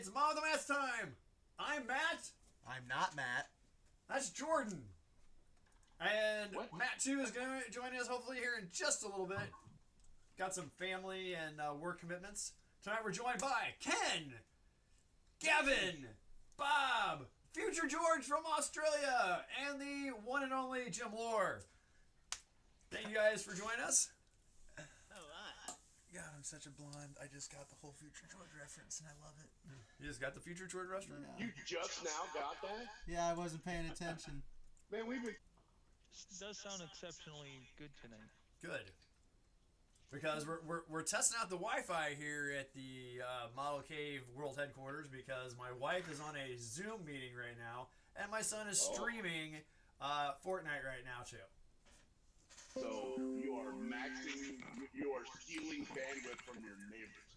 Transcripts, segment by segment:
It's Mom the Matt's time. I'm Matt. I'm not Matt. That's Jordan. And What? Matt too is going to join us hopefully here in just a little bit. Got some family and work commitments. Tonight we're joined by Ken, Gavin, Bob, Future George from Australia, and the one and only Jim Lore. Thank you guys for joining us. Alright. God, I'm such a blonde. I just got the whole Future George reference and I love it. You just got the Future George restaurant? Yeah. You just now got that? Yeah, I wasn't paying attention. Man, we've been. This does sound exceptionally good tonight. Good. Because we're testing out the Wi-Fi here at the Model Cave World Headquarters because my wife is on a Zoom meeting right now and my son is streaming Fortnite right now too. So you are maxing, you are stealing bandwidth from your neighbors.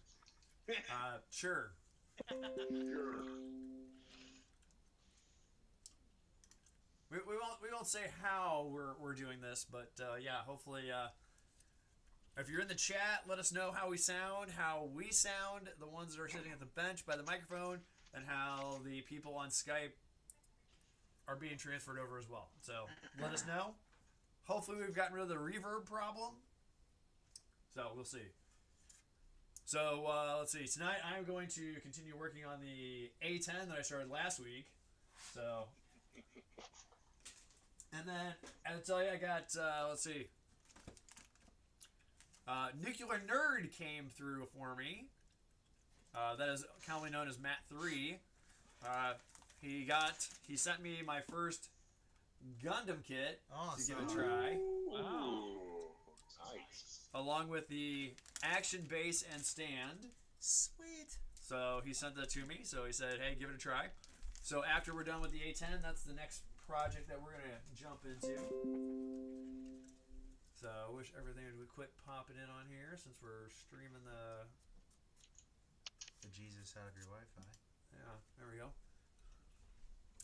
Sure. Sure. We won't say how we're doing this, but yeah, hopefully if you're in the chat, let us know how we sound, the ones that are sitting at the bench by the microphone, and how the people on Skype are being transferred over as well. So let us know. Hopefully we've gotten rid of the reverb problem. So we'll see. So let's see. Tonight I'm going to continue working on the A10 that I started last week. So, and then I'll tell you, I got let's see. Nuclear Nerd came through for me. That is commonly known as Matt 3. He sent me my first Gundam kit to give a try. Wow. Nice. Along with the action base and stand. Sweet. So he sent that to me. So he said, hey, give it a try. So after we're done with the A10, that's the next project that we're going to jump into. So I wish everything would quit popping in on here since we're streaming the Jesus out of your Wi-Fi. Yeah, there we go.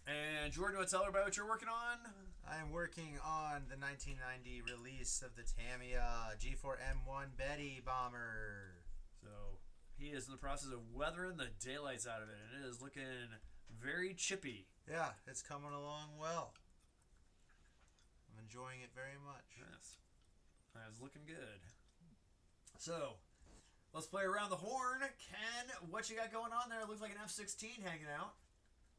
And Jordan, want to tell everybody what you're working on? I am working on the 1990 release of the Tamiya G4M1 Betty bomber. So he is in the process of weathering the daylights out of it, and it is looking very chippy. Yeah, it's coming along well. I'm enjoying it very much. Yes, it's looking good. So let's play around the horn. Ken, what you got going on there? It looks like an F-16 hanging out.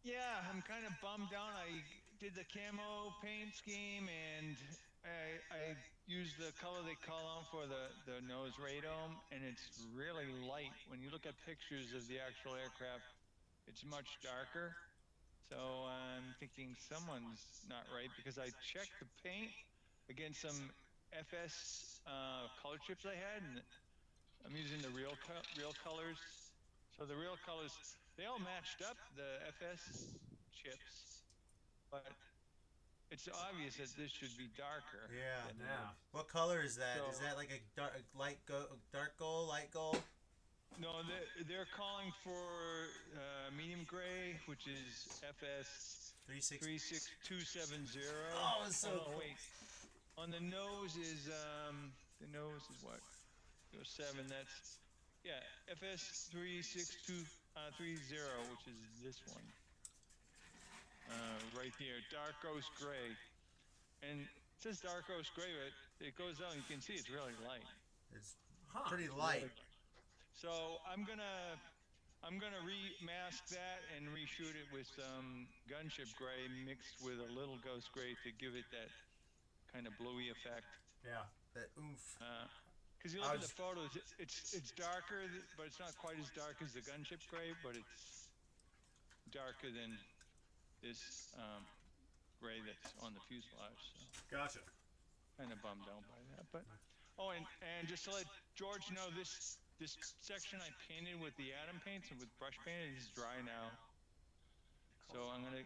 Yeah, I'm kind of bummed out. I did the camo paint scheme and I used the color they call on for the nose radome, and it's really light. When you look at pictures of the actual aircraft, it's much darker. So I'm thinking someone's not right because I checked the paint against some FS color chips I had, and I'm using the real colors. So the real colors, they all matched up, the FS chips, but it's obvious that this should be darker. Yeah. Yeah. What color is that? So- Is that like a dark gold, light gold? No, they're calling for medium gray, which is FS 36270. Oh, it's so cool. Wait. On the nose is what? 07. That's FS 36230, which is this one. Right here, dark ghost gray, and it says dark ghost gray, but it goes down. You can see it's really light. It's pretty light. So I'm gonna remask that and reshoot it with some gunship gray mixed with a little ghost gray to give it that kind of bluey effect. Yeah. That oomph. Because you look at the photos, it's darker, but it's not quite as dark as the gunship gray, but it's darker than this gray that's on the fuselage. So Gotcha. kind of bummed out by that. But and just to let George know, this section I painted with the Atom paints and with brush paint is dry now. So I'm gonna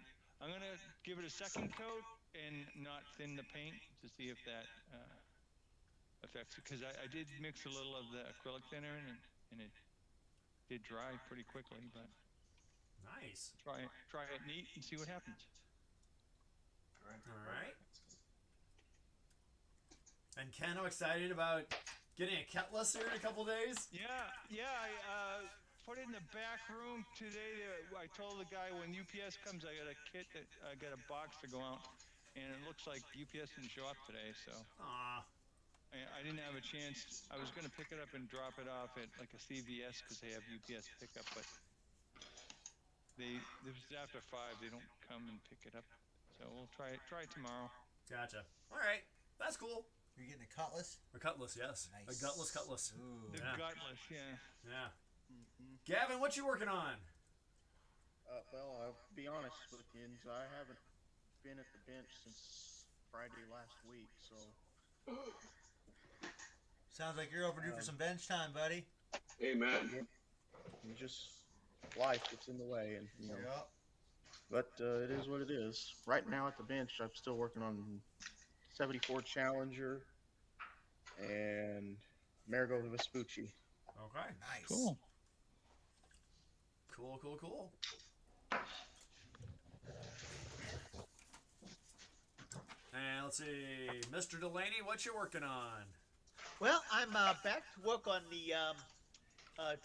give it a second coat and not thin the paint to see if that affects it, because I did mix a little of the acrylic thinner and it did dry pretty quickly. But Nice. try it neat and see what happens. All right. And Ken, I'm excited about getting a Ketless here in a couple days. Yeah. put it in the back room today. I told the guy when UPS comes, I got a kit that I got a box to go out, and it looks like UPS didn't show up today, so Aw. I didn't have a chance. I was gonna pick it up and drop it off at like a CVS because they have UPS pickup, but this is after 5. They don't come and pick it up, so we'll try it tomorrow. Gotcha. All right. That's cool. You're getting a cutlass? A cutlass, yes. Nice. A gutless cutlass. Ooh. The Yeah. gutless, yeah. Yeah. Gavin, what you working on? Well, I'll be honest with you, I haven't been at the bench since Friday last week, so Sounds like you're overdue for some bench time, buddy. Amen. just life gets in the way, and Yep. but it is what it is. Right now at the bench, I'm still working on 74 Challenger and Marigold Vespucci. Okay. Nice. Cool. Cool. And let's see, Mr. Delaney, what you working on? Well, I'm back to work on the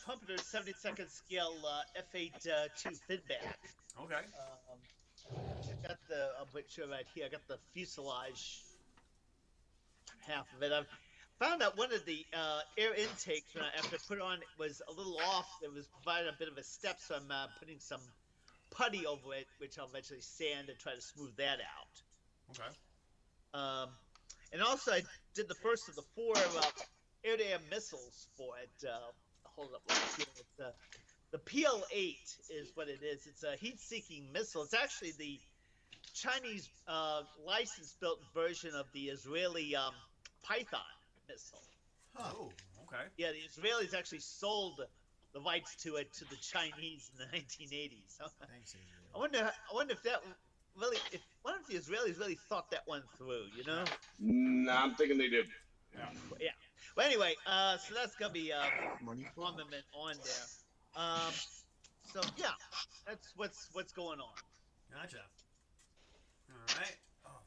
Trumpeter 72nd scale F8 2 Finback. Okay. I got the picture right here. I got the fuselage half of it. I found out one of the air intakes when after I put it on it was a little off. It was providing a bit of a step, so I'm putting some putty over it, which I'll eventually sand and try to smooth that out. Okay. And also, I did the first of the 4 air-to-air missiles for it. Hold up, let's see. It's, the PL-8 is what it is. It's a heat-seeking missile. It's actually the Chinese license-built version of the Israeli Python missile. Huh. Oh, okay. Yeah, the Israelis actually sold the rights to it to the Chinese in the 1980s. Thanks, Adrian. I wonder if that really, wonder if the Israelis really thought that one through. You know? Nah, I'm thinking they did. Yeah. Well, anyway, so that's gonna be Money armament on there. So yeah, that's what's going on. Gotcha. All right. Oh.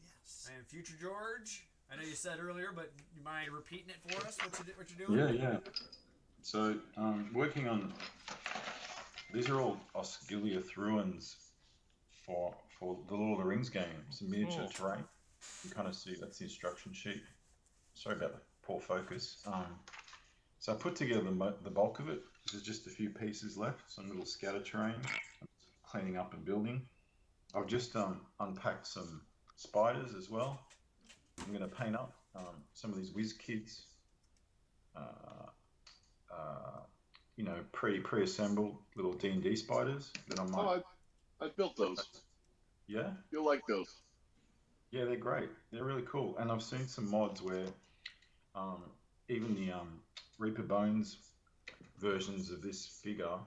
Yes. And Future George, I know you said earlier, but you mind repeating it for us? What you're doing? Yeah. So, working on these are all Osgiliath ruins for the Lord of the Rings game. Some miniature terrain. You can kind of see that's the instruction sheet. Sorry about the poor focus. So I put together the bulk of it. There's just a few pieces left, some little scatter terrain, cleaning up and building. I've just unpacked some spiders as well. I'm going to paint up some of these whiz kids. Pre-assembled little D&D spiders that I might. Oh, I built those. Yeah. You'll like those. Yeah, they're great. They're really cool. And I've seen some mods where even the Reaper Bones versions of this figure,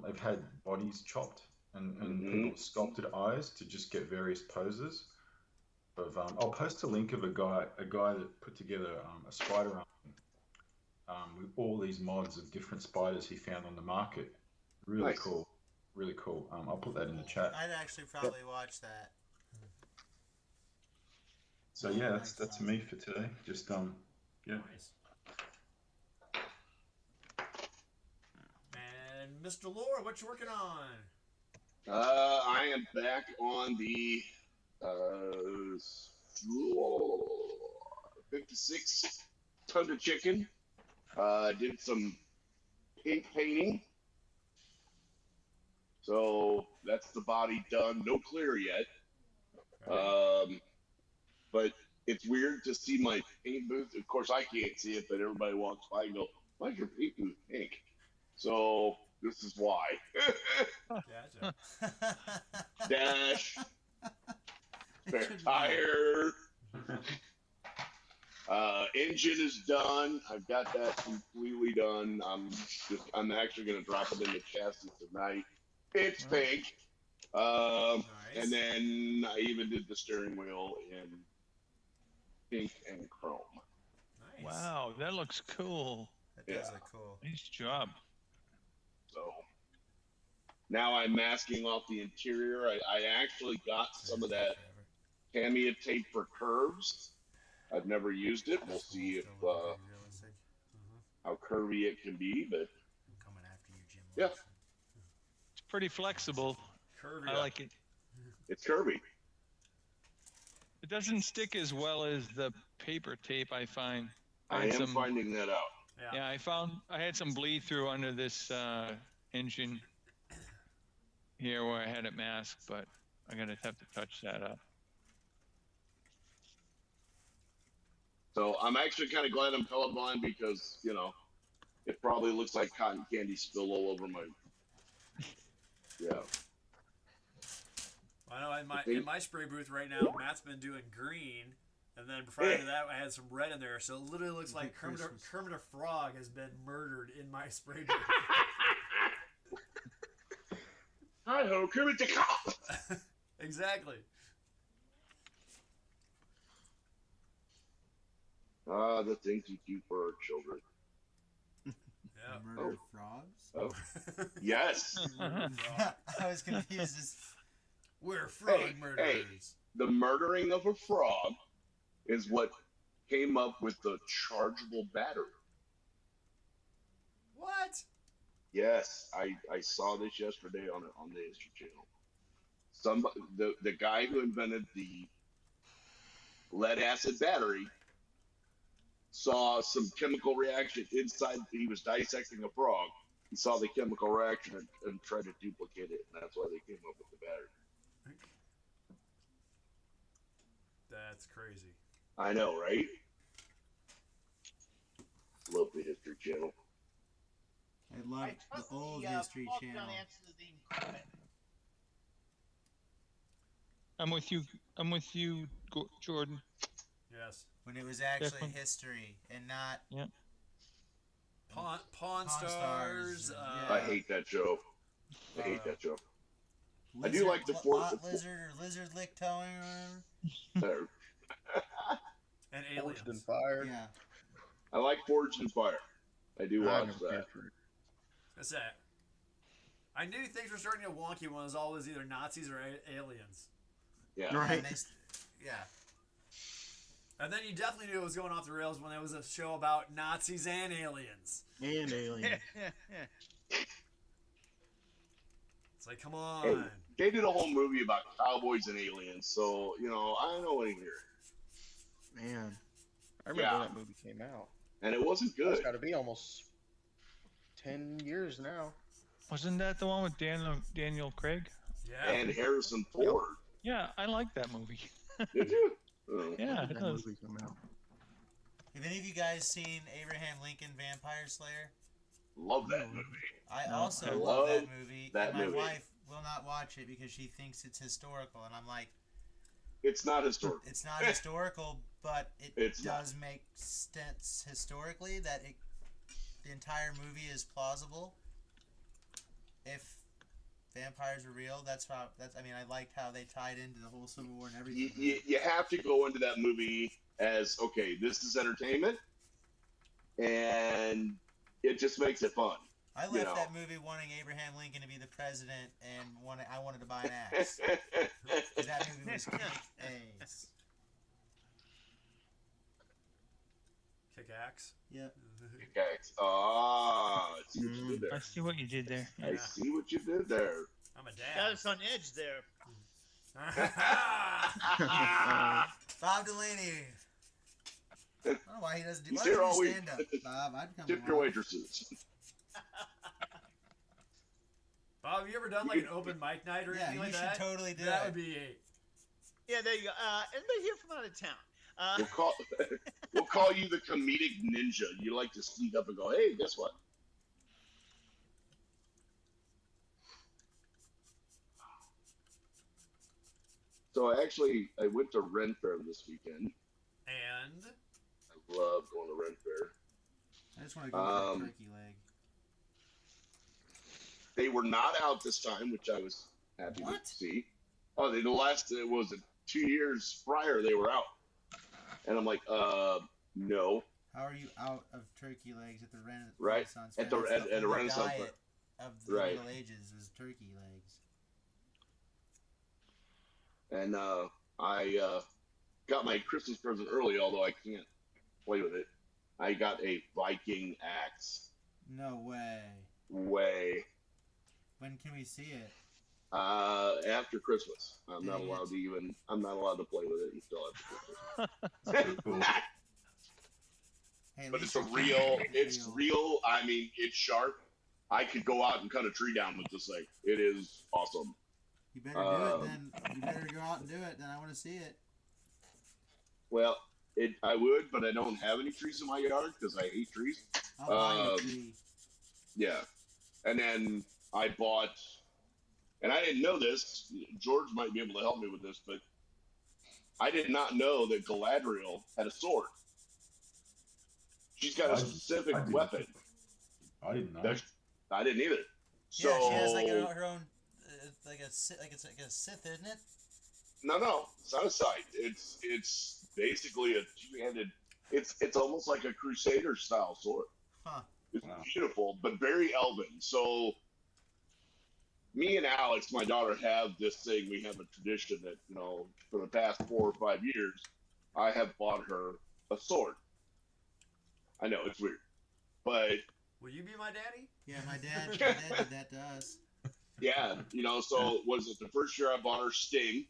they've had bodies chopped and people sculpted eyes to just get various poses. I'll post a link of a guy that put together a spider army with all these mods of different spiders he found on the market. Really Nice. cool. Really cool. I'll put that in the chat. I'd actually probably watch that. So yeah, that's me for today. Just yeah. Nice. And Mr. Lore, what you working on? I am back on the 56 Tundra Chicken. Did some pink painting. So that's the body done. No clear yet. But it's weird to see my paint booth. Of course, I can't see it, but everybody walks by and go, "Why's your paint booth pink?" So this is why. Gotcha. Dash. Spare tire. Engine is done. I've got that completely done. I'm actually gonna drop it in the chassis tonight. It's pink. Nice. And then I even did the steering wheel in pink and chrome. Nice. Wow, that looks cool. That does Yeah. look cool. Nice job. So now I'm masking off the interior. I actually got some of that Tamiya tape for curves. I've never used it. We'll see if how curvy it can be, but I'm coming after you, Jim. Yeah. Larson. It's pretty flexible. Curvy. I like it. it's curvy. It doesn't stick as well as the paper tape, I find. I had am some- finding that out. Yeah. Yeah, I had some bleed through under this engine here where I had it masked, but I'm gonna have to touch that up. So I'm actually kind of glad I'm colorblind because, it probably looks like cotton candy spill all over my. Yeah. I know in Okay. my spray booth right now, Matt's been doing green, and then prior to that, I had some red in there, so it literally looks like Kermit the Frog has been murdered in my spray booth. Hi ho, Kermit the Cop. Exactly. The things we do for our children. Yeah. Murder frogs? Oh, yes. I was confused. We're frog Hey, murderers. The murdering of a frog is what came up with the chargeable battery. What? Yes, I saw this yesterday on the History Channel. The guy who invented the lead acid battery saw some chemical reaction inside. He was dissecting a frog. He saw the chemical reaction and tried to duplicate it, and that's why they came up with the battery. That's crazy. I know, right? Love the History Channel. I love the old History Channel. I'm with you, Jordan. Yes. When it was actually Definitely. history and not Pawn Pawn Stars. Stars, I yeah. hate that show. I hate that show. I do lizard, like the lot lizard or lizard lick towing or whatever. And Forged in Aliens. Fire. Yeah. I like Forged in Fire. I do I watch never that. cared for it. That's that. I knew things were starting to get wonky when it was always either Nazis or aliens. Yeah. Right. And yeah. And then you definitely knew it was going off the rails when there was a show about Nazis and aliens. And Alien. It's like, come on. Hey, they did a whole movie about cowboys and aliens, so I don't know what to hear. Man. I remember Yeah. when that movie came out. And it wasn't It's good. got to be almost 10 years now. Wasn't that the one with Daniel Craig? Yeah. And Harrison Ford. Yeah, I like that movie. Did you? Oh. Yeah, When it did that does. movie come out? Have any of you guys seen Abraham Lincoln Vampire Slayer? Love that movie. I No, also I love that love movie. that and my movie. wife will not watch it because she thinks it's historical, and I'm like, It's not historical. it's not historical, but it It's does make sense historically that the entire movie is plausible. If vampires are real, I liked how they tied into the whole Civil War and everything. You have to go into that movie as, okay, this is entertainment, and it just makes it fun. I left you know. that movie wanting Abraham Lincoln to be the president, and I wanted to buy an axe. 'Cause that movie was kick ass. Kick axe. Yep. Okay. Ah, I see what you did I there. see what you did there. I see what you did there. I'm a Got dad. us on edge there. Bob Delaney. I don't know why he doesn't do. He's Why here doesn't all he week. stand up, Bob? I'd come Tip your along. waitresses. Bob, have you ever done like an open mic night or Yeah, anything you like should that? totally do That it. would be a. Yeah, there you go. Anybody here from out of town? We'll call you the comedic ninja. You like to sneak up and go, hey, guess what? So I went to Ren Fair this weekend. And I love going to Ren Fair. I just want to go for a Um, turkey leg. They were not out this time, which I was happy What? to see. Oh, the last it was 2 years prior they were out, and I'm like, no. How are you out of turkey legs at the Right. Renaissance? At the- Fair? That's at a the Renaissance diet of the Right. Middle Ages was turkey legs. And I got my Christmas present early, although I can't play with it. I got a Viking axe. No way. Way. When can we see it? After Christmas. I'm not Dang allowed it. to even. I'm not allowed to play with it until after That's pretty cool. Christmas. Hey, at But least it's a you're keeping real. it It's real. I mean, it's sharp. I could go out and cut a tree down with this thing. It is awesome. You better do it then. You better go out and do it. Then I want to see it. Well, I would, but I don't have any trees in my yard because I hate trees. I'll buy you a Um, tree. Yeah. And then I bought, and I didn't know this. George might be able to help me with this, but I did not know that Galadriel had a sword. She's got a I specific didn't. weapon. I didn't know. That I didn't either. So Yeah, she has like her own, like it's like a Sith, isn't it? no, it's not a sight. It's basically a two-handed. It's almost like a Crusader style sword. Huh. It's Wow. beautiful, but very elven. So, me and Alex, my daughter, have this thing. We have a tradition that, for the past 4 or 5 years, I have bought her a sword. I know, it's weird. But, Will you be my daddy? Yeah, my dad did that to us. yeah, so was it the first year I bought her Sting?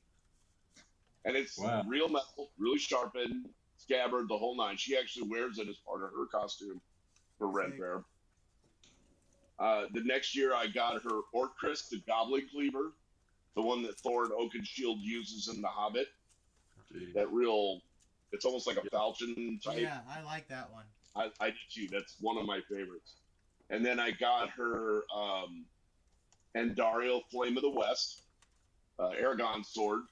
And it's Wow. real metal, really sharpened, scabbard, the whole nine. She actually wears it as part of her costume for Ren Sick. Fair. The next year, I got her Orcris, the Goblin Cleaver, the one that Thorin Oakenshield uses in The Hobbit. Gee. That real, it's almost like a falchion type. Yeah, I like that one. I do too. That's one of my favorites. And then I got her Andariel Flame of the West, Aragon's sword.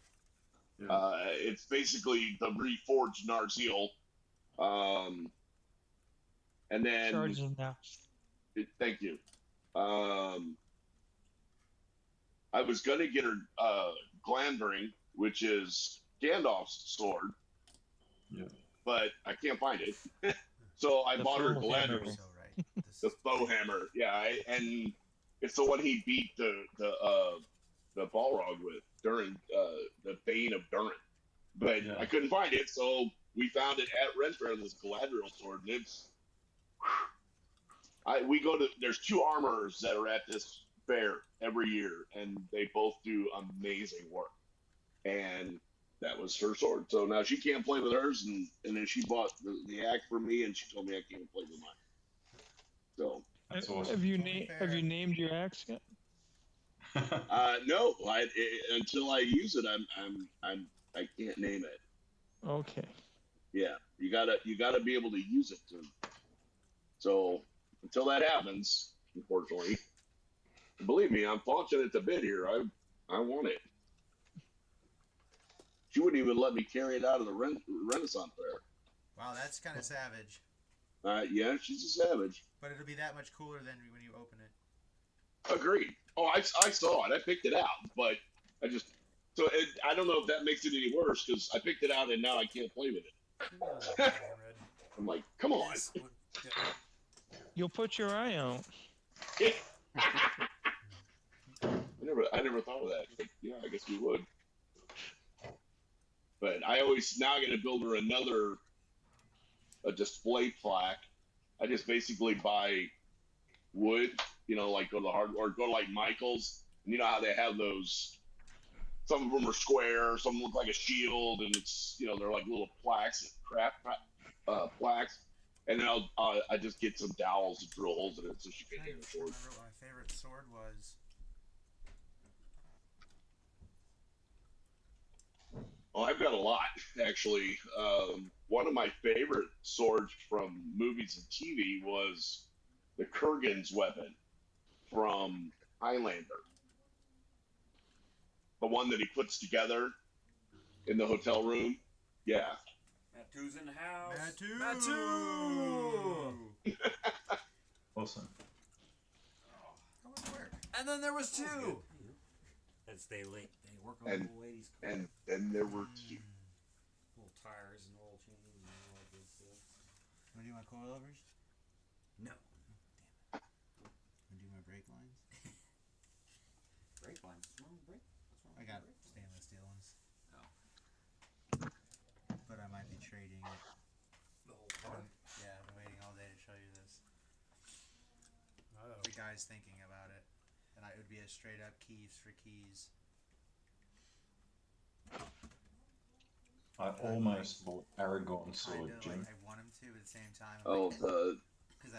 Yeah. It's basically the reforged Narsil. And then Charging now. thank you. I was gonna get her Glandring, which is Gandalf's sword, Yeah. but I can't find it. So I The bought her full Glandring, hammer. So right. This the is- bow hammer. Yeah, and it's the one he beat the Balrog with during the Bane of Durin. But Yeah. I couldn't find it, so we found it at Ren Fair, this Galadriel sword, and it's. There's 2 armorers that are at this fair every year, and they both do amazing work. And that was her sword. So now she can't play with hers, and then she bought the axe for me, and she told me I can't play with mine. So That's awesome. Have you Fair. named your axe yet? no, until I use it, I can't name it. Okay. Yeah, you gotta be able to use it too. So until that happens, unfortunately, believe me, I'm fortunate to bid here. I want it. She wouldn't even let me carry it out of the Renaissance Fair. Wow, that's kind of savage. Yeah, she's a savage. But it'll be that much cooler than when you open it. Agreed. Oh, I saw it. I picked it out, but I don't know if that makes it any worse because I picked it out and now I can't play with it. Give me a little red. I'm like, come on. Yes, yeah. You'll put your eye out. I never thought of that. But yeah, I guess we would. But I always now got to build her a display plaque. I just basically buy wood, like go to the hardware, or go to like Michael's, and you know how they have those. Some of them are square, some look like a shield, and it's they're like little plaques, craft plaques. And then I just get some dowels to drill holes in it so she can I hang don't the sword. remember what my favorite sword was. Oh, I've got a lot actually. One of my favorite swords from movies and TV was the Kurgan's weapon from Highlander. The one that he puts together in the hotel room. Yeah. Matu's in the house. Matu! Awesome. How much work? And then there was 2. As they work on And- the old ladies' car. And then there were two. Little tires and oil changes and all that good stuff. Want to do my coilovers? No. Want to do my brake lines? Brake lines. What's wrong with brake? What's wrong I with got brake? stainless steel ones. Oh. But I might be trading it. The whole car. Yeah, I've been waiting guys thinking about it, and it would be a straight up keys for keys. I almost bought Aragorn Kind sword, of Jim. like I want him to, but at the same time, Oh, because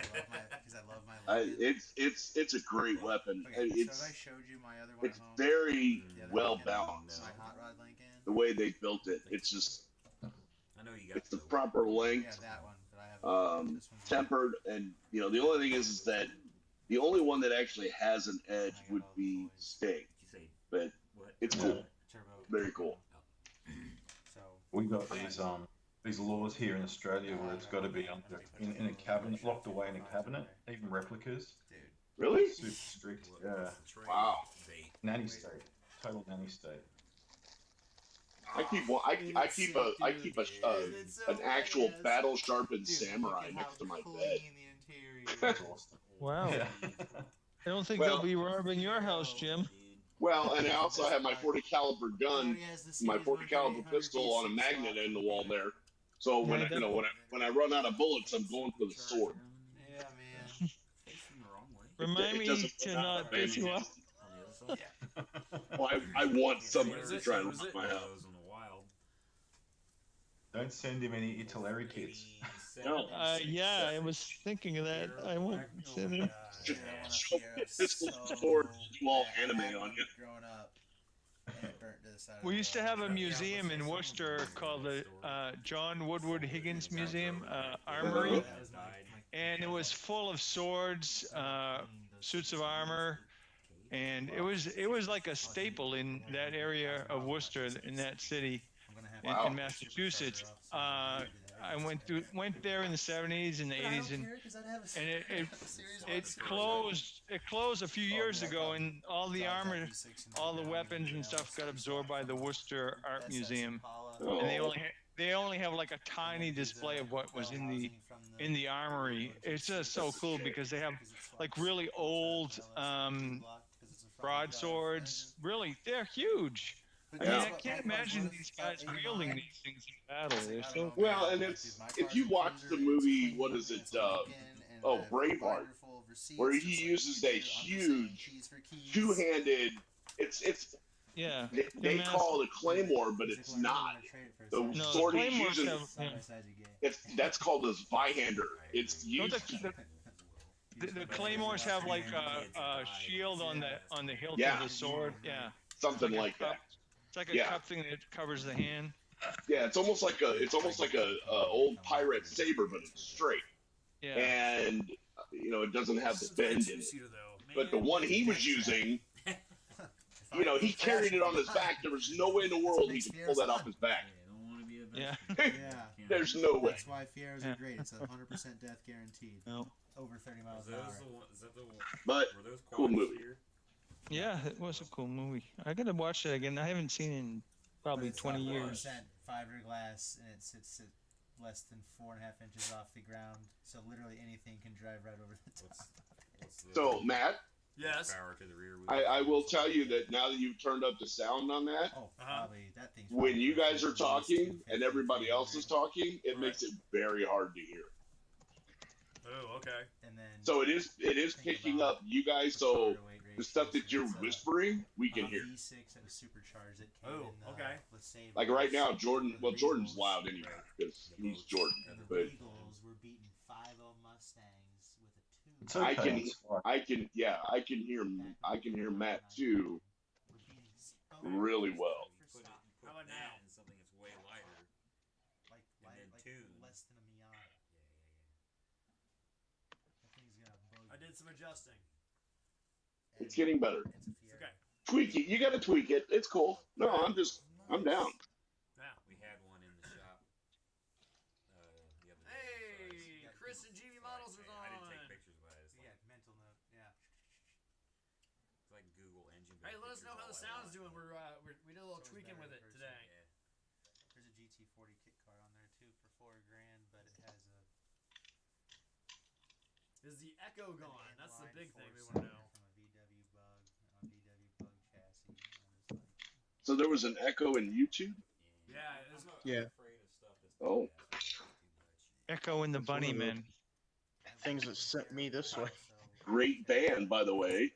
I love my Lincoln. it's a great weapon. Okay, so It's have I showed you my other one it's at home? very The other well Lincoln? balanced. My hot rod Lincoln. The way they built it, it's just I know you got it's the proper Yeah, length, that one. But I have this one's tempered, and you know the only thing is that the only one that actually has an edge would be Sting, Did you say but what? it's Yeah. cool, turbo. very cool. So We got these laws here in Australia where it's got to be under in a cabinet, locked away in a cabinet, even replicas. dude, Really? Super strict. What- Yeah. what's the trade? Wow. They- Nanny state. Total nanny state. I keep an actual battle sharpened samurai next to my bed. That's awesome. Wow. Yeah. I don't think Well- they'll be robbing your house, Jim. Well, and I also have my 40 caliber gun, my 40 caliber pistol on a magnet in the wall there. So when Yeah, when I run out of bullets, I'm going for the sword. Yeah, man. Facing the wrong way. Remind It me doesn't to matter, not man. piss you off. On the other side. Well, I want Can't somebody use to it, try and use rob it. my One of house. those in the wild. Don't send him any Italeri kits. 87. No. Yeah, I was thinking of that. I won't send him. Show pistol sword, do all anime on you. Growing up, and it burnt to the side of We the used to wall. have a museum in Worcester called the John Woodward Higgins Museum, Armory, and it was full of swords, suits of armor, and it was like a staple in that area of Worcester, in that city, I'm gonna have in Wow. Massachusetts. I went there in the 70s and the 80s, and it closed a few years ago, and all the armor, all the weapons and stuff got absorbed by the Worcester Art Museum, Oh. and they only have like a tiny display of what was in the armory. It's just so cool because they have like really old broadswords. Really, they're huge. I mean, I can't imagine these guys wielding these things in battle. They're so Well, and it's if you watch the movie, what is it? Braveheart, where he uses that huge two-handed. It's yeah. they call it a claymore, but it's not. The No, sword the he's claymores using, have, that's called a Zweihander. It's no, used. the claymores have like a shield on the hilt Yeah. of the sword. Yeah. Something Like a like that. cup. It's like a Yeah. cup thing that covers the hand. Yeah, it's almost like a old pirate saber, but it's straight, Yeah. and you know it doesn't have the It's a bend in it. two-seater, though. But the Man. one he was using, you know, he carried it on his back. There was no way in the world he could pull that off his back. Yeah, don't want to be a Yeah. Yeah. There's no way. That's why Fieros Yeah. are great. It's 100% death guaranteed. No. Over 30 miles Is an those hour. the one? Is that the one? But Were those cool quads movie. here? Yeah, it was a cool movie. I gotta watch it again. I haven't seen it in probably But it's 20 not years. 100% fiberglass, and it sits at less than 4.5 inches off the ground. So literally anything can drive right over the top. What's the so Matt, Yes. power to the rear wheel? I will tell you that now that you've turned up the sound on that, Oh, Uh-huh. probably that thing's. when probably you guys are pushing at least talking 250, and everybody else is 300. talking, it makes it very hard to hear. Oh, okay. And then So it is picking up you guys. So the stuff that you're whispering, we can hear. V6 that was supercharged. That came Oh, in, okay. LeSabre. Like right now, Jordan. Well, Jordan's loud anyway because he's Jordan. And the But Eagles were beating 5-0 Mustangs with a 2. It's I okay. can- it's fine. I can hear Matt too really well. You put How about that now? in something that's way lighter. Like, And then like two. less than a Miata. That thing's gonna bug I did some adjusting. you. It's getting better. It's a Fiero. Okay. Tweak it. You got to tweak it. It's cool. No, I'm down. Now. We had one in the shop. The other day. Hey, so Chris and GB Models is I didn't on. take pictures, but I just Yeah, mental note. Yeah. it's like Google engine. Hey, let us know how the sound's doing. We did a little So it's tweaking better with in it person. today. Yeah. There's a GT40 kit car on there too for $4,000, but it has a. Is the echo an gone? That's the inline big thing we four-cylinder want to know. From a VW Bug, a VW Bug chassis. And it's So there was an echo in YouTube. Yeah, it's, Yeah. Afraid of stuff that's Oh. Echo and the That's one of Bunny the- Men. Things that sent me this way. Great band, by the way.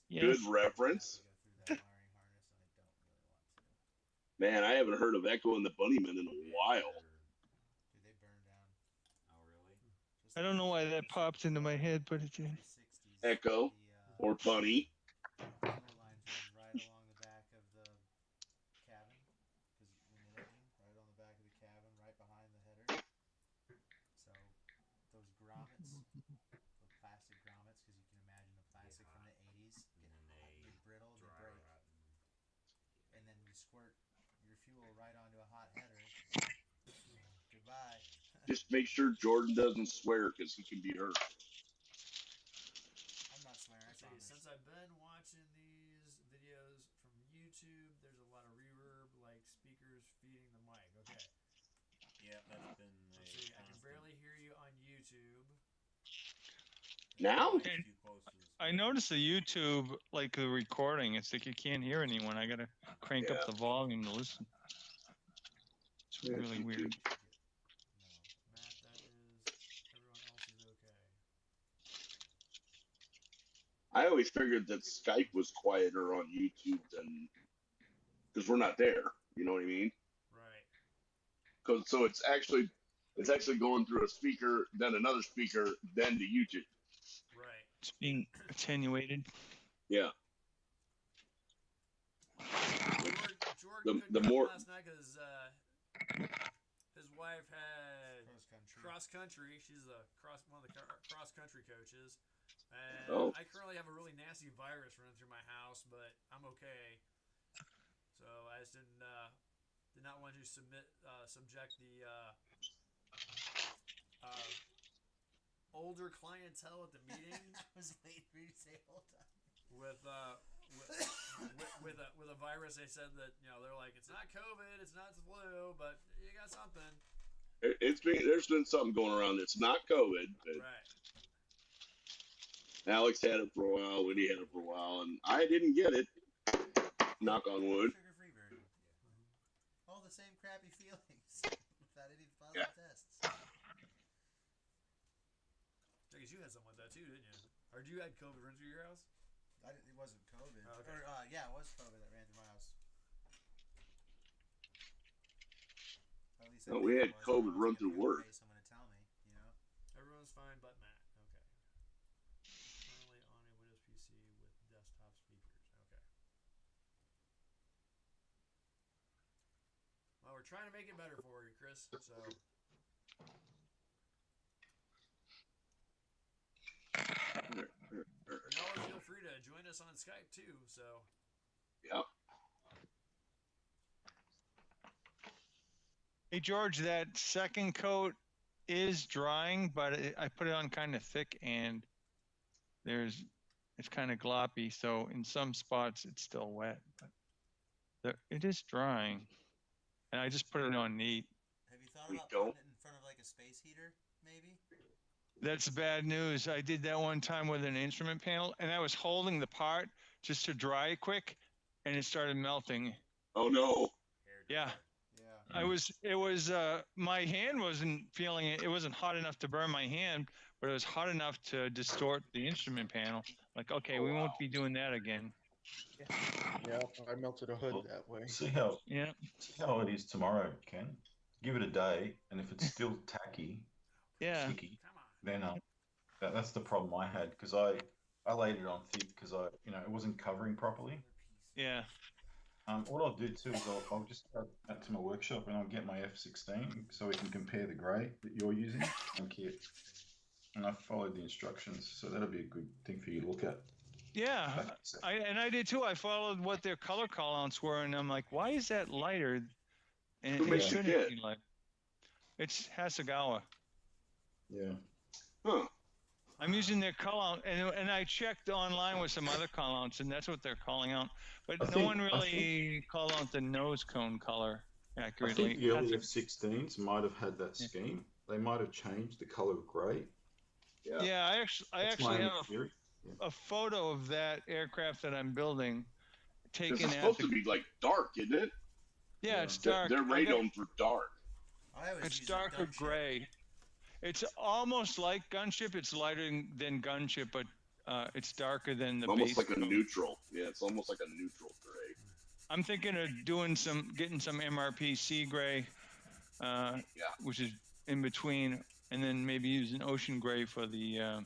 Yes. Good reference. Man, I haven't heard of Echo and the Bunnymen in a while. Dude, they burned down. Oh, really? Just I like don't know those why that guys popped into my head, but it in did. the 60s. Echo The or Bunny. timber lines run right along the back of the cabin. Because when you're looking, right on the back of the cabin, right behind the header. So those grommets, the plastic grommets, because you can imagine the plastic from the 80s, And get then hot, they get brittle, they dry break. rot. And then you squirt your fuel right onto a hot header. Goodbye. Just make sure Jordan doesn't swear because he can be hurt. I'm not swearing, I See, promise. since I've been watching these videos from YouTube, there's a lot of reverb, like speakers feeding the mic. Okay. Yeah, that's been a Let's see, I can constant. barely hear you on YouTube. Now? Mic's too close to the I speaker. noticed the YouTube, like the recording, it's like you can't hear anyone. I gotta crank up Yeah. the volume to listen. It's Yeah, really me weird. too. No, Matt, that is everyone else is okay. I always figured that Skype was quieter on YouTube than because we're not there. You know what I mean? Right. Because so it's actually going through a speaker, then another speaker, then to YouTube. Right. It's being attenuated. Yeah. Jordan The couldn't come more- last night because his wife had Cross country. cross country. She's one of the cross country coaches, and Oh. I currently have a really nasty virus running through my house, but I'm okay. So I just did not want to subject the older clientele at the meeting I was waiting for you to say hold on. with a virus. They said that they're like, it's not COVID, it's not the flu, but you got something. There's been something going around that's not COVID. But Right. Alex had it for a while, Woody had it for a while, and I didn't get it. Knock on wood. Sugar-free version. All the same crappy feelings without any positive Yeah. tests. Because you had something like that too, didn't you? Or you had COVID run through your house? It wasn't COVID. Oh, okay. Or, yeah, it was COVID that ran through my house. At least I No, think we it had was. COVID I run wasn't through gonna go work. pay someone to tell me, you know? Everyone's fine but Matt. Okay. Currently on a Windows PC with desktop speakers. Okay. Well, we're trying to make it better for you, Chris. So. You always feel free to join us on Skype too. So. Yeah. Hey George, that second coat is drying, but I put it on kind of thick, and it's kind of gloppy. So in some spots it's still wet, but it is drying. And I just put it on neat. Have you thought We about don't. putting it in front of like a space heater, maybe? That's bad news. I did that one time with an instrument panel, and I was holding the part just to dry it quick, and it started melting. Oh no. Hair Yeah. dryer. Yeah. My hand wasn't feeling it. It wasn't hot enough to burn my hand, but it was hot enough to distort the instrument panel. Like, okay, we won't be doing that again. Yeah, I melted a hood that way. See how Yeah. it is tomorrow, Ken. Give it a day, and if it's still tacky, Yeah. sticky, Come on. then that's the problem I had because I laid it on thick because it wasn't covering properly. Yeah. What I'll do too is I'll just go out to my workshop and I'll get my F16 so we can compare the grey that you're using and kit. And I followed the instructions, so that'll be a good thing for you to look at. Yeah. I did too. I followed what their color call-outs were, and I'm like, why is that lighter? And Who it makes the shouldn't kit? be light. It's Hasegawa. Yeah. Huh. I'm using their call-out, and I checked online with some other call-outs, and that's what they're calling out. But no one really called out the nose cone color I accurately. think the early F16s might have had that scheme. They might have changed the color of grey. Yeah. Yeah, I That's actually my have theory. a photo of that aircraft that I'm building This taken is at supposed the. to be like dark, isn't it? Yeah, it's dark. They're I got- radomed for dark. I always It's use a darker gunship. gray. It's almost like gunship. It's lighter than gunship, but it's darker than the Almost base like a coat. neutral. Yeah, it's almost like a neutral gray. I'm thinking of getting some MRPC gray, which is in between, and then maybe using ocean gray for the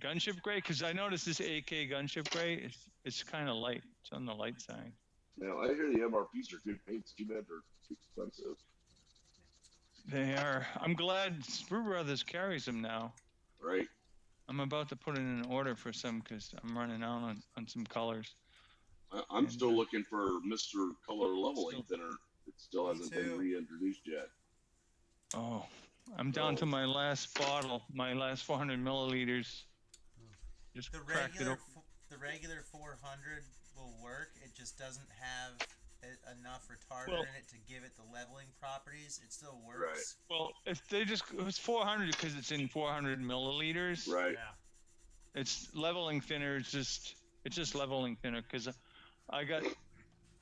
gunship gray, because I noticed this AK gunship gray it's kind of light. It's on the light side. Now I hear the MRPs are good paints. Too bad they're too expensive. They are. I'm glad Sprue Brothers carries them now. Right. I'm about to put in an order for some because I'm running out on some colors. I'm And, still looking for Mr. Color Leveling still- Thinner. It still Me hasn't too. been reintroduced yet. Oh, I'm down to my last bottle, my last 400 milliliters. Just The cracked it regular open. the regular 400 will work. It just doesn't have enough retarder Well- in it to give it the leveling properties. It still works. Well, if they just it's 400 because it's in 400 milliliters. Right. Yeah. It's leveling thinner. It's just leveling thinner because I got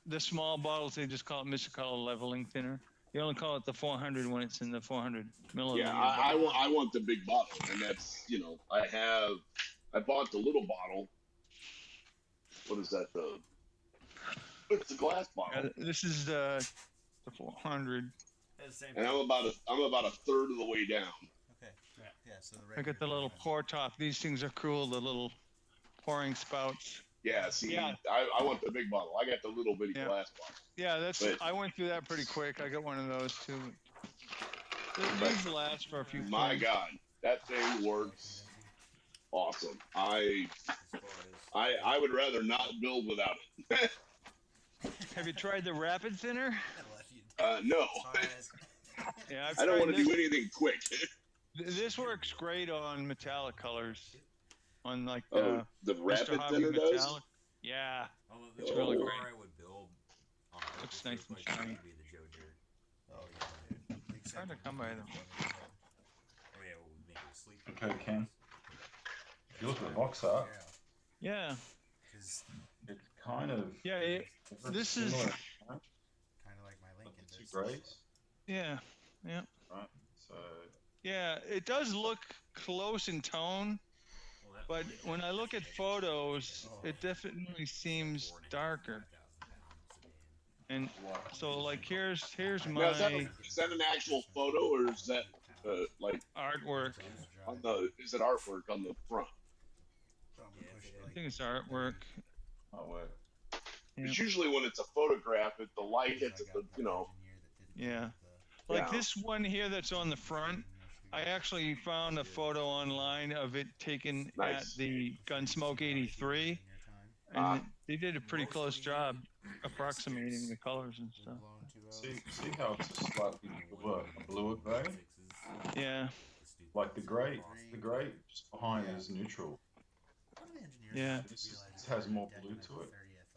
the small bottles. They just call it Mr. Color leveling thinner. You only call it the 400 when it's in the 400 milliliter. Yeah, I want the big bottle, and that's I bought the little bottle. What is that? It's the glass bottle, This is the 400. It's the same and thing. I'm about a third of the way down. Okay. Yeah. So the I regular got the little 400. pour top. These things are cool. The little pouring spouts. Yeah, see, Yeah. I want the big bottle. I got the little bitty Yeah. glass bottle. Yeah, But- I went through that pretty quick. I got one of those too. These last for a few. My points. God, that thing works awesome. I would rather not build without it. Have you tried the rapid thinner? No, Sorry, guys. Yeah, I've I don't tried want to this. do anything quick. This works great on metallic colors. On like Oh, the Mr. rapid Hobby thinner does. metallic. Yeah. Although It's the really car great. I would build on Looks purpose nice was and like going shiny. to be the Joe Dirt. Oh yeah, dude. Big Hard to second come by them. Oh yeah, we'll make it sleep. Okay, Ken. If you look at the box art, Yeah. Because it's kind of Yeah. very This is- similar, kind of like my but Lincoln. the two does. grades, Yeah. right? So Yeah. It does look close in tone, Well, that but would be when I look at photos, it definitely seems 4,500 darker. sedan. And so, like, here's Now, is my that an actual photo, or is that like artwork. on the? Is it artwork on the front? I think it's artwork. might work. Yeah. It's usually when it's a photograph, the light hits it. Yeah. Like Yeah. this one here that's on the front, I actually found a photo online of it taken Nice. at the Gunsmoke 83, and Ah. they did a pretty close job approximating the colors and stuff. See how it's a slightly bluer grey? Yeah, Like the grey just behind is neutral. Yeah. This has more blue to it.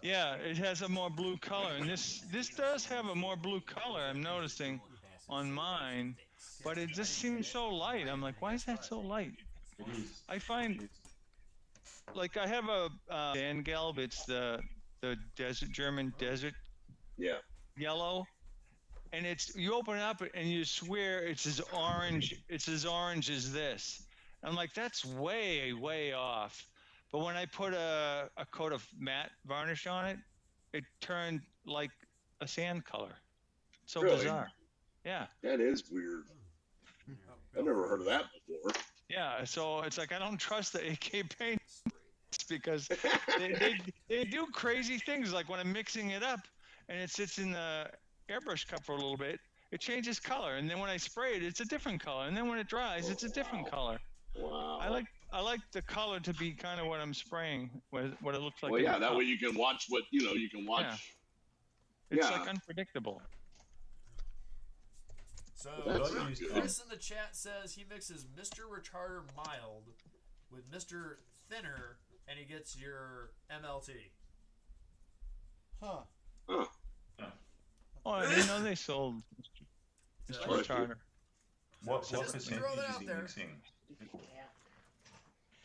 yeah, it has a more blue color, and this does have a more blue color. I'm noticing on mine, but it just seems so light. I'm like, why is that so light? It is. I find It's, like I have a Dan Gelb. It's the desert German desert Yeah. yellow, and it's you open it up and you swear it's as orange. It's as orange as this. I'm like, that's way off. But when I put a coat of matte varnish on it, it turned like a sand color. So Really? bizarre. Yeah. That is weird. I've never heard of that before. Yeah. So it's like I don't trust the AK paint because they do crazy things. Like when I'm mixing it up and it sits in the airbrush cup for a little bit, it changes color, and then when I spray it, it's a different color, and then when it dries, it's a different color. Wow. I like the color to be kind of what I'm spraying, what it looks like. Well, in yeah, the that cup. way you can watch what you can watch. Yeah. It's yeah. like unpredictable. So Well, that's Chris good. Chris in the chat says he mixes Mr. Retarder Mild with Mr. Thinner, and he gets your MLT. Huh. Huh. Oh, I didn't know they sold So, Mr. Right. Retarder. what Just percentage throw that is out he there. mixing?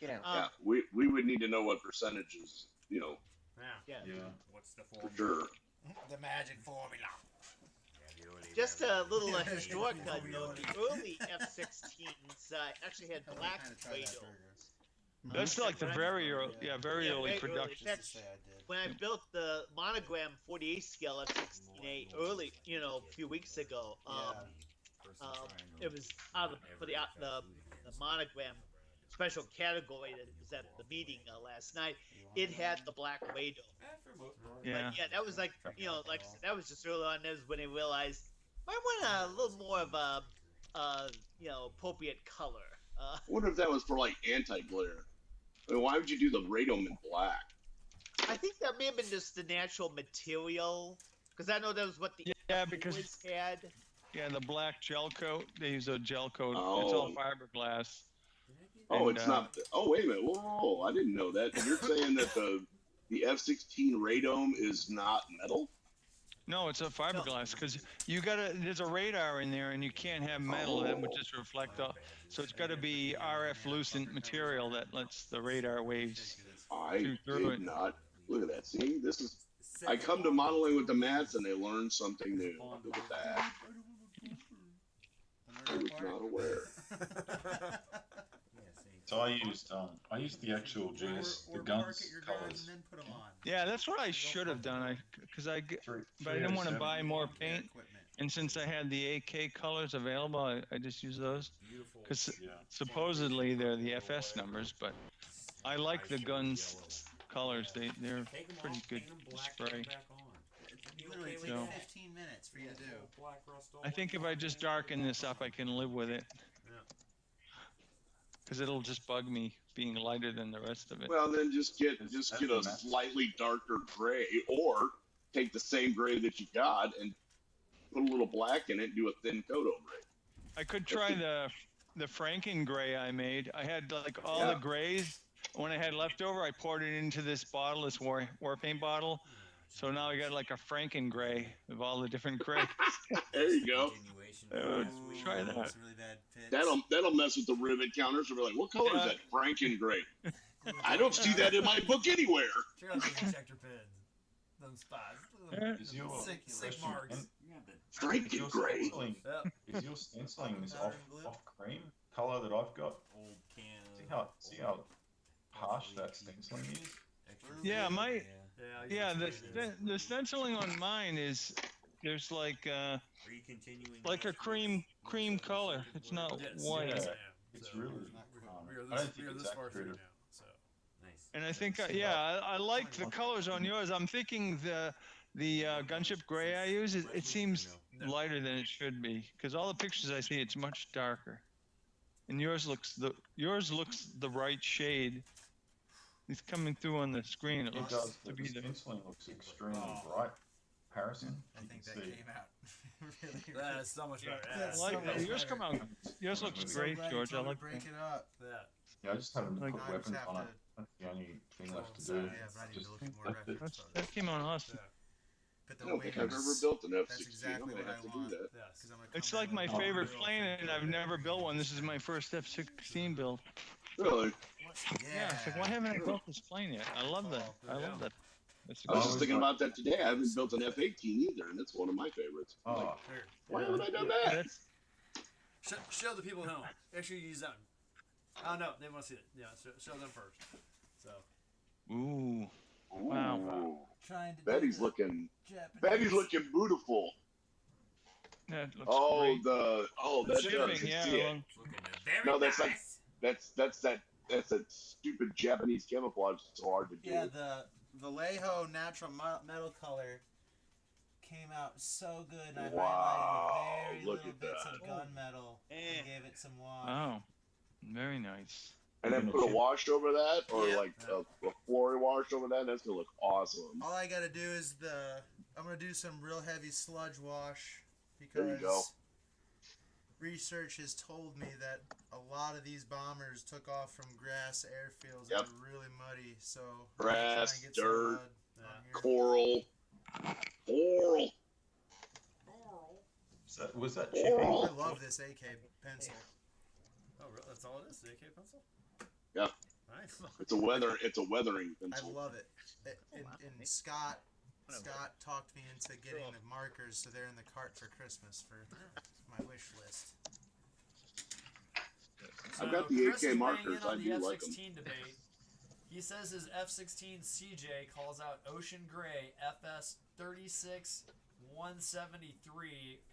Get out. Yeah. We would need to know what percentages. yeah. Yeah. Yeah. What's the For formula? sure. The magic formula. Yeah, the Just a little Yeah, historic yeah, note. The early F-16s actually had black Kinda tried that radomes. burger. That's like the very early, very Yeah, early very early. production. In fact, Just to say I did. when I built the monogram 48 scale F-16A early, a few weeks ago, it was out of for the monogram special category that was at the meeting last night. It had the black radome. Yeah. But yeah, that was like like I said, that was just early on. That was when they realized I want a little more of a appropriate color. I wonder if that was for like anti-glare. I mean, why would you do the radome in black? I think that may have been just the natural material, because I know that was what the Yeah, because F-boys had. yeah, the black gel coat. They use a gel coat. Oh. It's all fiberglass. Oh, And, it's not. Oh, wait a minute. Whoa, I didn't know that. You're saying that the F-16 radome is not metal? No, it's a fiberglass because there's a radar in there and you can't have metal that would just reflect off. So it's got to be RF lucent material that lets the radar waves. I through did it. not. Look at that. See, this is. I come to modeling with the Mats and they learn something new. Look at that. I was not aware. So I used the actual GS, the guns colors. Yeah, that's what I should have done. But I didn't want to buy more paint. And since I had the AK colors available, I just used those. Because Yeah. supposedly they're the FS numbers, but I like the guns colors. They're pretty good to spray. Literally, it So- takes 15 minutes for you to do. I think if I just darken this up, I can live with it. Because it'll just bug me being lighter than the rest of it. Well, then just get a slightly darker gray, or take the same gray that you got and put a little black in it and do a thin coat over it. I could try the Franken gray I made. I had like all Yeah. the grays. When I had leftover, I poured it into this bottle, this war paint bottle. So now I got like a Franken gray of all the different grays. There you go. Try that. It's a really bad fit. That'll mess with the rivet counters. They'll be like, "What color Yeah. is that Franken gray?" I don't see that in my book anywhere. Check out the injector pins. Them spots. Is your Sick question- marks. and is Franken your gray. stenciling, Yep. is your stenciling this Powder and glue? off cream color that I've got? Old can. See how harsh that stenciling is? Yeah, my Yeah, the stenciling on mine is there's like Are you continuing? a cream color. It's not white. Yes, I Yeah. am. It's So, really. we are I this, don't think we are it's this far through accurate. now. So Nice. And I think I like the colors on yours. I'm thinking the gunship gray I use it seems lighter than it should be because all the pictures I see it's much darker, and yours looks the right shade. It's coming through on the screen. It It looks does. to The be the stenciling looks extremely bright. Harrison, I you think can that see. came out really that is so much better. Yeah, Yeah, it's I so like much that. Yours better. come out. Yours looks I'm so great, glad you George. I told me like to break that. it up. yeah. Yeah, I just haven't Like- put I just weapons have on to- it. That's the only thing left to so- do. Yeah, but I need Just to look at more that's it. records. That came out awesome. Yeah. But I the don't think I've ever wings, built an F-16. that's exactly I might what have I to want. do that. Yes. 'cause I'm gonna come It's like in my with- favorite plane, and I've never built one. This is my first F-16 build. Really? Yeah, it's like why haven't I built this plane yet? I love that. I love that. That's I was Oh, just thinking about that today. I haven't built an F-18 either, and it's one of my favorites. I'm like, Oh, Here. why haven't I done that? That's Show the people at home. Actually, use them. Oh no, they want to see it. Yeah, show them first. So ooh. Wow. Ooh, Trying to do Betty's the looking. Japanese- Betty's looking beautiful. That looks Oh, great. that's Shipping, yeah. see it. Well, Very No, that's like- nice. That's that stupid Japanese camouflage. It's so hard to do. Yeah, the Vallejo natural metal color came out so good. And I Wow, highlighted very look little at bits that. of gunmetal and gave it some wash. oh, very nice. And then put a wash over that, or Yeah. like a floor wash over that. That's gonna look awesome. All I gotta do is I'm gonna do some real heavy sludge wash There you go. because research has told me that a lot of these bombers took off from grass airfields that Yep. are really muddy. So I'm gonna Grass, try and get some dirt, mud on here. Coral. Was that Oh. chipping? I love this AK pencil. oh, really? That's all it is. The AK pencil. Yeah. Nice. It's a weathering I pencil. love it. And Scott Scott talked me into getting the markers, so they're in the cart for Christmas for my wish list. I've got So the Chris AK is markers. weighing in I on the do like them. F-16 debate. He says his F-16 CJ calls out Ocean Gray FS 36-173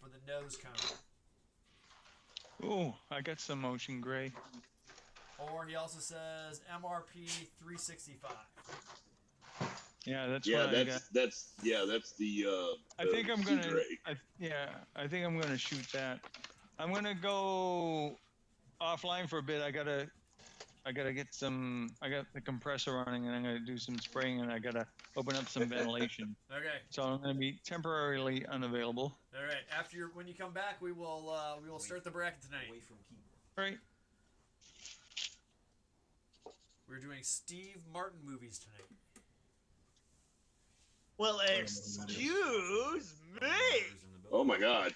for the nose cone. Ooh, I got some ocean gray. Or he also says MRP 365. Yeah, that's Yeah, what I got. that's the. I think I'm gonna. Gray. I think I'm gonna shoot that. I'm gonna go offline for a bit. I gotta get some. I got the compressor running, and I'm gonna do some spraying, and I gotta open up some ventilation. Okay. So I'm gonna be temporarily unavailable. All right. When you come back, we will start the bracket tonight. Away from keyboard. Right. We're doing Steve Martin movies tonight. Well, excuse me. Oh my God!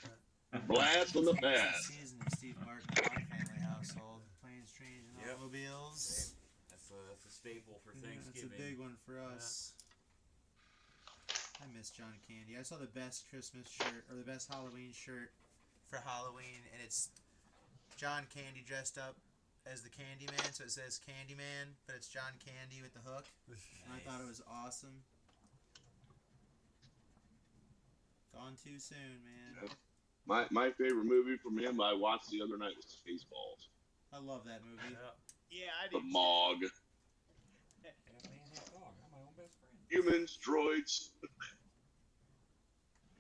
Blast from the past. Season of Steve Martin in my family household. Planes, trains, and Yep. automobiles. That's a staple for Yeah, Thanksgiving. that's a big one for us. I miss John Candy. I saw the best Christmas shirt or the best Halloween shirt for Halloween, and it's John Candy dressed up as the Candyman, so it says Candyman, but it's John Candy with the hook. And I thought it was awesome. Gone too soon, man. My favorite movie from him I watched the other night was Spaceballs. I love that movie. Yeah, I The did. Mog. Half man, half dog. I'm my own best friend. Humans, droids.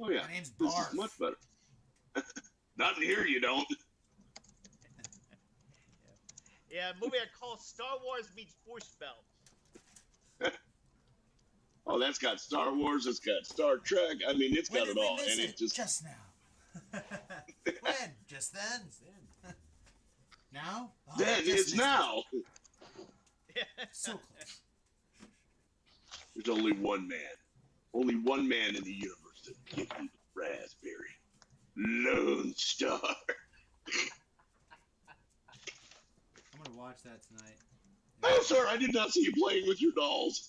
Oh yeah, My name's this Barf. is much better. Not in here, you don't. Yeah, a movie I call Star Wars meets Force Belt. Oh, that's got Star Wars. It's got Star Trek. I mean, it's When got did it we all, miss and it? it just Just now. When? Just then? Now? Oh, then just is missed now. it. So close. There's only one man in the universe that can give me the raspberry. Lone Star. I'm gonna watch that tonight. Oh, sir, I did not see you playing with your dolls.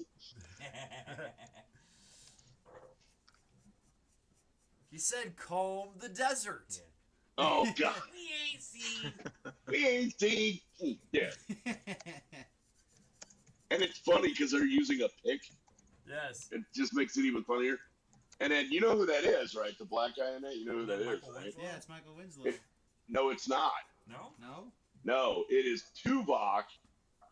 He said comb the desert. Oh God, We ain't seen. we ain't seen. Yeah, and it's funny because they're using a pick. Yes. It just makes it even funnier. And then you know who that is, right? The black guy in it. You know who that is, Michael right? Winslow? Yeah, it's Michael Winslow. No, it's not. No? No? No, it is Tuvok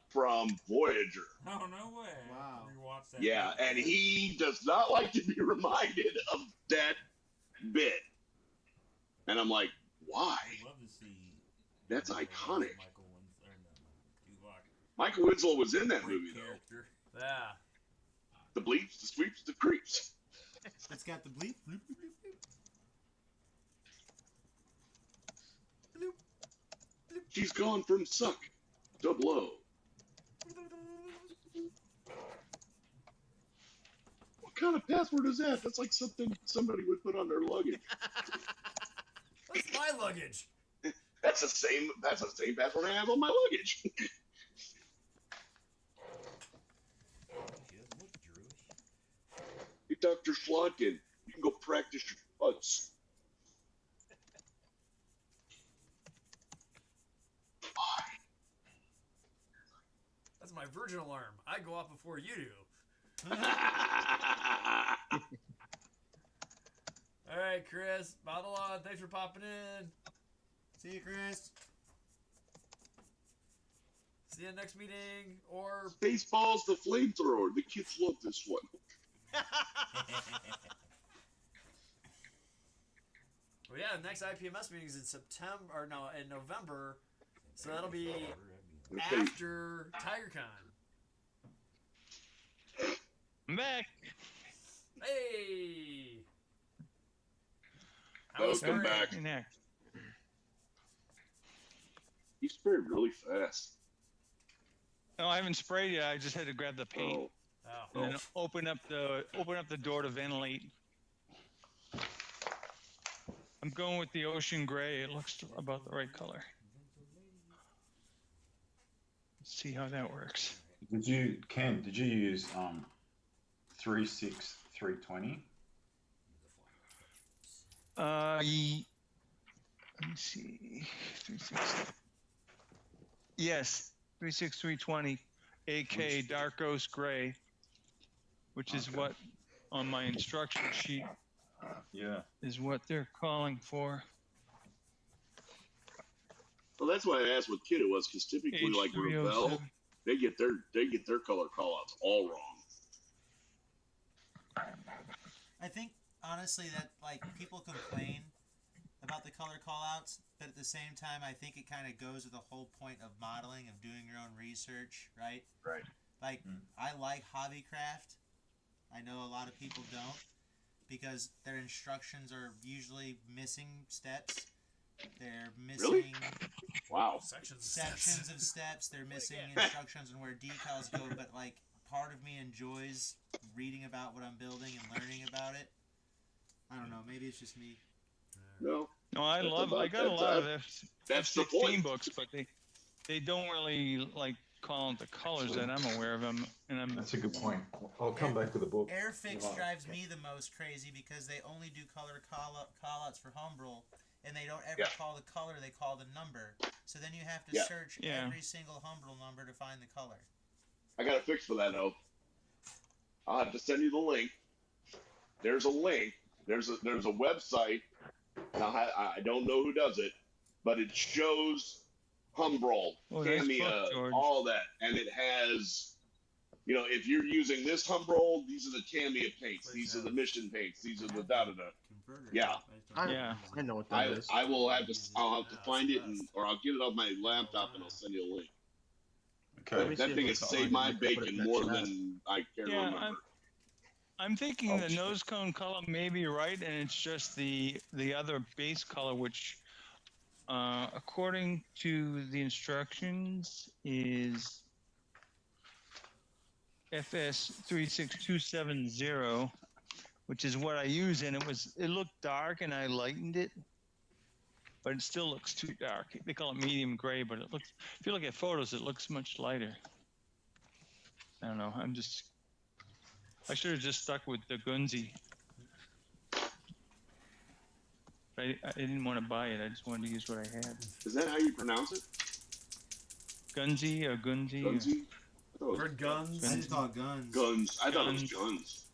from Voyager. Oh, no way. Wow. Rewatched that. Yeah, movie. and he does not like to be reminded of that bit. And I'm like, why? I'd love to see. That's iconic. Michael Winslow. Or no, Tuvok. Michael Winslow was in that Great movie, though. character. Yeah. The bleeps, the sweeps, the creeps. It's got the bleep. Bloop, bloop, bloop, bloop. She's gone from suck to blow. What kind of password is that? That's like something somebody would put on their luggage. That's my luggage. That's the same password I have on my luggage. She doesn't look Jewish. Hey, Dr. Schlotkin, you can go practice your putts. That's my Virgin alarm. I go off before you do. All right, Chris. Bottle on. Thanks for popping in. See you, Chris. See you next meeting. Or Spaceballs the flamethrower. The kids love this one. well, yeah, the next IPMS meeting is in in November. So that'll be Okay. after TigerCon. I'm back. Hey. How was Welcome spraying? back. In there. You sprayed really fast. No, I haven't sprayed yet. I just had to grab the paint Oh, Oh. and then open up the door to ventilate. I'm going with the ocean gray. It looks about the right color. Let's see how that works. Did you use 36320 Let me see. 36. Yes, 36320 AK Dark Ghost Gray, which is Okay. what on my instruction sheet Yeah. is what they're calling for. Well, that's why I asked what kit it was, because typically, like Revell, H307. they get their color callouts all wrong. I think honestly that like people complain about the color callouts, but at the same time, I think it kind of goes with the whole point of modeling, of doing your own research, right? Right. Like, I like Hobbycraft. I know a lot of people don't, because their instructions are usually missing steps. They're missing Really? Wow. sections of steps. They're missing instructions on where decals go. But like, part of me enjoys reading about what I'm building and learning about it. I don't know. Maybe it's just me. No. No, I That's love. about- I got a that's- lot of that's the F-16 point. books, but they don't really like call out the colors that I'm aware of them, and I'm. That's a good point. I'll come back to the book. Airfix Right. drives me the most crazy because they only do color callouts for Humbrol, and they don't ever Yeah. call the color, they call the number. So then you have to Yeah. search Yeah. every single Humbrol number to find the color. I got a fix for that, though. I'll have to send you the link. There's a link. There's a website. Now I don't know who does it, but it shows Humbrol, Oh, nice Tamiya, book, George. all that, and it has, you know, if you're using this Humbrol, these are the Tamiya paints, these are the Mission paints, these are the da da da. Yeah. Yeah. I know what that is. I will have to. I'll have to find it, or I'll get it off my laptop, and I'll send you a link. Okay. me That see thing if has I can saved find my it. Put it in bacon the more chat. than I care to Yeah, remember. I'm thinking Oh, the shit. nose cone color may be right, and it's just the other base color, which, according to the instructions, is FS36270, which is what I use, and it looked dark, and I lightened it, but it still looks too dark. They call it medium gray, but it looks. If you look at photos, it looks much lighter. I don't know. I should have just stuck with the Gunzi. I didn't want to buy it. I just wanted to use what I had. Is that how you pronounce it? Gunzi or Gunzi. Gunzi? I thought it was Bird guns. I just call it guns. Guns. I thought it was guns.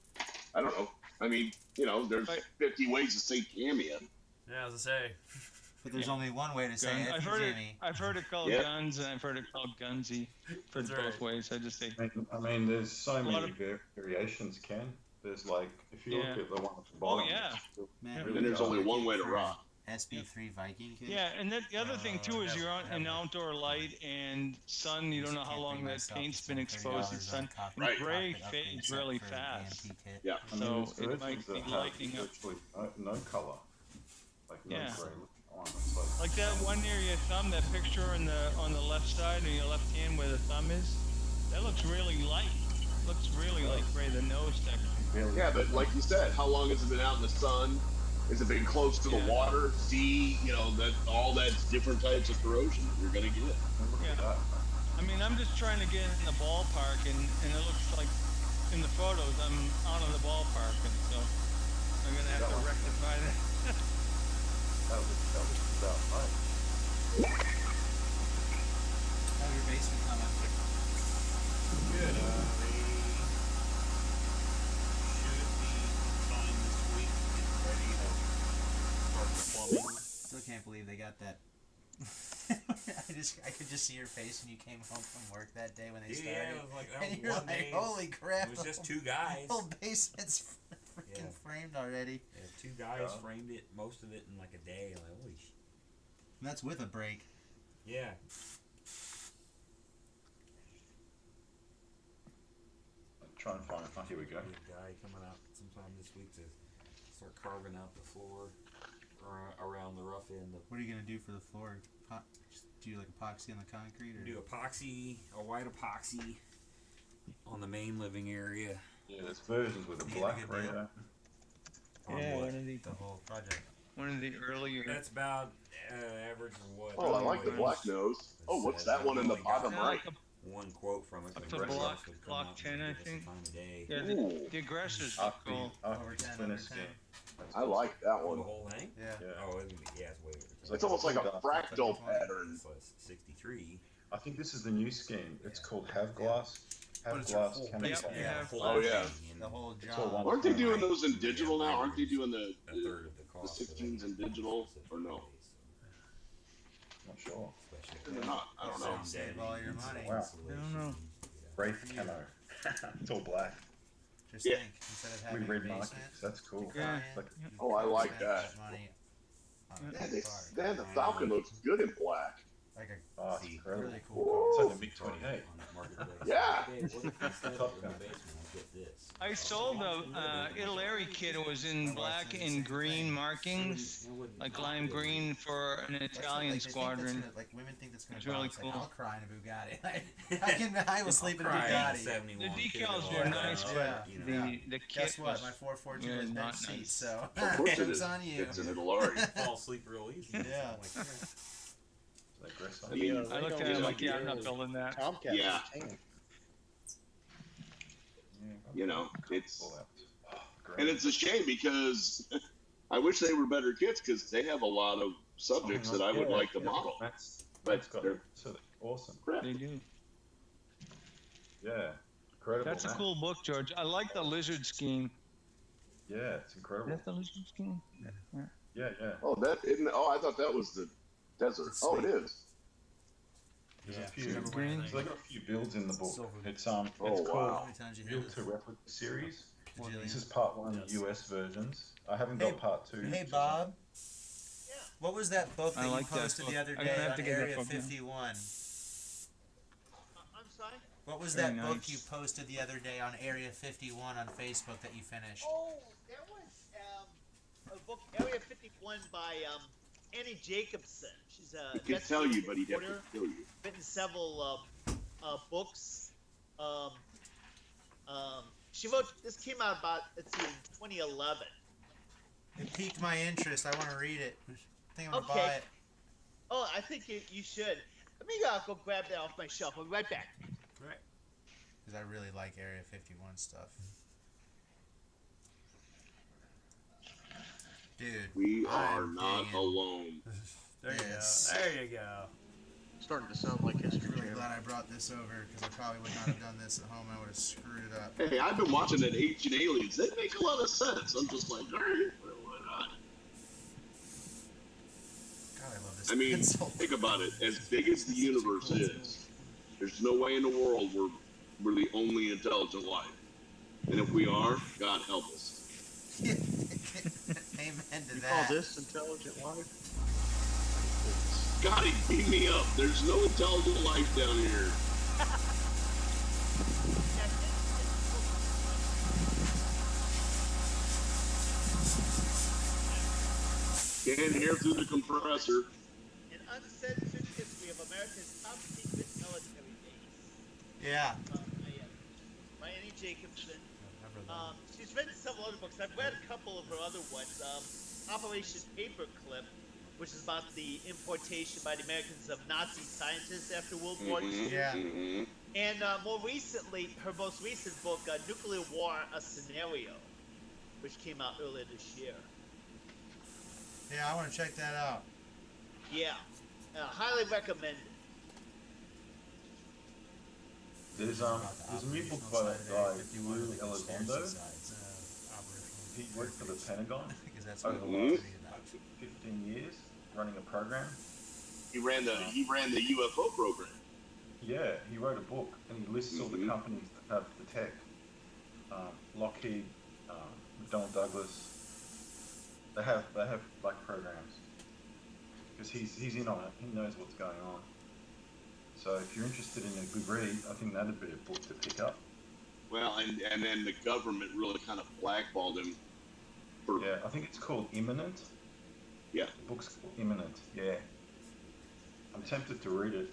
I don't know. I mean, you know, there's Right. 50 ways to say Tamiya. Yeah, as I say. But there's only one way to say Gun. it, I've heard it called Yeah. guns, and I've heard it called Gunzi. For That's both right. ways. I just say. I mean, there's so lot many of- variations, Ken. There's like, if you Yeah. look at the one at the Oh bottom, yeah. it's still Man, really And there's dark. only one way to rock. SB3 Viking kit. Yeah, and then the other thing too is you're on an outdoor light and sun. You don't know how long that paint's been exposed to sun. And Right. gray fades really fast. Yeah. I mean, So there's it versions might that be have lightening up. virtually no color. Like no Yeah. gray on. It's like, Like that one near your thumb, that picture on the left side of your left hand where the thumb is, that looks really light. Looks really like gray. The nose section. barely Yeah, but like you said, how long has it been out in the sun? Has it been close to the Yeah. water, sea? You know, that all that's different types of corrosion you're gonna get. Look Yeah. at that. I mean, I'm just trying to get in the ballpark, and it looks like in the photos I'm out of the ballpark, and so I'm gonna have to rectify that. That was about right. How's your basement coming? Good. They should be fine this week. Getting ready to start the plumbing. Still can't believe they got that. I could just see your face when you came home from work that day when they Yeah, started. it was like that And was you're one like, day. holy crap! It was just the two guys. whole basement's freaking Yeah. framed already. Yeah, two guys Yeah. framed it, most of it in like a day. Like, holy sh. And that's with a break. Yeah. Try and find it. Oh, here we go. Be a guy coming out sometime this week to start carving out the floor around the rough end. What are you gonna do for the floor? Just do like epoxy on the concrete, or Do epoxy, a white epoxy on the main living area. Yeah, there's versions with a Yeah, black good deal. radar. On Yeah, what? one of the the whole project? earlier. That's about average of what? Oh, I like the black nose. Oh, what's that one in the bottom right? one quote from it. That's the a block- aggressors would come block out 10, and I give us the think. time of day. Yeah, Ooh. the aggressors look Arctic, cool. Over Arctic 10, Splinter over scheme. 10. That's I awesome. like that Oh, the one. whole thing? Yeah. Yeah. Oh, yeah, it's way over. It's almost like a Dark. fractal pattern. So it's 63. I think this is the new scheme. It's called Have Glass. But Have it's your Glass whole Cannon Yep, Fire. you have Oh, yeah. The whole It's all job. one. Aren't they doing those in digital now? Aren't they doing A third of the cost. 16s in digital, or no? Not sure. They're not. I don't know. Save all your money. Wow. I don't know. Wraith camo. It's all black Just Yeah. think, instead of with having red a markings. basement, That's cool. Yeah. It's like Oh, I like spend that. money on a Yeah, car. the Falcon looks good in black. Like a oh, it's incredible. really cool It's car. like the MiG 28. Yeah. Top Gun. I sold a Italeri kit. It was in black and green markings, like lime green for an That's Italian like, they think that's squadron. gonna- like women think that's gonna It's really bounce. Like, cool. I'll cry in a Bugatti. I will sleep in a Bugatti. The decals were nice, Yeah. but Yeah. the kit Guess what? was My 442 yeah, was not bench seat, nice. so Of course it joke's is. on you. It's an Italeri. Fall asleep real easy. Yeah. Like that. They aggress on I you. mean, I looked at it like, yeah, I'm not building that. Tomcat. Yeah. Tank. You know, it's All that. Oh, great. and it's a shame because I wish they were better kits because they have a lot of subjects that I would Yeah, like to yeah. model. Matt's But got they're so they're awesome. crap. They do. Yeah, incredible. That's a Matt. cool book, George. I like the lizard scheme. Yeah, it's Is incredible. that the lizard scheme? Yeah, yeah. Oh, that isn't. Oh, I thought that was the desert. It's Oh, it sweet. is. There's Yeah. a few. Green. So they got a few builds in the book. Silver. It's Oh, it's wow. called How many times you Build hit to this? Replica series. Bajillion. This is part one, Yes. the US versions. I haven't Hey- got part two. Hey so- Bob, Yeah. what was that book I that like you that posted book. the other I'm gonna day have on to get that Area book now. 51? I'm sorry. What was Very that book nice. you posted the other day on Area 51 on Facebook that you finished? Oh, that was a book, Area 51 by Annie Jacobson. She's a He could tell you, but he'd have to reporter, kill you. written several books. She wrote. This came out about in 2011. It piqued my interest. I want to read it. I think I'm gonna Okay. buy it. Oh, I think you should. Let me go grab that off my shelf. I'll be right back. Right. Because I really like Area 51 stuff. Dude, We are I'm not digging. alone. There you Yes. go. There you go. Starting to sound like I'm History really Channel. glad I brought this over because I probably would not have done this at home. I would have screwed it up. Hey, I've been watching that Ancient Aliens. They make a lot of sense. I'm just like, all right, well, why not? God, I love this I mean, pencil. think about it. As big as the universe is, there's no way in the world we're the only intelligent life. And if we are, God help us. Amen to You call that. this intelligent life? Scotty, beat me up. There's no intelligent life down here. Can't hear through the compressor. An uncensored history of America's top secret military base. Yeah. By Annie Jacobson. Remember that. She's written several other books. I've read a couple of her other ones. Operation Paperclip, which is about the importation by the Americans of Nazi scientists after World War II. Yeah. Mhm. And more recently, her most recent book, Nuclear War, A Scenario, which came out earlier this year. Yeah, I want to check that out. Yeah, highly recommended. There's a new book by that guy, Lou Elizondo. He worked for the Pentagon Because that's over what the I Mhm. want to read about. 15 years, running a program. He ran the UFO program. Yeah, he wrote a book and he lists all the Mhm. companies that have the tech. Lockheed, McDonnell Douglas. They have like programs because he's in on it. He knows what's going on. So if you're interested in a good read, I think that'd be a book to pick up. Well, and then the government really kind of blackballed him. For, Yeah, I think it's called Imminent. Yeah. The book's called Imminent. Yeah. I'm tempted to read it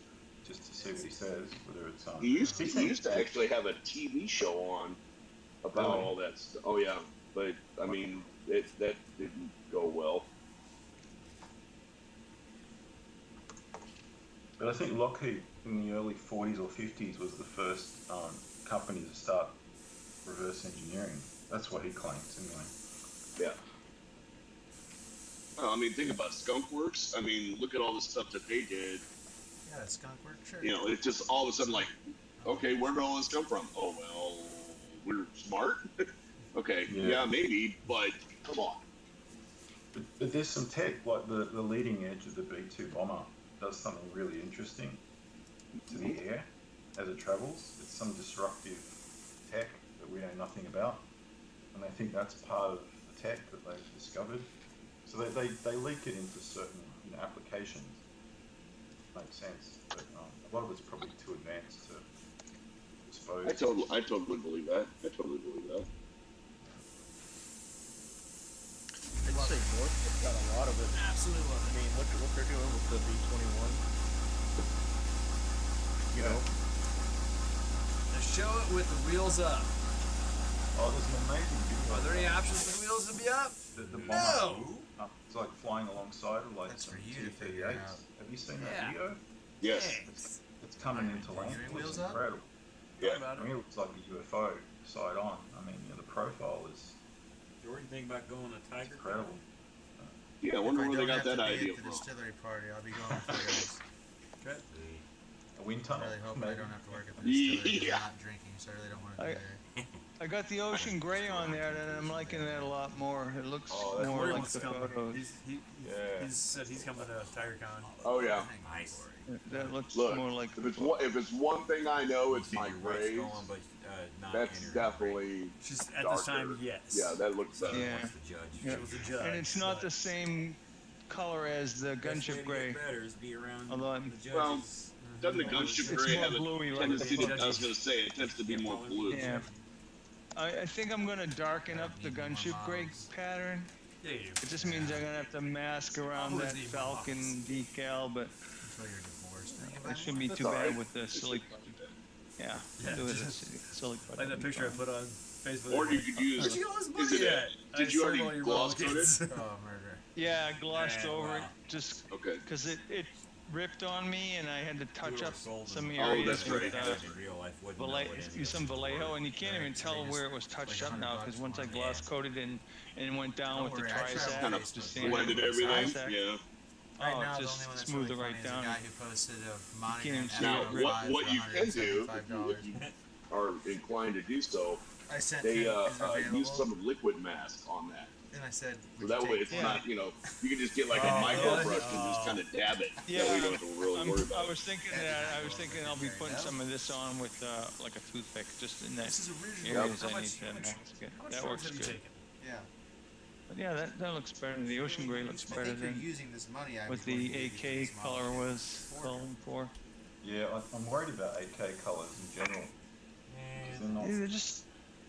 just to see what he says, whether it's on. He used to actually have a TV show on about Really? all that stuff. Oh yeah, but I mean that didn't go well. But I think Lockheed in the early 40s or 50s was the first company to start reverse engineering. That's what he claims, anyway. Yeah. Well, I mean, think about Skunk Works. I mean, look at all the stuff that they did. Yeah, that skunk work, sure. You know, it's just all of a sudden like, okay, where did all this come from? Oh, well, we're smart. Okay, yeah, maybe, but come on. But there's some tech, like the leading edge of the B-2 bomber does something really interesting to the air as it travels. It's some disruptive tech that we know nothing about, and they think that's part of the tech that they've discovered. So they leak it into certain applications. Makes sense, but a lot of it's probably too advanced to dispose. I totally believe that. I'd say Northrop's got a lot of it. Absolutely love I it. mean, look at what they're doing with the B-21. You know, Let's show it with the wheels up. Oh, there's an amazing video. Are there any options for the wheels to be up? The bomber, No. it's like flying alongside of like That's some for you to figure T-38s. out. Have you seen Yeah. that video? Yes. Thanks. It's coming into land. Your It wheels looks up? incredible. Yeah. About I mean, it looks like a UFO side on. I mean, the profile is Jordan, think about going to Tiger? incredible. Yeah, I If wonder I where they don't got have that to be idea at the from. distillery party, I'll be going with you guys. Okay. A wind I tunnel. really hope I maybe. don't have to work at the distillery. 'Cause Yeah. I'm not drinking, so I really don't want to be there. I got the ocean gray on there, and I'm liking that a lot more. It looks Oh, that's more Corey like wants the to come. photos. Yeah. He's said he's coming to TigerCon. Oh yeah. Nice. That looks Look, more like if it's one thing I know, it's See my your wife's grays. going, but not That's entering, definitely She's at this time, darker. yes. Yeah, that looks better. Yeah. Wants the judge. Yeah. She was a judge. and it's not but- the same color as the Best way gunship to gray. get better is be around Although I'm- the judges. Well, doesn't the gunship It's gray more have a bluey like tendency the to, I was gonna say, it tends to be more blue. Yeah. I think I'm gonna darken up the gunship gray pattern. Yeah, you do. It just means I'm gonna have to mask around Always that need more Falcon decal, but Until you're divorced. it shouldn't be That's too bad alright. with the silly. Yeah, Yeah, do it just- as silly. Like that picture I put on Facebook. Or you could use. Where'd you get all this Is money it at? did I you already circle your gloss little code kids. Oh, murder. Yeah, I glossed Yeah, over it wow. just Okay. because it ripped on me, and I had to touch were up sold some in- areas that's with right. In real life, wouldn't know what any of use it some was. Vallejo, and you can't even tell where it was touched up now because once I gloss coated and went down Don't with the worry, I travel Trizac, Kind of Facebook. just sanded blended with the everything. Trizac. Yeah. Right Oh, now, the just only one that's smooth really it right funny is down. the guy who posted a can't Monogram even see Now, it. what you can do, $175. if you are inclined to do so, I sent they him, is it available? use some liquid mask on that. And I said, So would that you way take it's one? not, you can just get like Oh, a micro really? brush and just kind of dab it. Yeah, That way you don't have to really worry I about it. was thinking that. I was thinking I'll be putting some of this on with like a toothpick, just in that This is original. areas How I much- need to how much- mask it. how much That drugs works have you good. taken? Yeah. But yeah, that looks better. The ocean gray looks I better think you're than using this money. I what was the going to use AK this color money. was calling for. Yeah, I'm worried about 8K colors in general. 'Cause they're not- Yeah, they're just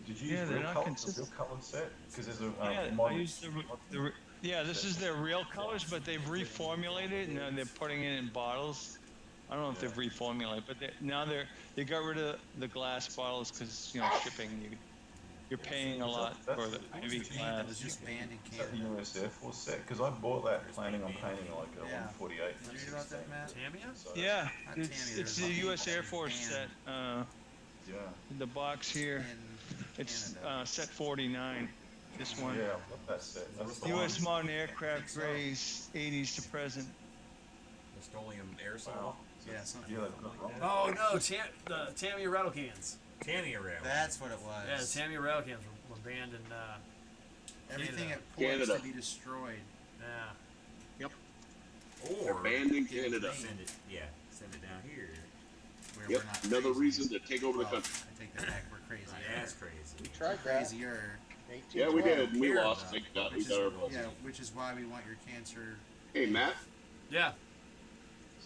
Did you yeah, use they're real not color, consistent. real color set? Because there's a yeah. I modern. used yeah. This is their real colors, but they've reformulated it and they're putting it in bottles. I don't know if they've reformulated, but now they got rid of the glass bottles because shipping. You're paying a lot for the heavy glass. It was just banned in Is that the Canada. US Air Force set? Because I bought that planning on painting like a Yeah. 148. Did you read about that, Matt? Tamiya? So, Yeah, Not it's, Tammy, it's there's the nothing U.S. Air Force banned. set. Yeah. The box here, In it's Canada. set 49. This one. Yeah, I love that set. That's the U.S. one. modern aircraft grays, 80s to present. Rust-Oleum aerosol. Wow. Yeah, something. Yeah, they've got it wrong. Oh no, the Tamiya rattle cans. Tanny around. That's what it was. Yeah, the Tamiya rattle cans were banned in. Everything Canada. at ports Canada. to be destroyed. Yeah. Or Banned in Canada. send it, send it down here. Where Yep, we're not another crazy. reason to take over the Well, country. I take that back. We're crazy. Not as crazy. we tried that. Crazier. Yeah, we did. We care lost. about We it, got which is our. what Yeah, which is why we want your cancer. Hey, Matt. Yeah.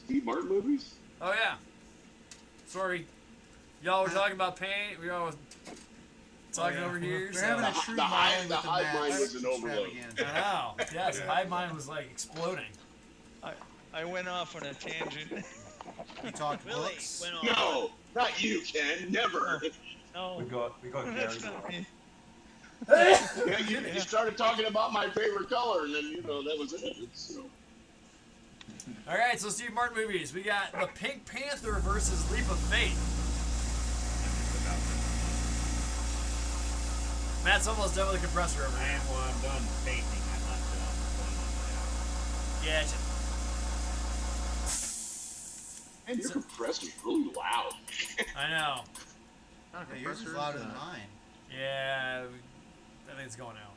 Steve Martin movies. Oh yeah. Sorry, y'all were talking about paint. We all talking yeah. over here. We're So. having a The- true the hive- mind the with the hive Matt mind was an overload. extravaganza. I know. Yes, my mind was like exploding. I went off on a tangent. You talked Willie books. went on. No, not you, Ken. Never. No, We got Gary. that's not me. Yeah, you started talking about my favorite color, and then that was it. All right, so Steve Martin movies. We got The Pink Panther versus Leap of Faith. Matt's almost done with the compressor over I here. am, well, I'm done painting. I'm not done putting Gotcha. And your compressor's really loud. I know. Not a Yeah, yours is compressor, louder it's than a- mine. Yeah, I think it's going out.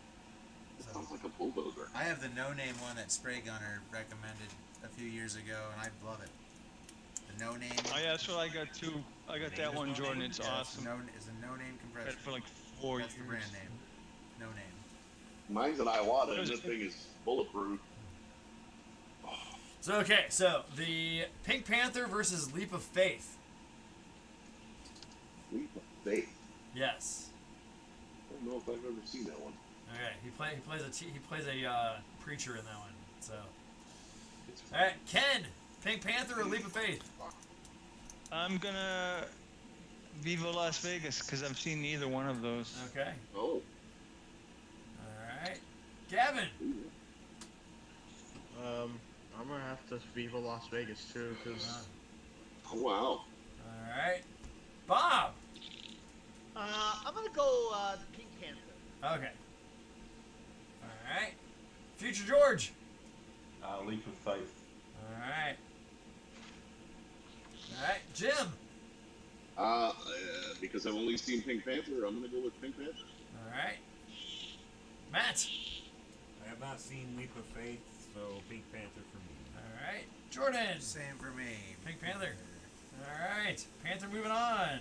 It sounds like a bulldozer. I have the no-name one that Spray Gunner recommended a few years ago, and I love it. The no-name. Oh yeah, that's what I got too. I got that one, Jordan. It's awesome. It's a no-name Got compressor. it for like 4 That's years. the brand name. No name. Mine's an Iwata, and this thing is bulletproof. So okay, so the Pink Panther versus Leap of Faith. Leap of faith. Yes. I don't know if I've ever seen that one. Okay, he plays a preacher in that one. So, It's all right, Ken, Pink Panther or Leap of Faith? I'm gonna Viva Las Vegas because I've seen neither one of those. Okay. Oh. All right, Gavin. I'm gonna have to Viva Las Vegas too, because Oh, wow. All right, Bob. I'm gonna go the Pink Panther. Okay. All right, Future George. Leap of faith. All right. All right, Jim. Because I've only seen Pink Panther, I'm gonna go with Pink Panther. All right, Matt. I have not seen Leap of Faith, so Pink Panther for me. All right, Jordan. Same for me. Pink Panther. All right, Panther moving on.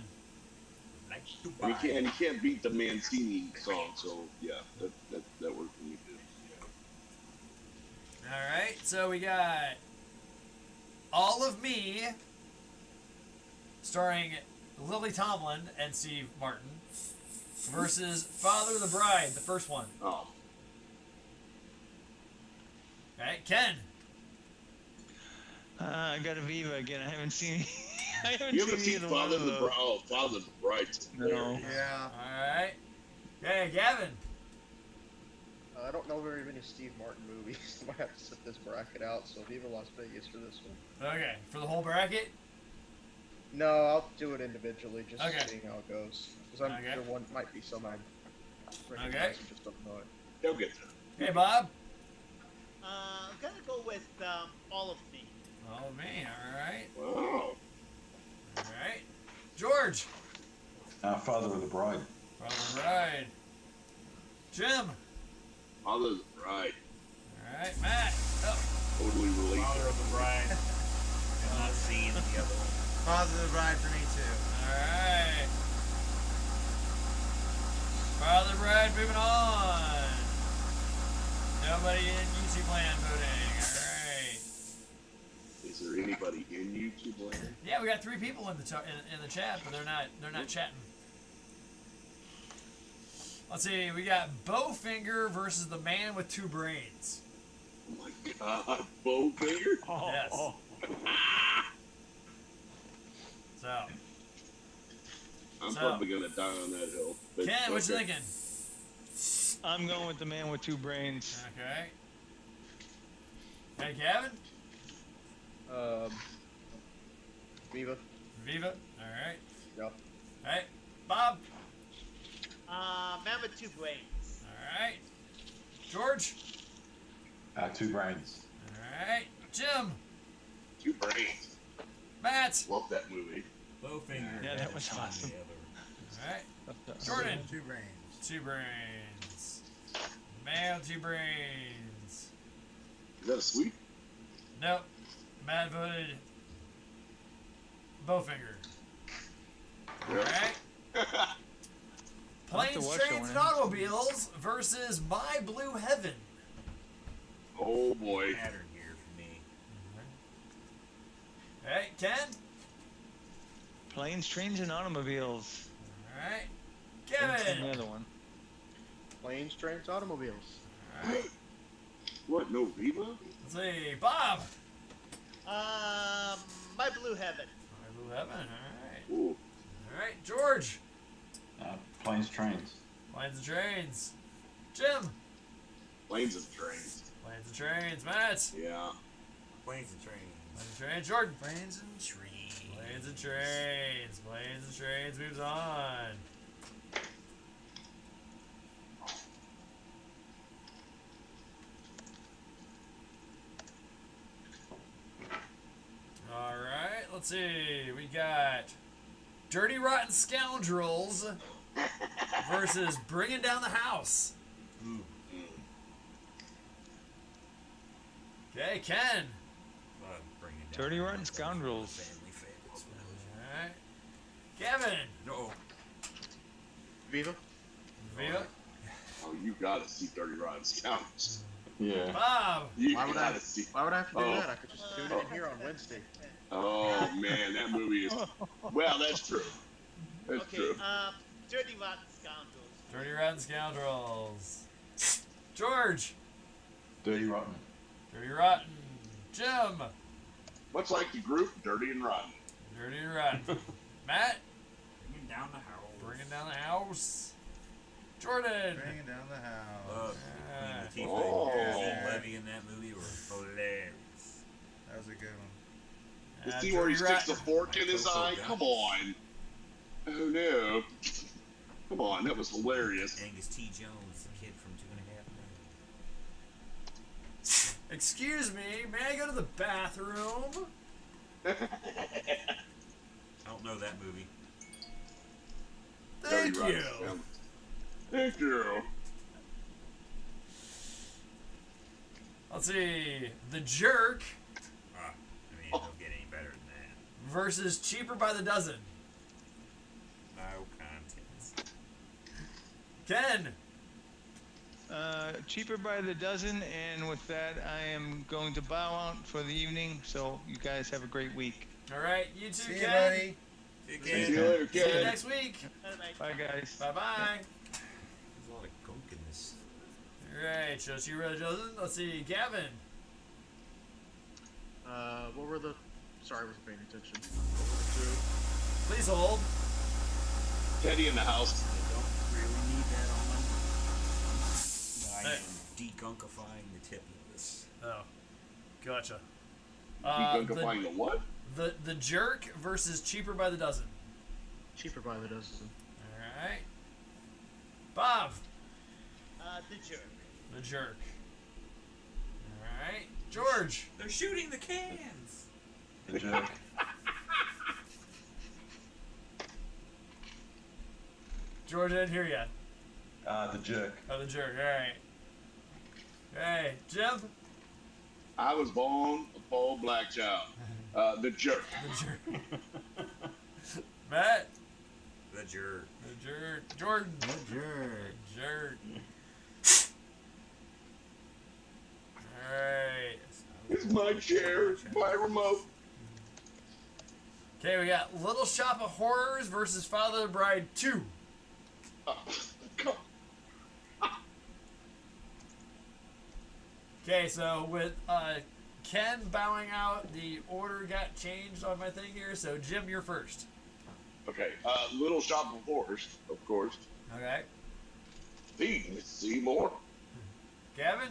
Like to And buy. you can't beat the Mancini song, so yeah, that worked for me too. All right, so we got All of Me, starring Lily Tomlin and Steve Martin, versus Father of the Bride, the first one. Oh, All right, Ken. I got a Viva again. I haven't seen. I haven't you haven't seen seen either one Father of of the those. Bride? Oh, Father of the Bride's No. hilarious. Yeah. All right. Hey, Gavin. I don't know very many Steve Martin movies. I might have to sit this bracket out, so Viva Las Vegas for this one. Okay, for the whole bracket. No, I'll do it individually, just Okay. seeing how it goes. Because Okay. there one might be some I recognize Okay. and just don't know it. They'll get there. Hey, Bob. I'm gonna go with All of Me. Oh, me. All right. Wow. All right. George. Father of the Bride. Father of the Bride. Jim. Father of the Bride. All right, Matt. Oh. Totally related. Father of the Bride. I'm not seeing the other one. Father of the Bride for me too. All right. Father of the Bride moving on. Nobody in YouTube land voting. All right. Is there anybody in YouTube land? Yeah, we got 3 people in the chat, but they're not chatting. Let's see. We got Bowfinger versus the Man with 2 Brains. Oh my God, Bowfinger? Oh, Yes. oh. So, I'm So- probably gonna die on that hill. But Ken, what you okay. thinking? I'm going with the man with 2 brains. Okay. Hey, Gavin. Viva. Viva. All right. Yep. Hey, Bob. Man with 2 Brains. All right. George. 2 brains. All right. Jim. 2 brains. Matt. Love that movie. Bowfinger. Yeah, that hasn't was seen awesome. the other. All right. Jordan. 2 brains. 2 brains. Man with 2 brains. Is that a sweep? Nope. Matt voted Bowfinger. All right. I'll have to Planes, watch Trains, that and one. Automobiles versus My Blue Heaven. Oh boy. Pattern here for me. Hey, Ken. Planes, trains, and automobiles. All right. Haven't seen Kevin. the other one. Planes, trains, automobiles. All right. What? No Viva? Let's see. Bob. My Blue Heaven. My Blue Heaven. All right. Ooh. All right. George. Planes, trains. Planes and Trains. Jim. Planes and trains. Planes and Trains. Matt. Yeah. Planes and trains. Planes and trains. Jordan. Planes and trees. Planes and trains. Planes and trains moves on. All right, let's see. We got Dirty Rotten Scoundrels versus Bringing Down the House. Ooh. Okay, Ken. Bring it down. Dirty Rotten One Scoundrels. Family favorites. All right, Kevin. No. Viva? Viva. Oh, you gotta see Dirty Rotten Scoundrels. Yeah. Bob. You Why would gotta I? see. Why would I have to do Oh. that? I could just tune it in here on Wednesday. Oh man, that movie is. Well, that's true. That's Okay, true. Dirty Rotten Scoundrels. Dirty Rotten Scoundrels. George. Dirty Rotten. Dirty Rotten. Jim. Much like the group, Dirty and Rotten. Dirty and Rotten. Matt. Bringing down the house. Bringing down the house. Jordan. Bringing down the house. Love Queen Oh. Latifah and Levy in that movie were hilarious. That was a good one. You see where he Dirty sticks a Rotten. fork in his Coco eye? Guns. Come on. Oh no. Come on, that was hilarious. Angus T. Jones, the kid from 2.5 Men. Excuse me, may I go to the bathroom? I don't know that movie. Thank Dirty you. Rotten Scoundrels. Thank you. Let's see. The Jerk I mean, it don't get any better than that. versus Cheaper by the Dozen. No contest. Ken. Cheaper by the dozen, and with that, I am going to bow out for the evening. So you guys have a great week. All right, you too, See you, Ken. buddy. See you later, See you kid. next week. Bye, guys. Bye bye. There's a lot of gunk in this. All right, so Cheaper by the Dozen. Let's see, Gavin. What were the? Sorry, I wasn't paying attention. What were the two? Please hold. Teddy in the house. I don't really need that on. I Hey. am degunkifying the tip of this. Oh, gotcha. You can find the what? The Jerk versus Cheaper by the Dozen. Cheaper by the dozen. All right. Bob. The Jerk. The Jerk. All right. George. They're shooting the cans. The Jerk. George, I didn't hear you. The Jerk. Oh, the Jerk. All right. Hey, Jim. I was born a poor black child. The jerk. The Jerk. Matt. The jerk. The Jerk. Jordan. The jerk. Jerk. All right. It's my chair. It's my remote. Okay, we got Little Shop of Horrors versus Father of the Bride 2. Come. Okay, so with Ken bowing out, the order got changed on my thing here. So Jim, you're first. Okay. Little Shop of Horrors, of course. Okay. See more. Gavin.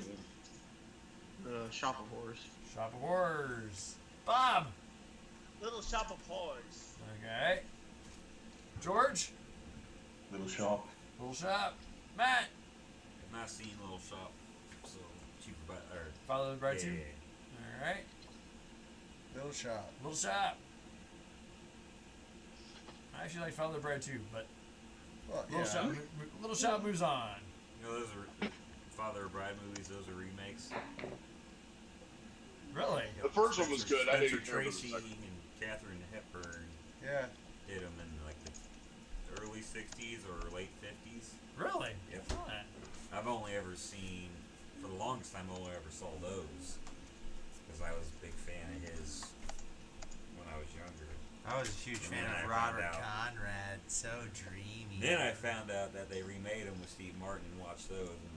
The Shop of Horrors. Shop of Horrors. Bob. Little Shop of Horrors. Okay. George. Little Shop. Little Shop. Matt. I've not seen Little Shop, so cheaper by or Father of the Bride 2. yeah. All right. Little shop. Little Shop. I actually like Father of the Bride 2, but Well, Little yeah. Shop. Little Shop moves on. You know, those are Father of Bride movies. Those are remakes. Really? The first one was good. I Spencer didn't care for the Tracy second. and Katharine Hepburn Yeah. did them in like the early '60s or late '50s. Really? Yep. Huh. I've only ever seen, for the longest time, I only ever saw those because I was a big fan of his when I was younger. I was a huge And fan then of I found Robert out- Conrad. So dreamy. Then I found out that they remade them with Steve Martin and watched those. And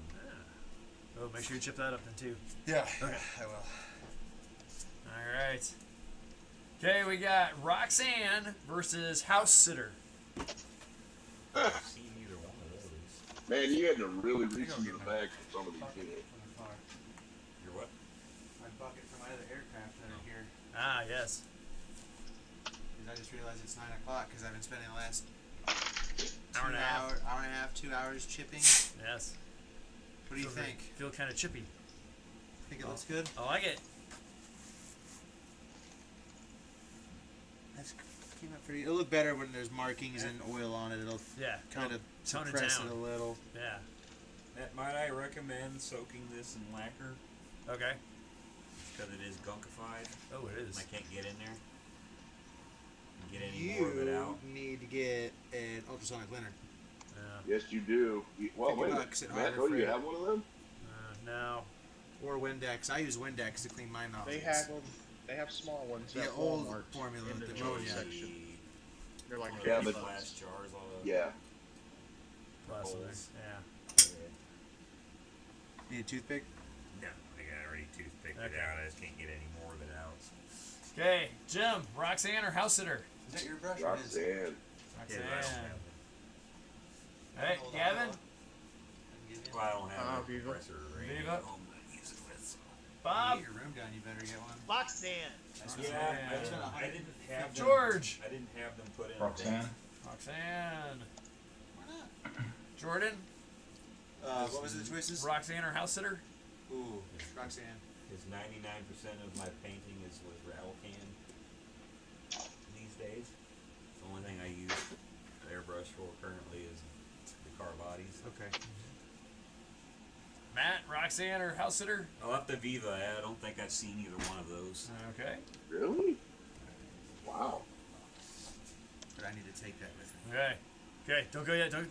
Oh, make sure you chip that up then too. Yeah. Okay. I will. All right. Okay, we got Roxanne versus House Sitter. I've seen either one of those. Man, you had to really reach into the bag for some of these things. You're what? All a bucket for my other aircraft that are here. Ah, yes. Because I just realized it's 9 o'clock because I've been spending the last Hour and a half. hour and a half, 2 hours chipping. Yes. What do you Feel think? Feel kind of chippy. Think it looks good? I like it. That's came out pretty. It'll look better when there's markings and oil on it. It'll Yeah. kind of tone it suppress down. it a little. Yeah. Might I recommend soaking this in lacquer Okay. because it is gunkified. Oh, it is. I can't get in there. Get any more of it out. You need to get an ultrasonic liner. Yeah. Yes, you do. Well, 50 wait. bucks at Matt, Harbor don't you Freight. have one of them? No. Or Windex. I use Windex to clean my nozzles. They have them. They have small ones The at old Walmart formula in with the the jar ammonia. section. They're like Yeah, 50 but- bucks. glass jars all over. Yeah. Plus Holes. Yeah. Need a toothpick? No, I got already toothpicked Okay. it out. I just can't get any more of it out. Okay, Jim, Roxanne or house sitter? Is that your brush or his? Roxanne. Roxanne. Yeah, I don't have it. All right, Hold on, Gavin, hold on. I can give you- Well, I don't have a Viva. compressor or anything Viva. at home that I use it with. So. Bob, Get your room done. You better get one. Roxanne. That's Yeah, what I didn't have them, George, I didn't have them put in. Roxanne. Roxanne, Why not? Jordan, What was the choices? Roxanne or house sitter? Ooh, Roxanne. Because 99% of my painting is with rattle can these days. The only thing I use airbrush for currently is the car bodies. Okay. Matt, Roxanne or house sitter? I'll have to Viva. I don't think I've seen either one of those. Okay. Really? Wow. But I need to take that with me. Okay. Okay, don't go yet. Don't.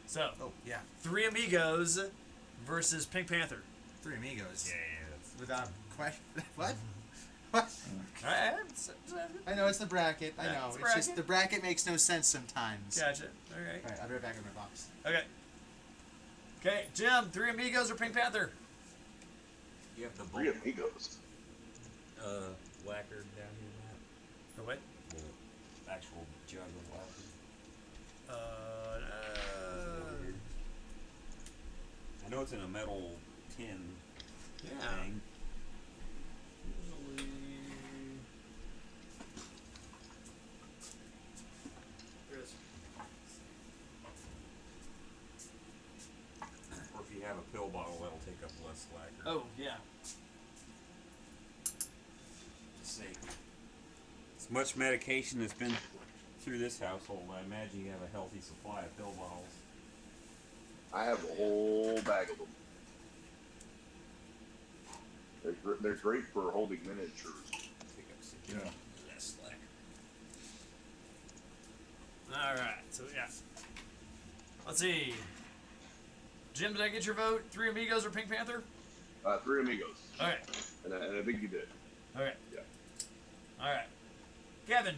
So, Oh, yeah. Three Amigos versus Pink Panther. Three Amigos. Yeah, that's Without question. What? What? All right. I know it's the bracket. I Yeah, know. it's It's just bracket. the bracket makes no sense sometimes. Gotcha. All right. Alright, I'll be right back in my box. Okay. Okay, Jim, Three Amigos or Pink Panther? you have the Three bulk, amigos. lacquered down here, Matt. The what? The actual jug of lacquer. I know it's in a metal tin Yeah. thing. Or if you have a pill bottle, that'll take up less lacquer. Oh, yeah. Just say, as much medication that's been through this household, I imagine you have a healthy supply of pill bottles. I have a whole bag of them. They're great for holding miniatures. Take up significantly less lacquer. All right. So, yeah. Let's see. Jim, did I get your vote? Three Amigos or Pink Panther? Three amigos. Okay. And I think you did. Okay. Yeah. All right. Kevin.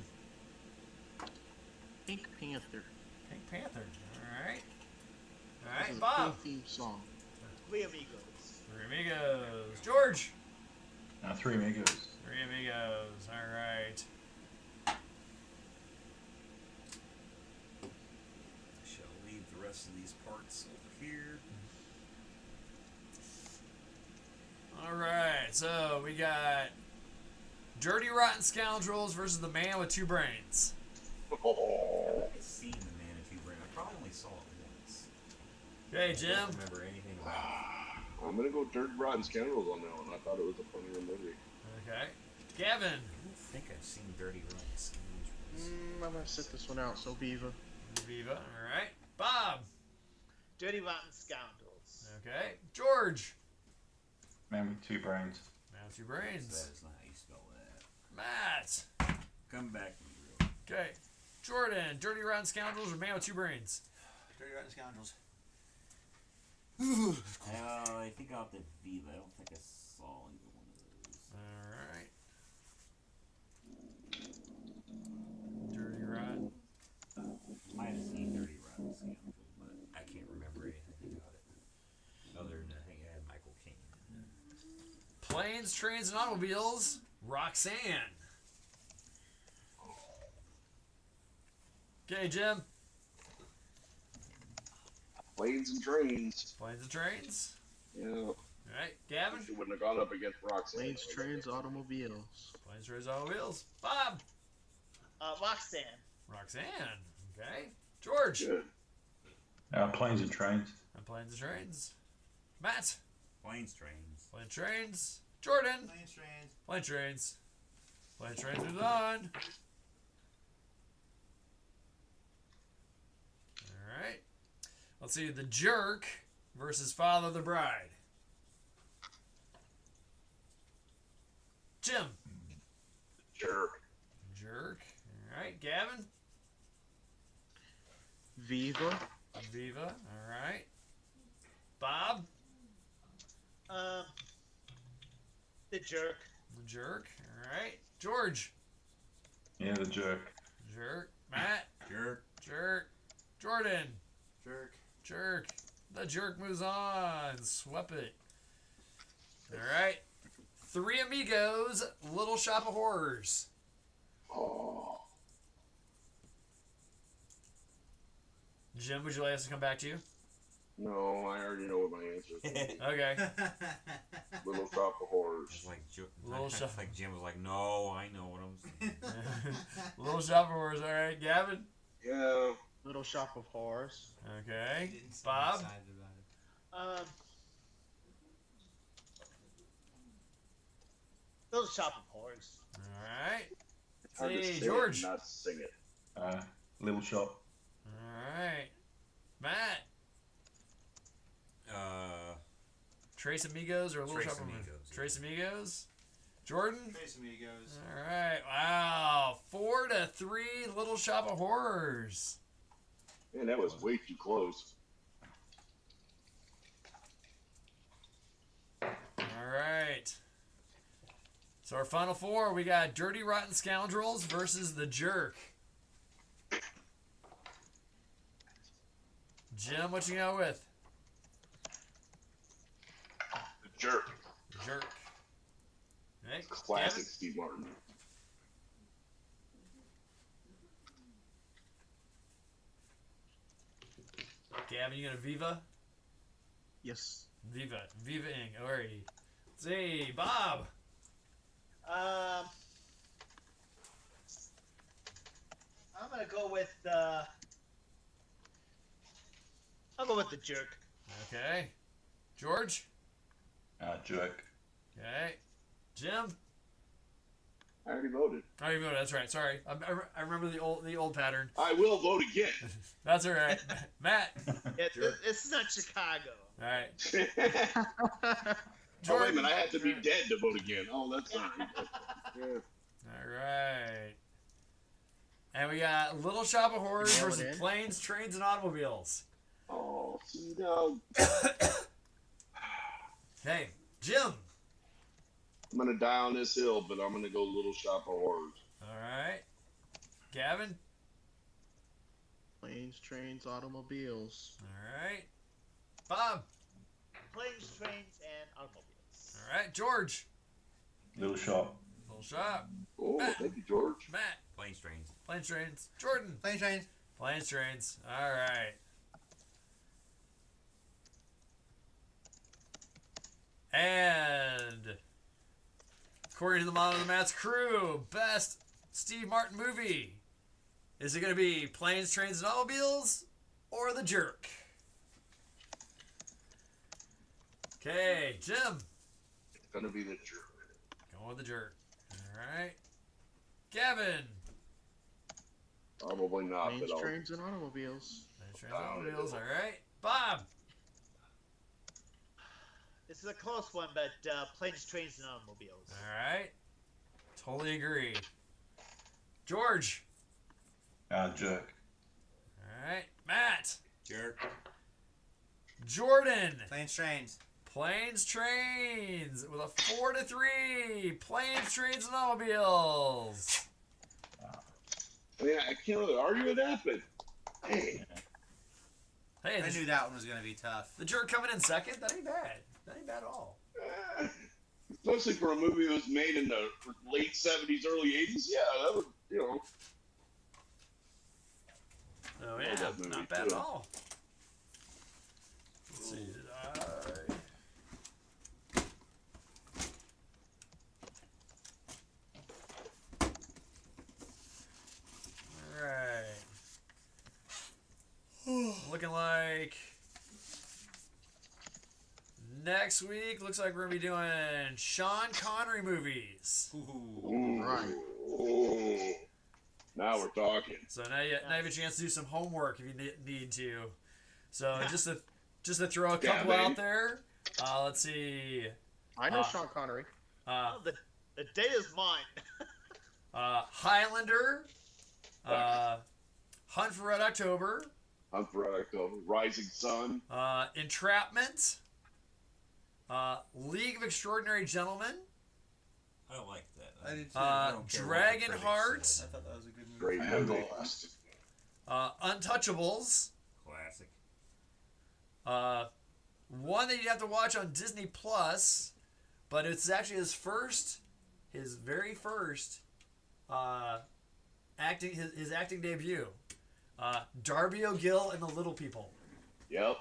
Pink Panther. Pink Panther. All right. All This right, is a Bob. cool theme song. Three Amigos. Three Amigos. George. Three amigos. Three Amigos. All right. I shall leave the rest of these parts over here. All right. So we got Dirty Rotten Scoundrels versus the Man with Two Brains. Oh, I've seen the Manitou Brain. I probably only saw it once. Okay, I Jim. don't remember anything about it. I'm gonna go Dirt Rotten Scoundrels on that one. I thought it was a funnier movie. Okay. Gavin. I don't think I've seen Dirty Rotten Scoundrels. I'm gonna sit this one out. So Viva. Viva. All right. Bob. Dirty Rotten Scoundrels. Okay. George. Man with two brains. Man with Two That Brains. is not how you spell that. Matt. Come back to me real quick. Okay. Jordan. Dirty Rotten Scoundrels or Man with Two Brains? Dirty Rotten Scoundrels. I think I'll have to Viva. I don't think I saw either one of those. All right. Dirty Rotten. Might have seen Dirty Rotten Scoundrels, but I can't remember anything about it. Other than I think it had Michael Caine in it. Planes, Trains, and Automobiles. Roxanne. Okay, Jim. Planes and Trains. Planes and Trains. Yeah. All right, Gavin. She wouldn't have gone up against Roxanne. Planes, trains, automobiles. Planes, Trains, Automobiles. Bob. Roxanne. Roxanne. Okay. George. Good. Planes and trains. And Planes and Trains. Matt. Planes, trains. Plane Trains. Jordan. Planes, trains. Plane Trains. Plane Trains moves on. All right. Let's see. The Jerk versus Father of the Bride. Jim. Jerk. Jerk. All right. Gavin. Viva. Viva. All right. Bob. The Jerk. The Jerk. All right. George. Yeah, the jerk. Jerk. Matt. Jerk. Jerk. Jordan. Jerk. Jerk. The Jerk moves on. Swept it. All right. Three Amigos. Little Shop of Horrors. Oh. Jim, would you like us to come back to you? No, I already know what my answer is. Okay. Little Shop of Horrors. It's like, Little it's shop. like Jim was like, no, I know what I'm saying. Little Shop of Horrors. All right. Gavin. Yeah. Little Shop of Horrors. Okay. Didn't seem Bob. excited about it. Little Shop of Horrors. All right. It's hard to Say, say George. it, not sing it. Little shop. All right. Matt. Trace Amigos or Little Trace Shop of Amigos, Horrors? yeah. Trace Amigos. Jordan. Trace Amigos. All right. Wow. 4-3. Little Shop of Horrors. Man, that was way too close. All right. So our final four, we got Dirty Rotten Scoundrels versus The Jerk. Jim, what you go with? The Jerk. The Jerk. Okay. Classic Steve Martin. Gavin, you gonna Viva? Yes. Viva. Viva Inc. Alrighty. See, Bob. I'm gonna go with I'll go with The Jerk. Okay. George. Jerk. Okay. Jim. I already voted. Oh, you voted. That's right. Sorry, I remember the old pattern. I will vote again. That's all right. Matt. Yeah, Jerk. this is not Chicago. All right. Oh, wait a minute. I have to be dead to vote again. Oh, that's not right. Yeah. All right. And we got Little Shop of Horrors Nailed versus it. Planes, Trains, and Automobiles. Oh, see, now Hey, Jim. I'm going to die on this hill, but I'm going to go Little Shop of Horrors. All right. Gavin. Planes, trains, automobiles. All right. Bob. Planes, trains, and automobiles. All right. George. Little shop. Little Shop. Oh, thank you, George. Matt. Planes, trains. Planes, Trains. Jordan. Planes, trains. Planes, Trains. All right. And according to the Model of the Matt's crew, best Steve Martin movie. Is it going to be Planes, Trains, and Automobiles or The Jerk? Okay, Jim. It's going to be The Jerk. Going with The Jerk. All right. Gavin. Probably not, Planes, but I'll... trains, and automobiles. Planes, Trains, and Automobiles. All right. Bob. This is a close one, but planes, trains, and automobiles. All right. Totally agree. George. Jerk. All right. Matt. Jerk. Jordan. Planes, trains. Planes, Trains with a 4-3. Planes, Trains, and Automobiles. I mean, I can't really argue with that, but hey, Hey, I knew that one was gonna be tough. The Jerk coming in second? That ain't bad. That ain't bad at all. especially for a movie that was made in the late 70s, early 80s, yeah, that would, you know. Oh, Love yeah. that movie, Not bad at too. all. Let's see. like next week looks like we're gonna be doing Sean Connery movies. Ooh. Right. Ooh. Now we're talking. So now you have a chance to do some homework if you need to. So just to throw a Yeah, couple baby. out there. Let's see. I know Sean Connery. Oh, the day is mine. Highlander. Hunt for Red October. Hunt for Red October, Rising Sun. Entrapment. League of Extraordinary Gentlemen. I like that. I did too. I don't care what the critics Dragonheart. say. I thought that was a good movie. Great And the movie. last. Untouchables. Classic. One that you have to watch on Disney Plus, but it's actually his very first his acting debut. Darby O'Gill and the Little People. Yep.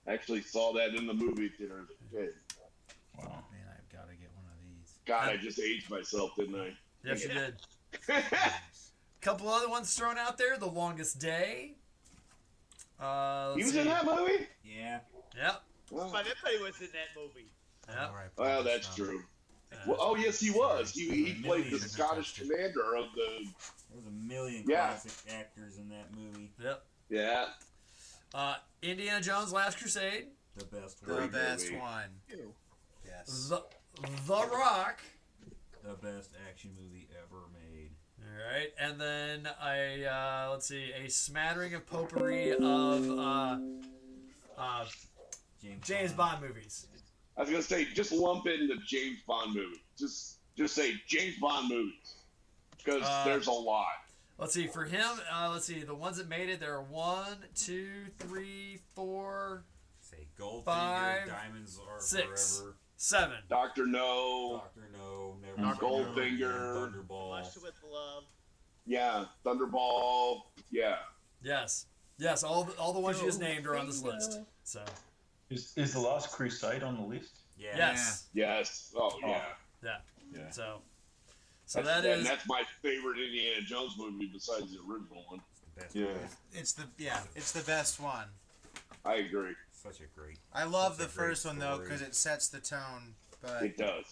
Actually saw that in the movie theater as a kid. Wow. Man, I've got to get one of these. God, I just aged myself, didn't I? Yes, you did. Couple other ones thrown out there. The Longest Day. He was in that movie? Yeah. Yep. Well, But everybody was in that movie. Yep. well, that's true. Well, oh, yes, he was. He played the Scottish commander of the... There's a million Yeah. classic actors in that movie. Yep. Yeah. Indiana Jones: Last Crusade. The best The one. best movie. one. Ew. Yes. The Rock. The best action movie ever made. All right, and then let's see, a smattering of potpourri of James Bond movies. I was going to say, just lump in the James Bond movie. Just say James Bond movies. Because there's a lot. Let's see, for him, let's see, the ones that made it, there are 1, 2, 3, 4, Say Goldfinger, 5, Diamonds Are 6, Forever, 7. Dr. No. Doctor No, Never Dr. Goldfinger. Thunderball. Watched it with love. Yeah. Thunderball. Yeah. Yes. Yes, all the ones you just named are on this list. So, Is The Last Crusade on the list? Yeah. yes. Yes. Oh, yeah. Yeah. Yeah. So That's, that is that's my favorite Indiana Jones movie besides the original one. The best Yeah. movie. It's the best one. I agree. Such a great. I love That's the a great first one though story. because it sets the tone. But It does.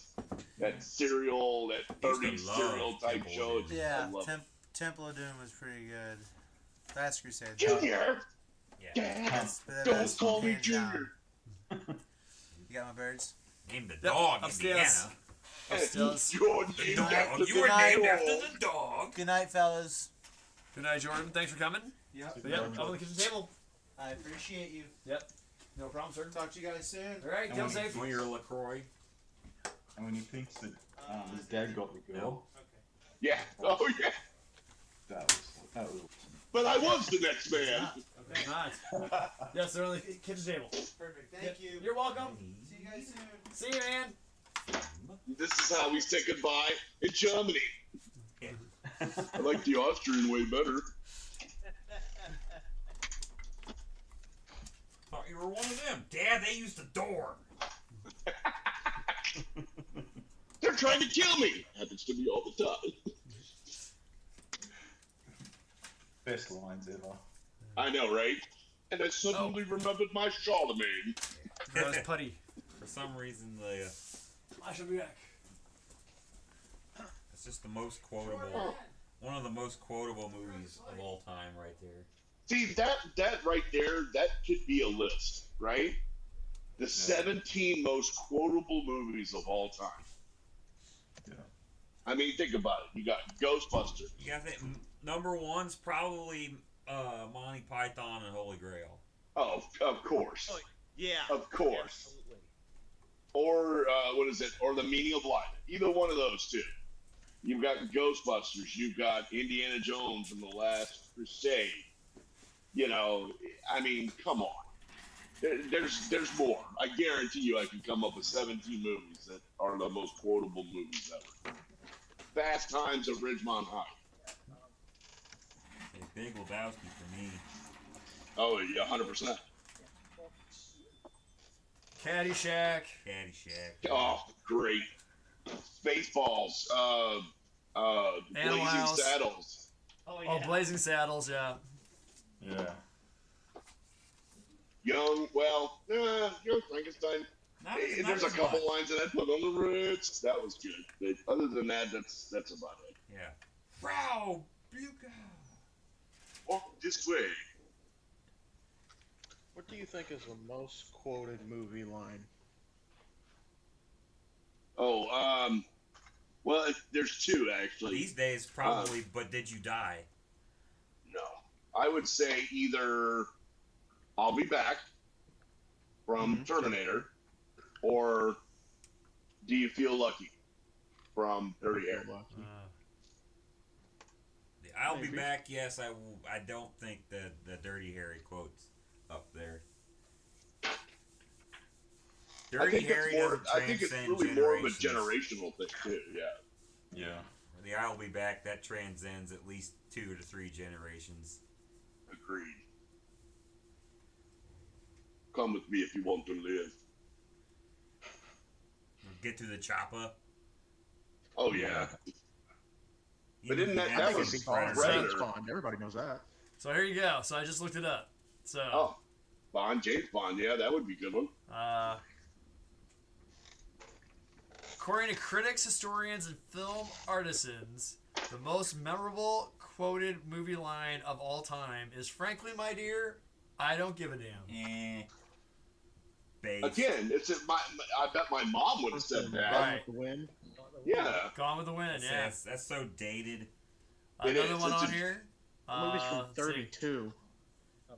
That serial, that I used to 30s love serial type Temple of show. Doom. yeah, I love it. Temple of Doom was pretty good. Last Crusade. Junior! Yeah. Dad, That's the don't best call me hands down. Junior. You got my birds? Named the Yep, dog upstairs. Indiana. Upstairs. George, The you dog. have to You were be named old. after the dog. Good night, fellas. Good night, Jordan. Thanks for coming. Yep. Yep, up on the kitchen table. I appreciate you. Yep. No problem, sir. Talk to you guys soon. All right, And go when safe. When you're LaCroix. And when he thinks that his dad got the girl, Yeah. Oh, yeah. that was But I was the next man. Okay, nice. Yes, they're on the kitchen table. Perfect. Thank you. You're welcome. See you guys soon. See you, man. This is how we say goodbye in Germany. I like the Austrian way better. Thought you were one of them. Dad, they used the door. They're trying to kill me. Happens to me all the time. best lines ever. I know, right? And I suddenly remembered my Charlemagne. That was putty. For some reason, I shall be back. it's just the most quotable. One of the most quotable movies of all time, right there. See, that right there, that could be a list, right? The 17 most quotable movies of all time. Yeah. I mean, think about it. You got Ghostbusters. You got that. Number one's probably Monty Python and Holy Grail. Oh, of course. Oh, yeah. Of course. Absolutely. Or, what is it? Or The Meaning of Life. Either one of those two. You've got Ghostbusters. You've got Indiana Jones and The Last Crusade. You know, I mean, come on. There's more. I guarantee you I can come up with 17 movies that are the most quotable movies ever. Fast Times at Ridgemont High. A Big Lebowski for me. Oh, yeah, 100%. Caddyshack. Caddyshack. Oh, great. Spaceballs. Animal Blazing House. Saddles. Oh, yeah. Oh, Blazing Saddles, yeah. Yeah. Young Frankenstein. Not, Hey, not there's a as couple much. lines that I put on the Ritz. That was good. But other than that, that's about it. Yeah. Frau Buka. Walk this way. What do you think is the most quoted movie line? Oh, well, there's two actually. These days, probably. But did you die? No, I would say either "I'll be back" from Mhm. Terminator, or "Do you feel lucky" from Dirty Harry. I'll be Maybe. back. Yes, I don't think the Dirty Harry quote's up there. I Dirty think Harry it's more. doesn't I think it's transcend really more of a generations. generational thing too. Yeah. Yeah. The I'll be back that transcends at least 2 to 3 generations. Agreed. Come with me if you want to live. Get to the chopper. Oh yeah. But Even isn't that- now, that they was can be Bond. Predator. James Bond. Everybody knows that. So here you go. So I just looked it up. So Oh, James Bond. Yeah, that would be a good one. according to critics, historians, and film artisans, the most memorable quoted movie line of all time is "Frankly, my dear, I don't give a damn." Base. Again, I bet my mom would have said that. Right. The Wind. Yeah. Gone with the Wind, yeah. That's so dated. It Another is. one It's on a- here. The movie's from let's see. 32.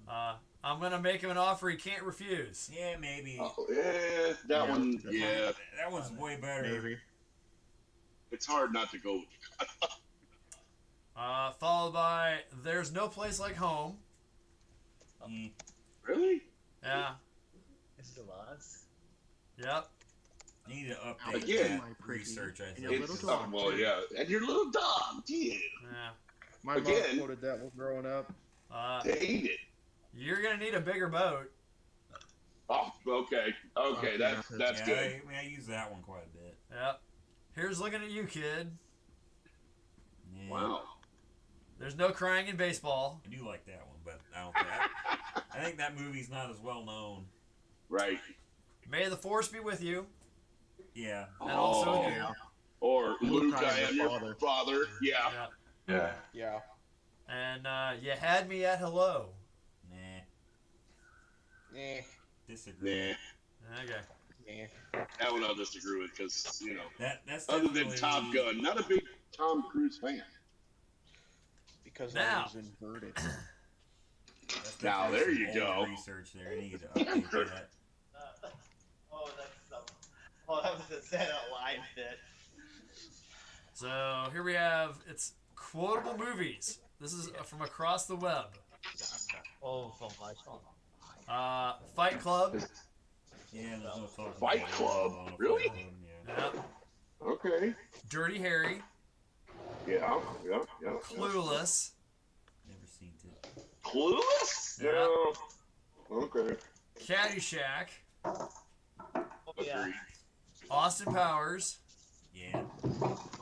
I'm gonna make him an offer he can't refuse. Yeah, maybe. Oh, yeah, that one. Yeah, That one's way better. Maybe. it's hard not to go. Followed by "There's no place like home." Mm. Really? Yeah. This is Oz. Yep. Need to update Again. that research, I And think. your little It's dog, well, too. yeah, and your little dog, yeah, Yeah. My mom Again. quoted that one growing up. hate it. You're gonna need a bigger boat. Oh, okay, Okay, that's Yeah, good. I mean, I use that one quite a bit. Yep. Here's looking at you, kid. Yeah. Wow. There's no crying in baseball. I do like that one, but I don't think I think that movie's not as well known. Right. May the force be with you. Yeah. And also Oh. you. Or Luke, I I am your father. Yeah. Yep. Yeah. Yeah. And you had me at hello. Nah. Eh. Disagree. Nah, Okay. Eh. that one I'll disagree with because That's other than definitely- Top Gun, not a big Tom Cruise fan. Because Now. I was inverted. that's Now, definitely there some you old go. Research there. I need to update that. That was a Said Out Live bit. So here we have it's quotable movies. This is from across the web. Oh, so much. Fight Club. Yeah, there's no talking Fight about it. Club? On a Really? phone, yeah. Yep. Okay. Dirty Harry. Yeah. Clueless. Never seen it. Clueless? Yeah. Okay. Caddyshack. Oh, yeah. Agreed. Austin Powers. Yeah.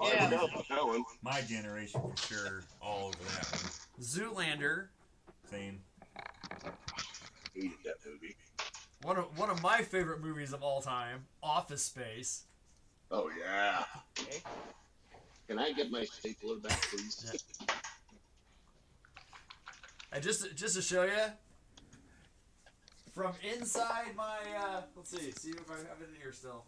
I Yeah. forgot about that one. My generation for sure. All over that one. Zoolander. Same. Hated that movie. One of my favorite movies of all time. Office Space. Oh yeah. Okay. Can I get my stapler back, please? And just to show you, from inside my let's see if I have it in here still.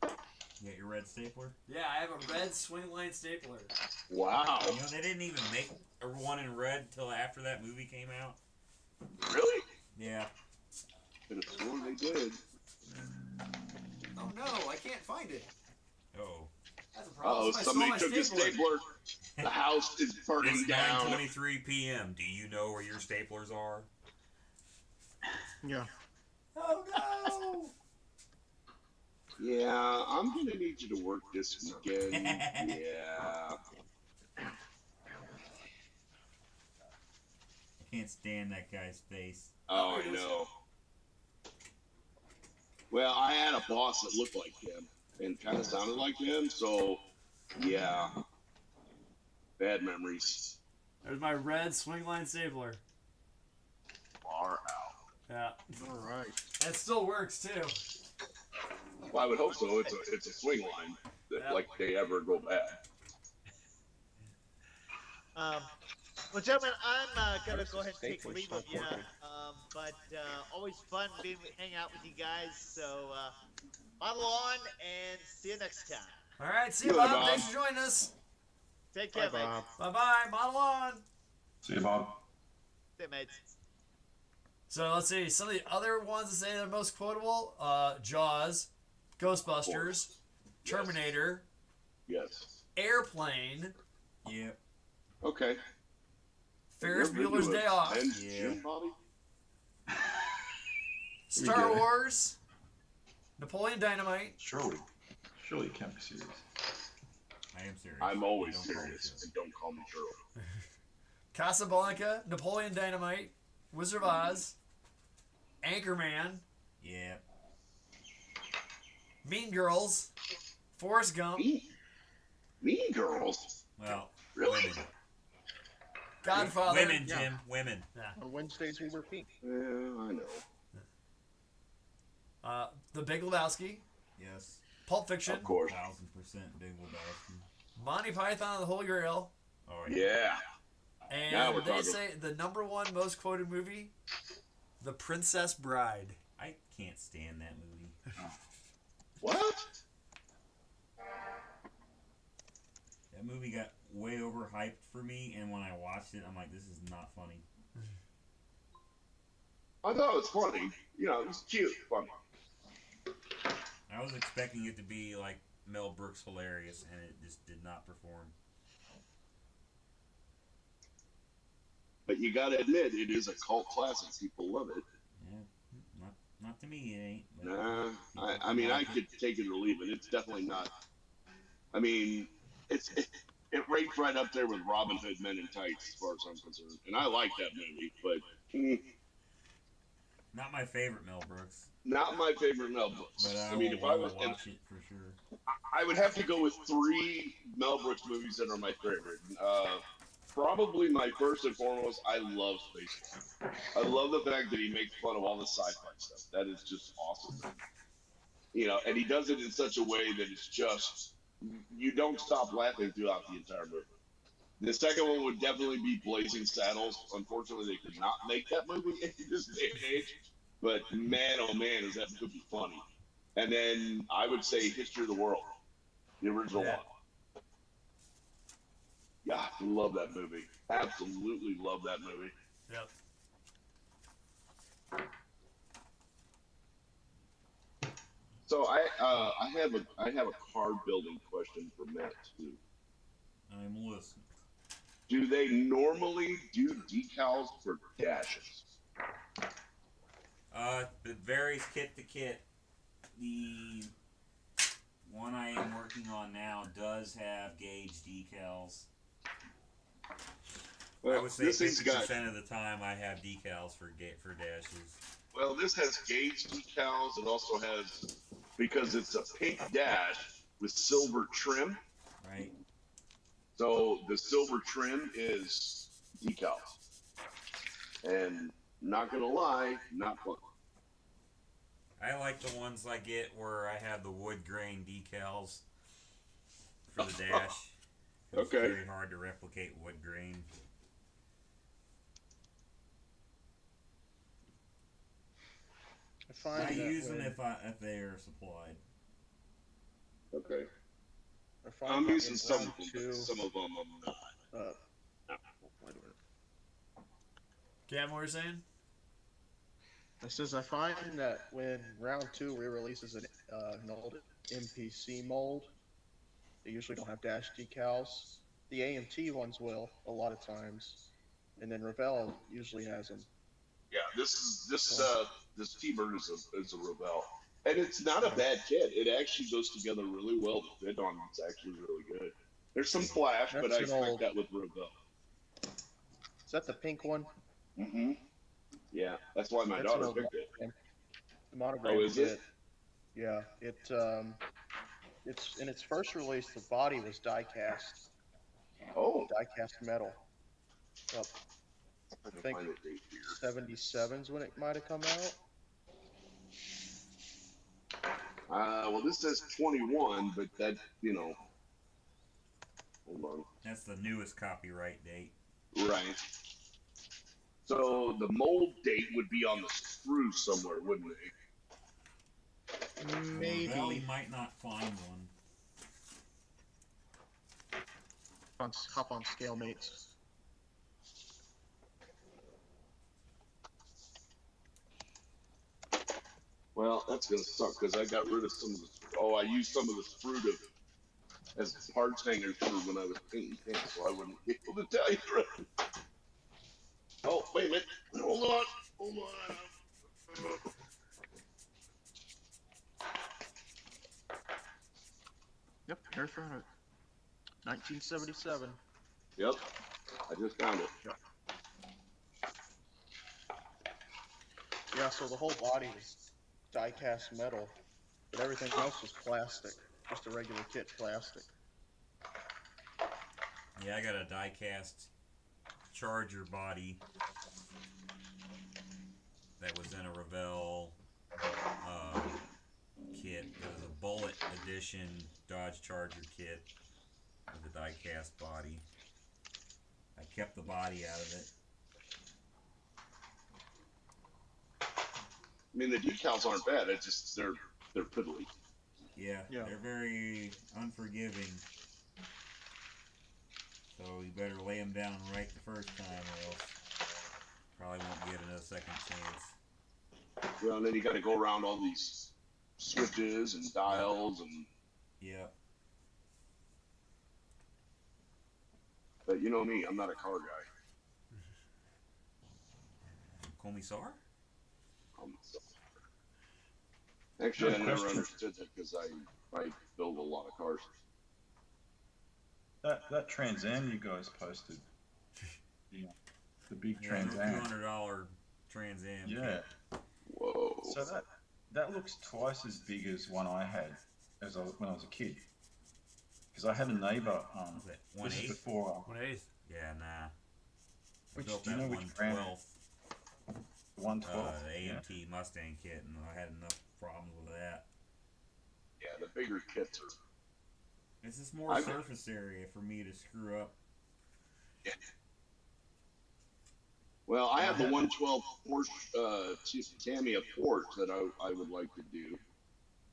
You got your red stapler? Yeah, I have a red swing line stapler. Wow. You know, they didn't even make a one in red till after that movie came out. Really? Yeah. Could have sworn they did. Oh no, I can't find it. Oh. That's a problem. Oh, I somebody stole my took his stapler. The house is burning It's down. 9:23 p.m. Do you know where your staplers are? Yeah. Oh no! Yeah, I'm gonna need you to work this weekend. Yeah. I can't stand that guy's face. Oh, I know. Well, I had a boss that looked like him and kind of sounded like him, so yeah. Bad memories. There's my red swingline stapler. Far out. Yeah. All right. That still works too. Well, I would hope so. It's a swing line that Yeah. like they ever go bad. Well, gentlemen, I'm gonna There's go ahead and take stapler leave of stuff you. working. But always fun hanging out with you guys. So model on and see you next time. All right, see you, Good, Bob. Bob. Thanks for joining us. Take Bye, care, mates. Bob. Bye bye. Model on. See you, Bob. See you, mates. So let's see. Some of the other ones that say they're most quotable: Jaws, Ghostbusters, Terminator, Yes. Airplane, Yep. Okay. Ferris You're Bueller's into Day it. Off, Ben's Yeah. gym body? Star go. Wars, Napoleon Dynamite, Surely you can't be serious. I am serious. I'm always Don't call me serious, and don't call me Shirley. Casablanca, Napoleon Dynamite, Wizard of Oz, Anchorman, Yeah. Mean Girls, Forrest Gump, Mean Girls? Well, Really? women. Godfather, Women, Jim. Women. On Wednesdays we wear pink. Yeah, I know. The Big Lebowski, Yes. Pulp Fiction, Of course. 1000% Big Lebowski. Monty Python and the Holy Grail, Oh yeah. and Now we're they talking. say the #1 most quoted movie, The Princess Bride. I can't stand that movie. What? That movie got way overhyped for me, and when I watched it, I'm like, this is not funny. I thought it was funny. You know, it was cute. Funny. I was expecting it to be like Mel Brooks hilarious, and it just did not perform. But you gotta admit, it is a cult classic. People love it. Yeah, not to me, it ain't. But Nah, people I mean, I like it. could take it or leave it. It's definitely not. I mean, it ranks right up there with Robin Hood Men in Tights, as far as I'm concerned. And I like that movie, but Not my favorite Mel Brooks, not my favorite Mel Brooks. but I, I mean, will, if I will was, watch it for sure. I would have to go with 3 Mel Brooks movies that are my favorite. Probably my first and foremost, I love Spaceballs. I love the fact that he makes fun of all the sci-fi stuff. That is just awesome. You know, and he does it in such a way that it's just, you don't stop laughing throughout the entire movie. The second one would definitely be Blazing Saddles. Unfortunately, they could not make that movie in this day and age. But man, oh man, is that movie funny. And then I would say History of the World, the original Yeah. one. Yeah, I love that movie. Absolutely love that movie. Yep. So I have a car building question for Matt too. I'm listening. Do they normally do decals for dashes? It varies kit to kit. The one I am working on now does have gauge decals. I would say this has 50% of the time I have decals for dashes. well, this has gauge decals. It also has, because it's a pink dash with silver trim. Right? So the silver trim is decals. And not gonna lie, not fun. I like the ones I get where I have the wood grain decals for the dash. It's Okay. very hard to replicate wood grain. I find I that use them when- if they are supplied. Okay. I find I'm that using in some round of them, two, but some of them I'm not. wait a minute. Cam, what you're saying? It says I find that when round 2 re-releases an old MPC mold, they usually don't have dash decals. The AMT ones will a lot of times, and then Revell usually has them. Yeah, this T-Bird is a Revell, and it's not a bad kit. It actually goes together really well. The fit on it's actually really good. There's some flash, but That's I an expect old- that with Revell. Is that the pink one? Mm-hmm. Yeah, that's why my That's daughter an old picked it. The monogram Oh, is it? kit. Yeah, it's in its first release. The body was die cast Oh, metal. Well, I I can think find the date here. 77's when it might have come out. Well, this says 21, but that, you know, hold on. That's the newest copyright date. Right. So the mold date would be on the screw somewhere, wouldn't it? Maybe. Valley might not find one. Hop on ScaleMates. Well, that's gonna suck because I got rid of some of the. Oh, I used some of the sprue to as parts hangers for when I was painting tanks, so I wouldn't be able to tell you. Oh, wait a minute. Hold on. Hold on. Yep, there's found it. 1977. Yep. I just found it. Yeah, so the whole body was die-cast metal, but everything else was plastic. Just a regular kit plastic. Yeah, I got a die-cast Charger body that was in a Revell kit. It was a Bullet Edition Dodge Charger kit with a die-cast body. I kept the body out of it. I mean, the decals aren't bad. It's just they're piddly. Yeah, Yeah. they're very unforgiving. So you better lay them down right the first time, or else probably won't get another second chance. Well, and then you got to go around all these switches and dials and. Yeah. But you know me, I'm not a car guy. Commissar? Actually, I Good never question. understood that because I build a lot of cars. That Trans Am you guys posted, the big Yeah, Trans Am. $200 Trans Am. Yeah. Whoa. So that looks twice as big as one I had when I was a kid. Because I had a neighbor. Was it This is 1/8? before. 1/8. Yeah, nah. Which Built do you that know which brand? 112, 112. the AMT Mustang kit, and I had enough problems with that. Yeah, the bigger kits are. It's just more I've- surface area for me to screw up. Well, I have the 112 Porsche Tamiya Porsche that I would like to do.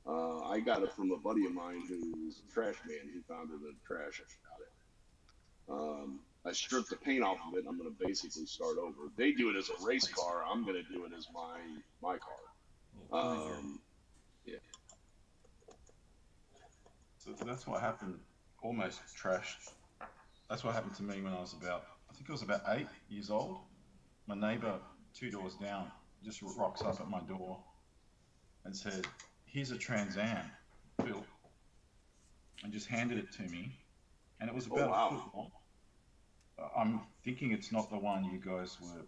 I got it from a buddy of mine who's a trash man. He found it in the trash. I got it. I stripped the paint off of it. I'm going to basically start over. They do it as a race car. I'm going to do it as my car. Little cruiser. Yeah. So that's what happened. Almost trashed. That's what happened to me when I was I think I was about 8 years old. My neighbor 2 doors down just rocks up at my door and said, "Here's a Trans Am built," and just handed it to me. And it was about wow. a foot long. I'm thinking it's not the one you guys were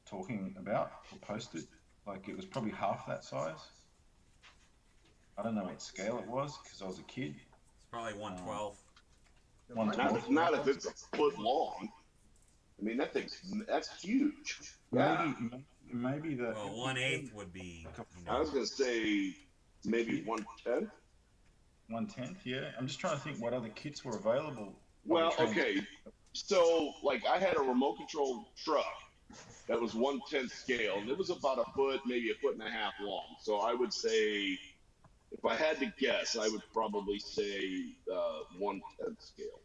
talking about or posted. Like, it was probably half that size. I don't know what scale it was because I was a kid. It's probably 112. 112. Not if it's a foot long. I mean, that's huge. Yeah. Maybe the. Well, 1/8 would be. I was going to say maybe 110. 1/10, yeah. I'm just trying to think what other kits were available. Well, on the Trans- okay. So, like, I had a remote control truck that was 1/10 scale, and it was about a foot, maybe a foot and a half long. So I would say, if I had to guess, I would probably say 1/10 scale.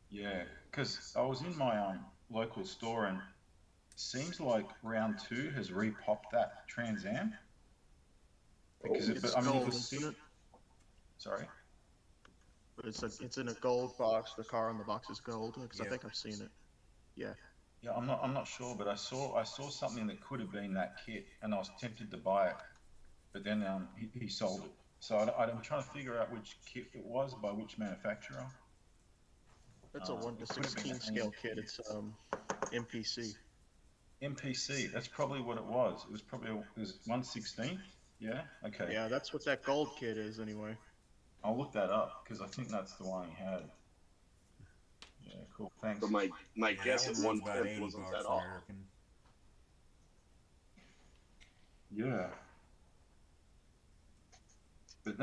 Yeah, because I was in my local store and it seems like round 2 has repopped that Trans Am. Because It's gold, isn't it? Sorry. It's in a gold box. The car on the box is gold because I Yeah. think I've seen it. Yeah. Yeah, I'm not sure, but I saw something that could have been that kit, and I was tempted to buy it, but then he sold it. So I'm trying to figure out which kit it was by which manufacturer. That's a 1 to it could've been 16 scale kit. It's MPC. MPC. That's probably what it was. It was 1/16. Yeah. Okay. Yeah, that's what that gold kit is anyway. I'll look that up because I think that's the one he had. Yeah, cool. Thanks. So my Yeah, guess that at one runs about 1/10 $80 wasn't that off. American. Yeah. But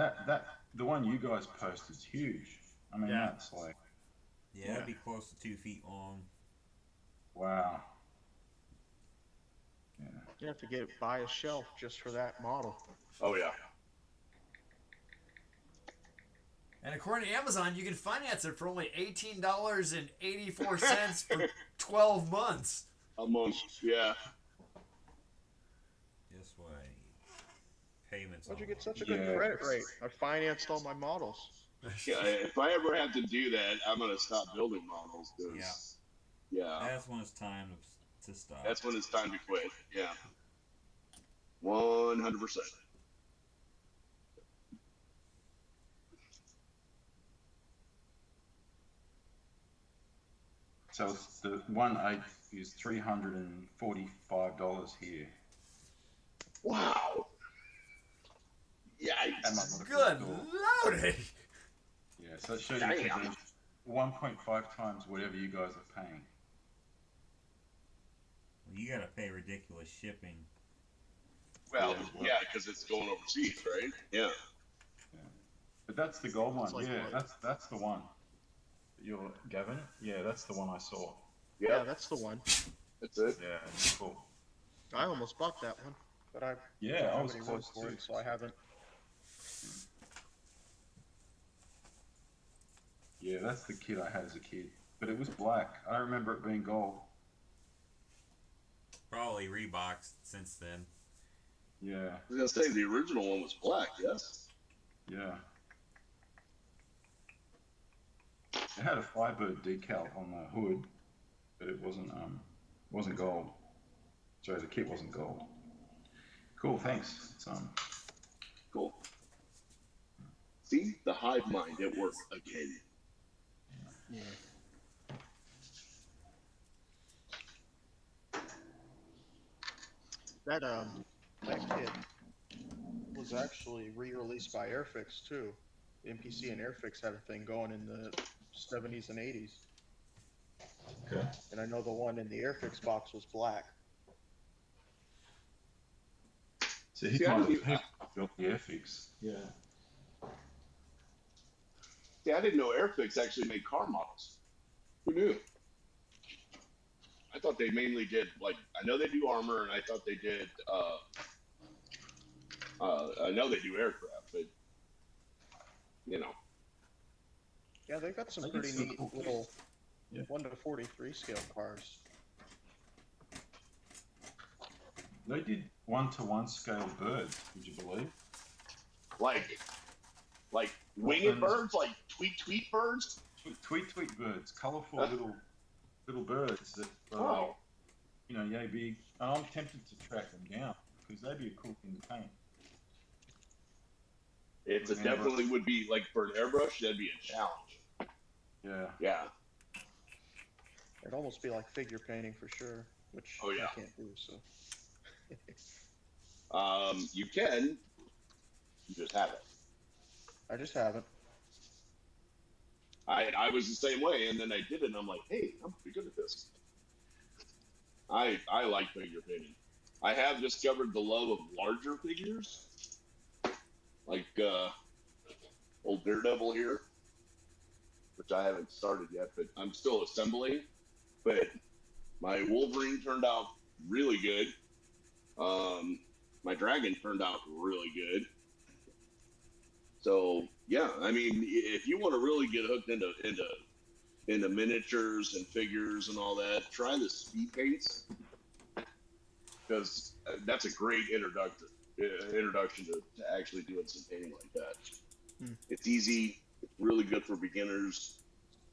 the one you guys posted is huge. I mean, Yeah. that's like, Yeah, Yeah. it'd be close to 2 feet long. wow. Yeah. You have to buy a shelf just for that model. Oh yeah. And according to Amazon, you can finance it for only $18.84 for 12 months. Almost. Yeah. This way. Payments. How'd you on get such a Yeah. good credit rate? I financed all my models. Yeah. If I ever have to do that, I'm gonna stop building models. 'Cause, yeah. That's when it's time to stop. That's when it's time to quit. Yeah. 100%. So it's the 1/8 is $345 here. Wow. And Yikes. my Good little- lordy. Yeah, so it shows you can Damn. do 1.5 times whatever you guys are paying. You gotta pay ridiculous shipping. Well, yeah, because it's going overseas, right? Yeah. But that's the gold one. It's like Yeah, what? that's the one. You're Gavin? Yeah, that's the one I saw. Yeah, Yeah. that's the one. That's it. Yeah, it's cool. I almost bought that one, but I Yeah, don't I have was any room close for to. it, so I haven't. Yeah, that's the kit I had as a kid. But it was black. I don't remember it being gold. Probably Reeboks since then. Yeah, I was gonna say the original one was black. Yes. yeah. It had a Firebird decal on the hood, but it wasn't gold. Sorry, the kit wasn't gold. Cool, thanks. It's, Cool. See the hive mind at work again. Yeah. That kit was actually re-released by Airfix too. NPC and Airfix had a thing going in the 70s and 80s. Okay. And I know the one in the Airfix box was black. so he See, I might didn't have built the Airfix. Yeah. Yeah, I didn't know Airfix actually made car models. Who knew? I thought they mainly did like I know they do armor, and I thought they did. I know they do aircraft, but you know. Yeah, they've got some I pretty guess so. neat little Yeah. 1 to 43 scale cars. They did 1-to-1 scale birds, would you believe? Like winged birds, like tweet birds. Tweet birds, colourful little birds that Wow. yay big. And I'm tempted to track them down because they'd be a cool thing to paint. It's a Yeah. definitely would be like for an airbrush. That'd be a challenge. Yeah. Yeah. It'd almost be like figure painting for sure, which Oh, yeah. I can't do, so. You can. You just haven't. I just haven't. I was the same way, and then I did it, and I'm like, hey, I'm pretty good at this. I like figure painting. I have discovered the love of larger figures, like old Daredevil here, which I haven't started yet, but I'm still assembling. But my Wolverine turned out really good. My Dragon turned out really good. So yeah, I mean, if you want to really get hooked into miniatures and figures and all that, try the speed paints, because that's a great introduction to actually doing some painting like that. It's easy, it's really good for beginners.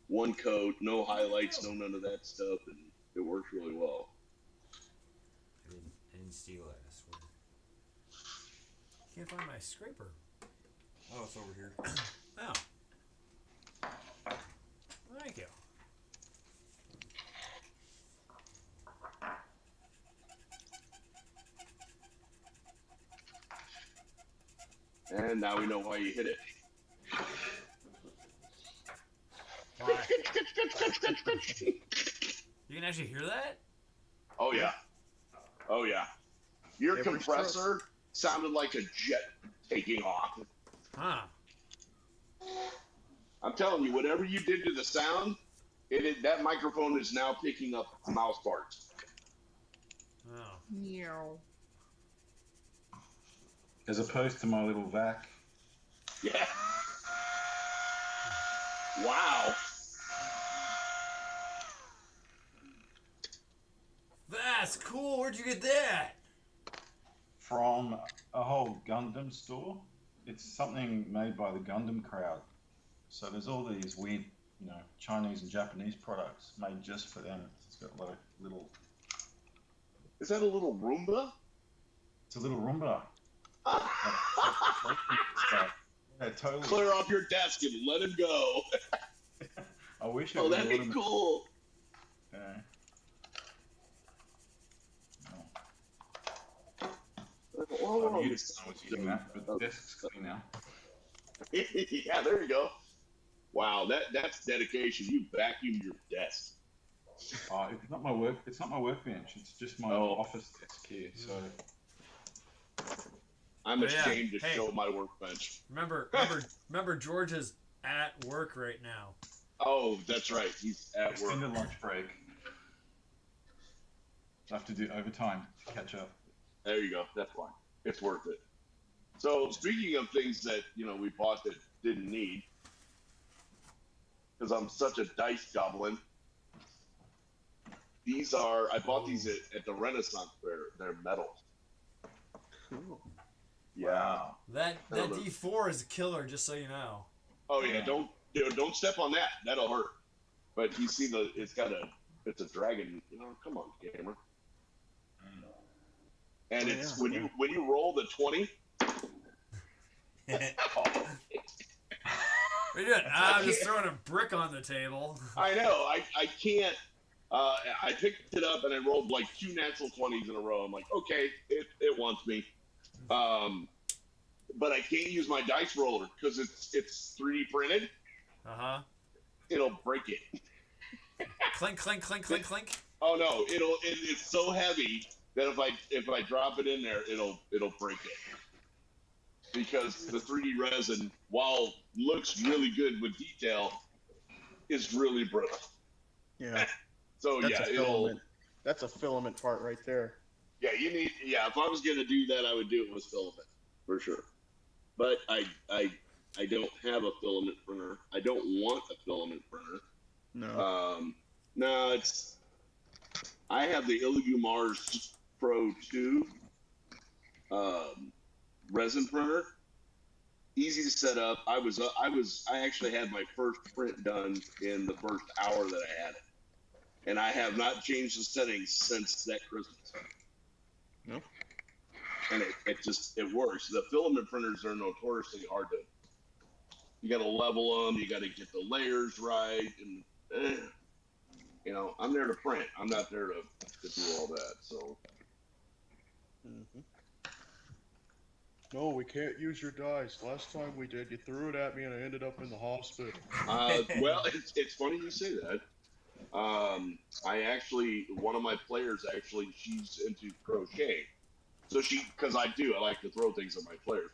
One coat, no highlights, no none of that stuff, and it works really well. I didn't steal it, I swear. Can't find my scraper. Oh, it's over here. Oh. Thank you. And now we know why you hit it. Why? You can actually hear that? Oh yeah. Oh yeah. Your Every compressor sounded like a jet taking off. Huh. I'm telling you, whatever you did to the sound, that microphone is now picking up mouse parts. Oh. As opposed to my little vac. Yeah. Wow. That's cool. Where'd you get that? From a whole Gundam store. It's something made by the Gundam crowd. So there's all these weird, Chinese and Japanese products made just for them. It's got like little. Is that a little Roomba? It's a little Roomba. Yeah, totally. Clear off your desk and let him go. I wish it Oh, was that'd be automated. cool. Yeah. Oh, I was using that, but the desk's clean now. yeah, there you go. Wow, that's dedication. You vacuumed your desk. It's not my workbench. It's just my Oh. office desk here. So I'm Oh, yeah. ashamed to Hey. show my workbench. Remember, George is at work right now. Oh, that's right. He's at work. extended lunch break. I have to do overtime to catch up. There you go. That's fine. It's worth it. So speaking of things that we bought that didn't need, because I'm such a dice goblin. I bought these at the Renaissance Fair. They're metal. Cool. Yeah. Wow. That Oh, D4 is a killer, just so you know. Oh yeah. Don't step on that. That'll hurt. But you see it's a dragon. Come on, gamer. And Oh, it's yeah. when you roll the 20. What are you doing? I'm just throwing a brick on the table. I know. I can't. I picked it up and I rolled like 2 natural 20s in a row. I'm like, okay, it wants me. But I can't use my dice roller because it's 3D printed. Uh-huh. It'll break it. Clink, clink, clink, clink, clink. Oh no! It's so heavy that if I drop it in there, it'll break it. Because the 3D resin, while looks really good with detail, is really brittle. Yeah. So That's yeah, a filament. That's a filament part right there. Yeah, if I was gonna do that, I would do it with filament for sure. But I don't have a filament printer. I don't want a filament printer. No. No, I have the Illigu Mars Pro 2 resin printer. Easy to set up. I actually had my first print done in the first hour that I had it, and I have not changed the settings since that Christmas. No. And it works. The filament printers are notoriously hard to. You got to level them. You got to get the layers right, and I'm there to print. I'm not there to do all that. So. Mm-hmm. No, we can't use your dice. Last time we did, you threw it at me and I ended up in the hospital. Well, it's funny you say that. One of my players she's into crochet. So because I like to throw things at my players.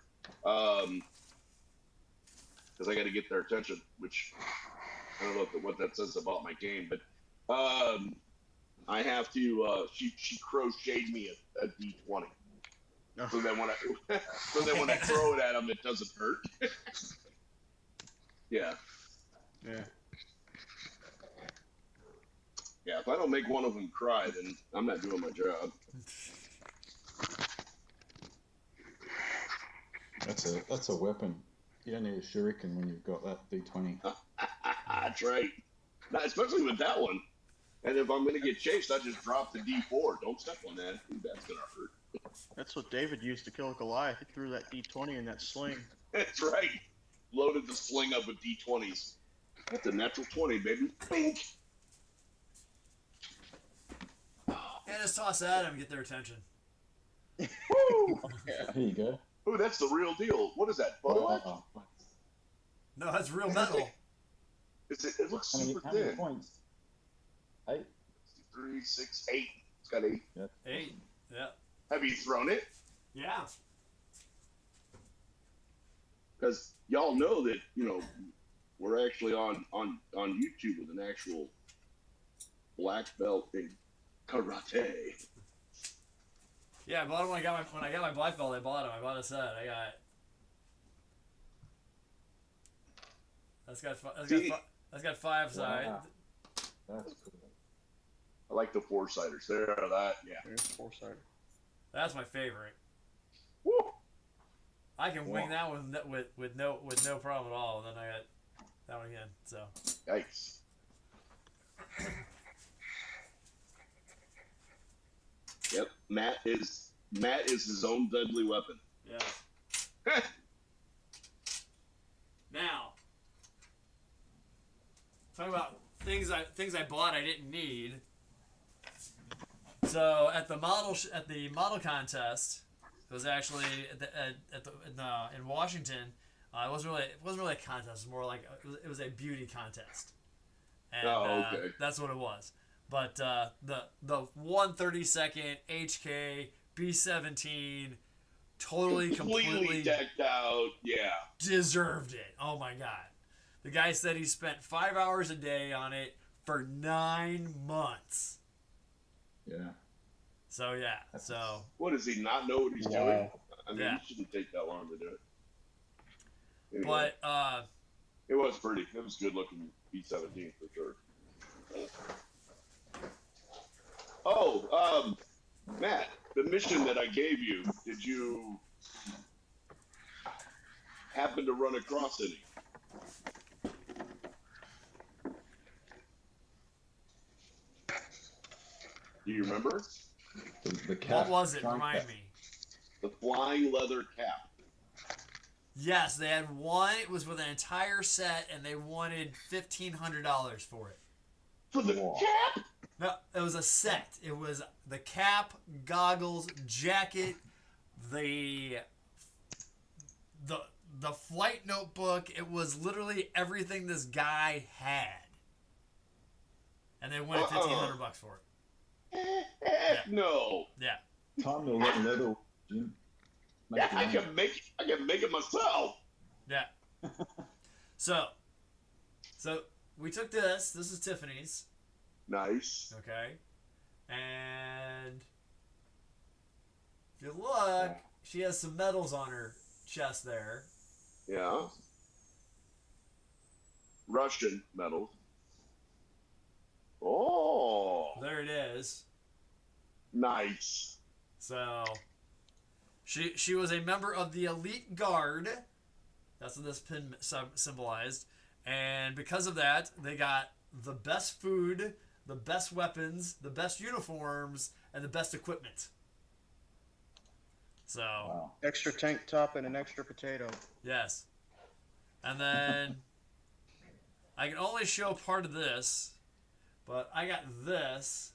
Because I got to get their attention, which I don't know what that says about my game, but I have to. She crocheted me a D20. So then when I throw it at them, it doesn't hurt. Yeah. Yeah. Yeah. If I don't make one of them cry, then I'm not doing my job. That's a weapon. You don't need a shuriken when you've got that D20. That's right. Now, especially with that one. And if I'm going to get chased, I just drop the D4. Don't step on that. That's going to hurt. That's what David used to kill Goliath. He threw that D20 in that sling. That's right. Loaded the sling up with D20s. That's a natural 20, baby. Bink. And just toss that at them, get their attention. Woo! Here you go. Ooh, that's the real deal. What is that? Butter? Oh, No, that's real metal. It looks How many, super how many thin. points? 8. 3, 6, 8. It's got 8. Yeah. 8. Yeah. Have you thrown it? Yeah. Because y'all know that, we're actually on YouTube with an actual black belt in karate. Yeah, I bought it when I got my black belt. I bought him. I bought a set. I got. That's got 5 sides. Wow. That's cool. I like the 4-siders. There, that, yeah. There's 4-sider. That's my favorite. Woo! I can wing Wow. that with no problem at all. And then I got that one again. So Yikes. Yep, Matt is his own deadly weapon. yeah. Now, talking about things I bought I didn't need. So at the model contest, it was actually in Washington. It wasn't really a contest. It was more like it was a beauty contest, and Okay. that's what it was. But the 132nd HK B17 totally completely decked out. Yeah. deserved it. Oh my god. The guy said he spent 5 hours a day on it for 9 months. Yeah. So yeah. So What does he not know what he's Wow. doing? I mean, Yeah. it shouldn't take that long to do it. Anyway, but it was pretty. It was good looking B17 for sure. Oh, Matt, the mission that I gave you, did you happen to run across any? Do you remember? The cap. what was it? flying Remind cap. me. The flying leather cap. Yes, they had one. It was with an entire set, and they wanted $1,500 for it. For the Wow. cap? No, it was a set. It was the cap, goggles, jacket, the flight notebook. It was literally everything this guy had, and they wanted $1,500 for it. Heck no. Yeah. Time to let leather. Jim. Make Yeah, it rain. I can make it myself. Yeah. So we took this. This is Tiffany's. Nice. Okay. And if you look, she has some medals on her chest there. Yeah. Russian medals. Oh, There it is. nice. So she was a member of the elite guard. That's what this pin symbolized. And because of that, they got the best food, the best weapons, the best uniforms, and the best equipment. So Wow. Extra tank top and an extra potato. yes. And then I can only show part of this, but I got this.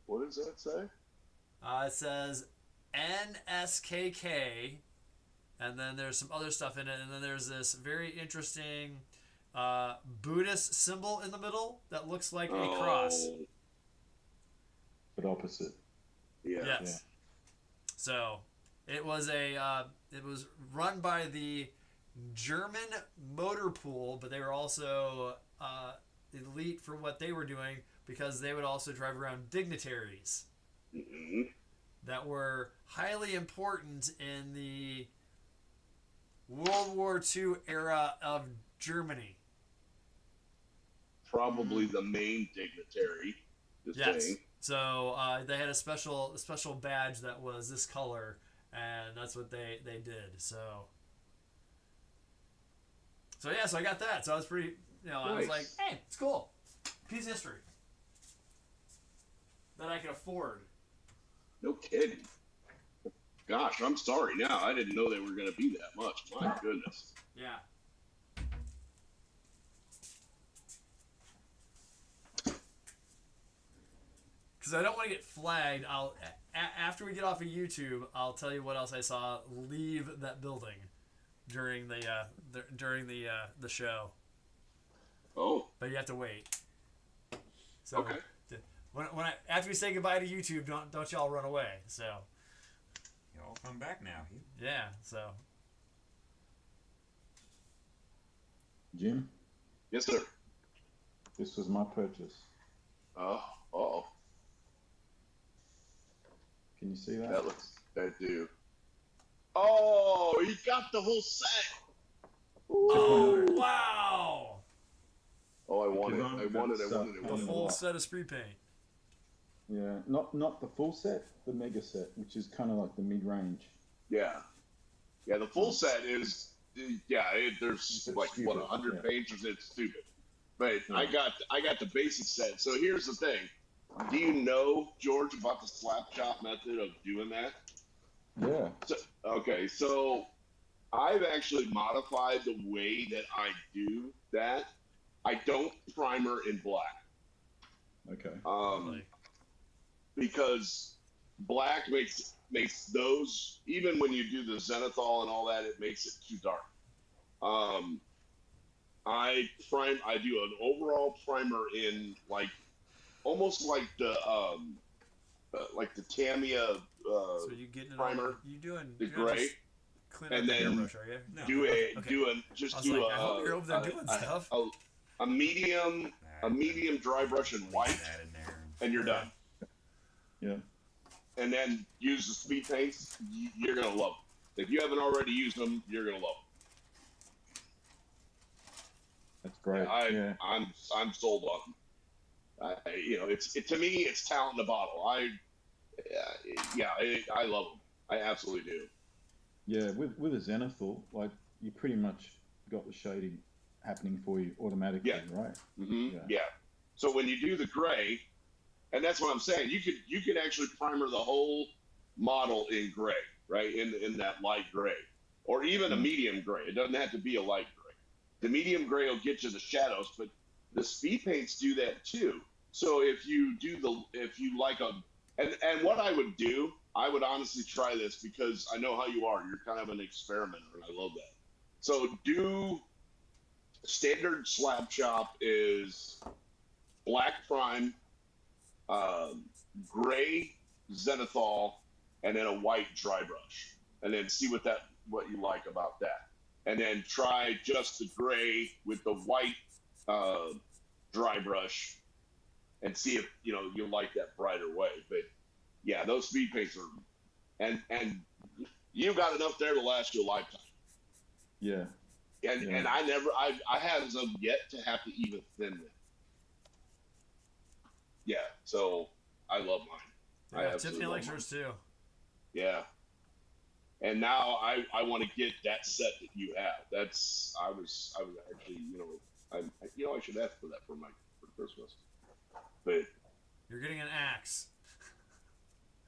What does that say? It says NSKK, and then there's some other stuff in it, and then there's this very interesting Buddhist symbol in the middle that looks like a cross. Oh, But opposite. yeah. Yes. Yeah. So it was it was run by the German motor pool, but they were also elite for what they were doing because they would also drive around dignitaries hmm that were highly important in the World War II era of Germany. Probably the main dignitary. Just Yes. saying. So they had a special badge that was this color, and that's what they did. So yeah, so I got that. So I was pretty, I was Nice. like, hey, it's cool. Piece of history that I can afford. No kidding. Gosh, I'm sorry now. I didn't know they were going to be that much. My goodness. Yeah. Because I don't want to get flagged. After we get off of YouTube, I'll tell you what else I saw leave that building. during the show, Oh, but you have to wait. So okay. after we say goodbye to YouTube, don't y'all run away. So Y'all come back now. yeah, so Jim, Yes, sir. this was my purchase. Oh, Can you see that do. Oh, you got the whole set. oh wow, Oh, I want it. Because I I'm want it. I so- want it. I a want it. full set of spree paint. Yeah, not the full set, the mega set, which is kind of like the mid range. Yeah. Yeah, the full set is, there's It's like, stupid, what, 100 yeah. pages? It's stupid. But Yeah. I got the basic set. So here's the thing. Do you know, George, about the slap chop method of doing that? Yeah. Okay, so I've actually modified the way that I do that. I don't primer in black. Okay. Really? Because black makes those, even when you do the zenithal and all that, it makes it too dark. I do an overall primer in like almost like the Tamiya So you getting it primer, on? You doing the you're not gray, just clean up and the then airbrush, are you? No. do Okay. just I was do like, I hope you're over there doing stuff. a medium dry brush in white, That in there. and you're done. Yeah. And then use the speed paints. You're gonna love them. If you haven't already used them, you're gonna love That's great. them. Yeah. I'm sold on them. To me, it's talent in the bottle. I love them. I absolutely do. Yeah. With a Zenithal, like you pretty much got the shading happening for you automatically, Yeah. right? Mm-hmm. Yeah. Yeah. So when you do the gray, and that's what I'm saying, you could actually primer the whole model in gray, right? In that light gray, or even a medium gray. It doesn't have to be a light gray. The medium gray will get you the shadows, but the speed paints do that too. So if you like and what I would do, I would honestly try this because I know how you are. You're kind of an experimenter, and I love that. So do standard slab chop is black prime, gray zenithal, and then a white dry brush, and then see what you like about that, and then try just the gray with the white dry brush, and see if you like that brighter way. But yeah, those speed paints are, and you got enough there to last you a lifetime. Yeah. And Yeah. and I haven't yet to have to even thin them. Yeah, so I love mine. I Yeah, absolutely Tiffany love likes mine. yours too. Yeah. And now I want to get that set that you have. I was actually I should ask for that for Christmas. But You're getting an axe.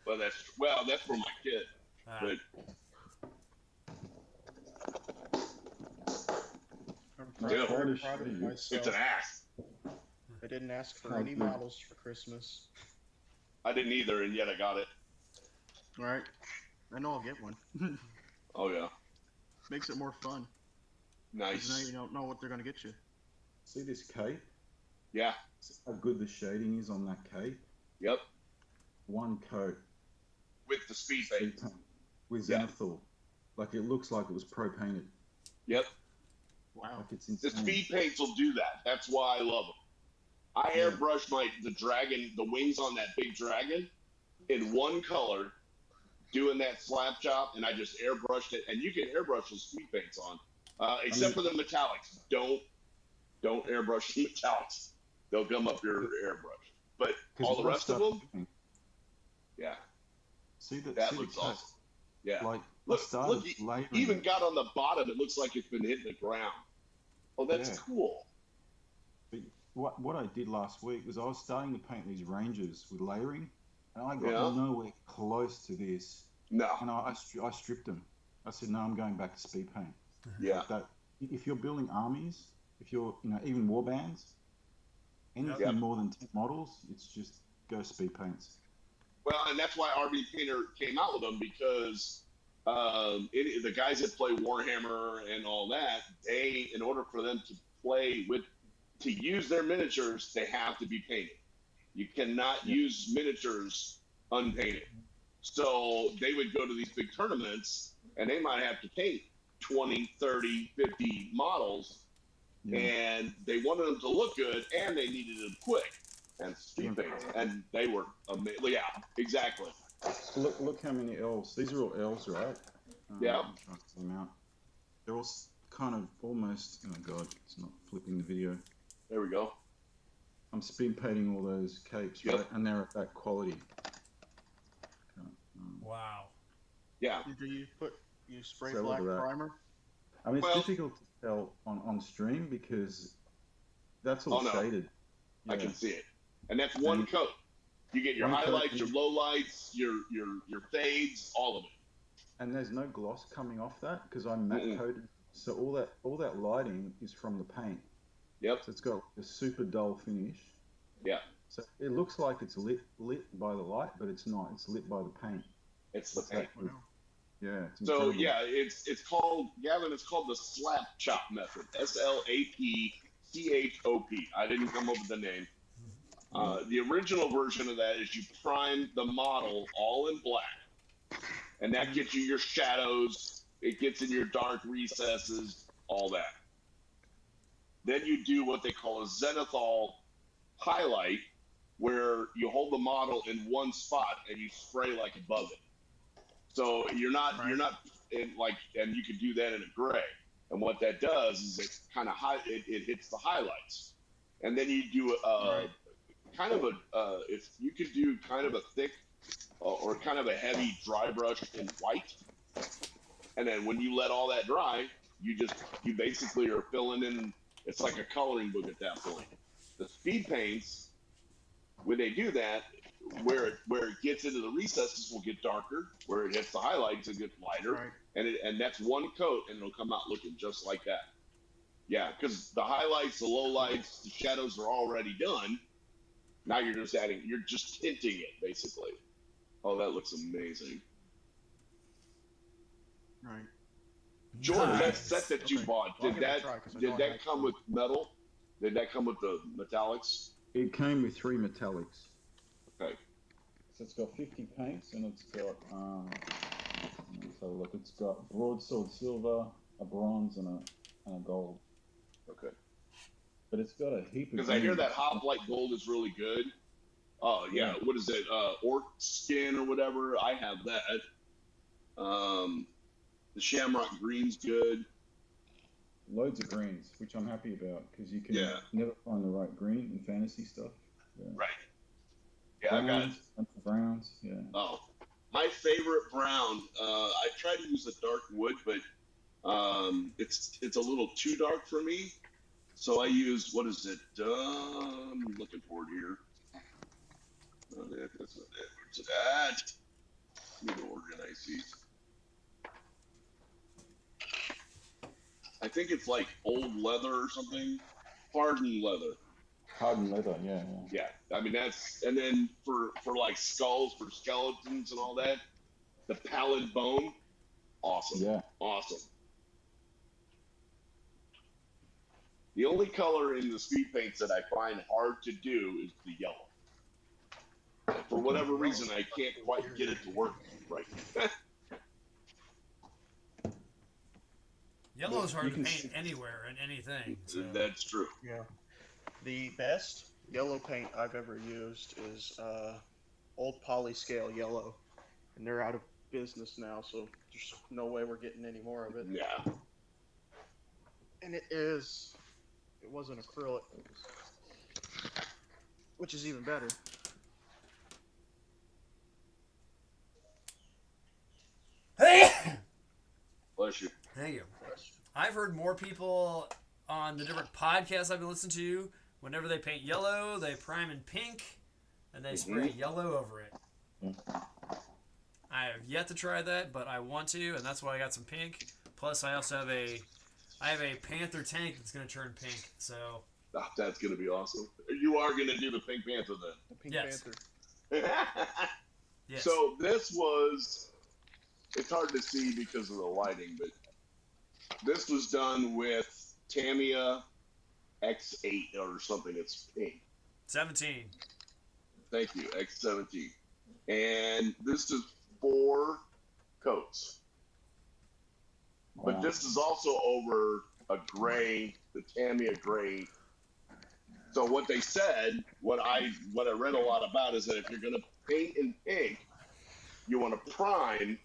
that's for my kid. Ah, But I'm Yeah. proud of it's myself. an axe. I didn't ask for Oh, any good. models for Christmas. I didn't either, and yet I got it. All right. I know I'll get one. Oh yeah, Makes it more fun. 'Cause now nice. you don't know what they're gonna get you. See this cape? Yeah. See how good the shading is on that cape? Yep. One coat. With the speed speed paint. paint with Yeah. Zenithal. Like it looks like it was pro painted. Yep. Wow. Like it's The insane. speed paints will do that. That's why I love them. I Yeah. airbrushed the wings on that big dragon in one color, doing that slap chop, and I just airbrushed it. And you can airbrush those speed paints on, except for the metallics. Don't airbrush the metallics. They'll gum up your airbrush. But 'Cause all the when I rest of started them, looking, yeah, See that? that see looks the cape? awesome. Yeah. Like Look, I started look, layering. even got on the bottom. It looks like it's been hitting the ground. Oh, that's Yeah. cool. But what I did last week was I was starting to paint these ranges with layering, and I got Yeah. nowhere close to this. No. And I stripped them. I said, no, I'm going back to speed paint. Yeah. Like that. If you're building armies, if you're even war bands, anything Yep. more than 10 models, it's just go speed paints. Well, and that's why RB Painter came out with them, because the guys that play Warhammer and all that, they, in order for them to play with, to use their miniatures, they have to be painted. You cannot use miniatures unpainted. So they would go to these big tournaments and they might have to paint 20, 30, 50 models, and they wanted them to look good and they needed them quick and speed paints, and they were amazing. Yeah, exactly. Look how many elves. These are all elves, right? Yeah. I'm trying to see them out. They're all kind of almost. Oh god, it's not flipping the video. There we go. I'm speed painting all those capes, Yep. right? And they're at that quality. Wow. Yeah. Do you spray So black look at that. primer? I mean, it's Well- difficult to tell on stream because that's all Oh, no. shaded. I Yeah. can see it. And that's one And- coat. You get your One coat highlights, and- your lowlights, your fades, all of it. And there's no gloss coming off that because I'm matte coated. So all that lighting is from the paint. Yep. So it's got a super dull finish. Yeah. So it looks like it's lit by the light, but it's not. It's lit by the paint. It's the It's paint. that- yeah. It's So incredible. yeah, it's called, Gavin, it's called the slap chop method. SLAPCHOP. I didn't come up with the name. The original version of that is you prime the model all in black, and that gets you your shadows. It gets in your dark recesses, all that. Then you do what they call a zenithal highlight, where you hold the model in one spot and you spray like above it. So you're not in and you can do that in a gray. And what that does is it kind of it hits the highlights, and then you do kind of if you could do kind of a thick or kind of a heavy dry brush in white, and then when you let all that dry, you basically are filling in. It's like a coloring book at that point. The speed paints, when they do that, where it gets into the recesses will get darker. Where it hits the highlights, it gets lighter, Right. and that's one coat, and it'll come out looking just like that. Yeah, because the highlights, the lowlights, the shadows are already done. Now you're just tinting it basically. Oh, that looks amazing. Right. Jordan, that Nice. set that you Okay. bought, Well, I'll did give it a that try 'cause I did know I that like come them. with metal? Did that come with the metallics? It came with 3 metallics. Okay. So it's got 50 paints and it's got let's have a look. It's got broadsword silver, a bronze, and a gold. Okay. But it's got a heap of. Because I hear green. that hoplite gold is really good. Oh yeah, what is it? Orc skin or whatever. I have that. The shamrock green's good. Loads of greens, which I'm happy about because you can Yeah. never find the right green in fantasy stuff. Yeah. Right. Yeah, I got it. Browns, yeah. Oh, my favorite brown. I try to use a dark wood, but it's a little too dark for me. So I use, what is it? I'm looking for it here. Oh, that's not it. Where's it at? Let me organize these. I think it's like old leather or something. Hardened leather. Hardened leather, yeah. Yeah, I mean that's, and then for like skulls, for skeletons and all that, the pallid bone, awesome. Yeah. Awesome. The only color in the speed paints that I find hard to do is the yellow. For whatever reason, I can't quite get it to work right. Yellow is hard You to can paint see- anywhere and anything. So. That's true. Yeah. The best yellow paint I've ever used is old polyscale yellow, and they're out of business now, so there's no way we're getting any more of it. Yeah. And it wasn't acrylic, which is even better. Bless you. Thank you. I've heard more people on the different podcasts I've been listening to, whenever they paint yellow, they prime in pink, and they spray yellow over it. I have yet to try that, but I want to, and that's why I got some pink. Plus, I also have a Panther tank that's going to turn pink, so... Ah, that's gonna be awesome. You are gonna do the Pink Panther The Pink Yes. Panther. then. Yes. So this was it's hard to see because of the lighting, but this was done with Tamiya X8 or something. It's pink. 17. Thank you, X17. And this is 4 coats. But Wow. this is also over a gray, the Tamiya gray. So what they said, what I read a lot about is that if you're gonna paint in pink, you want to prime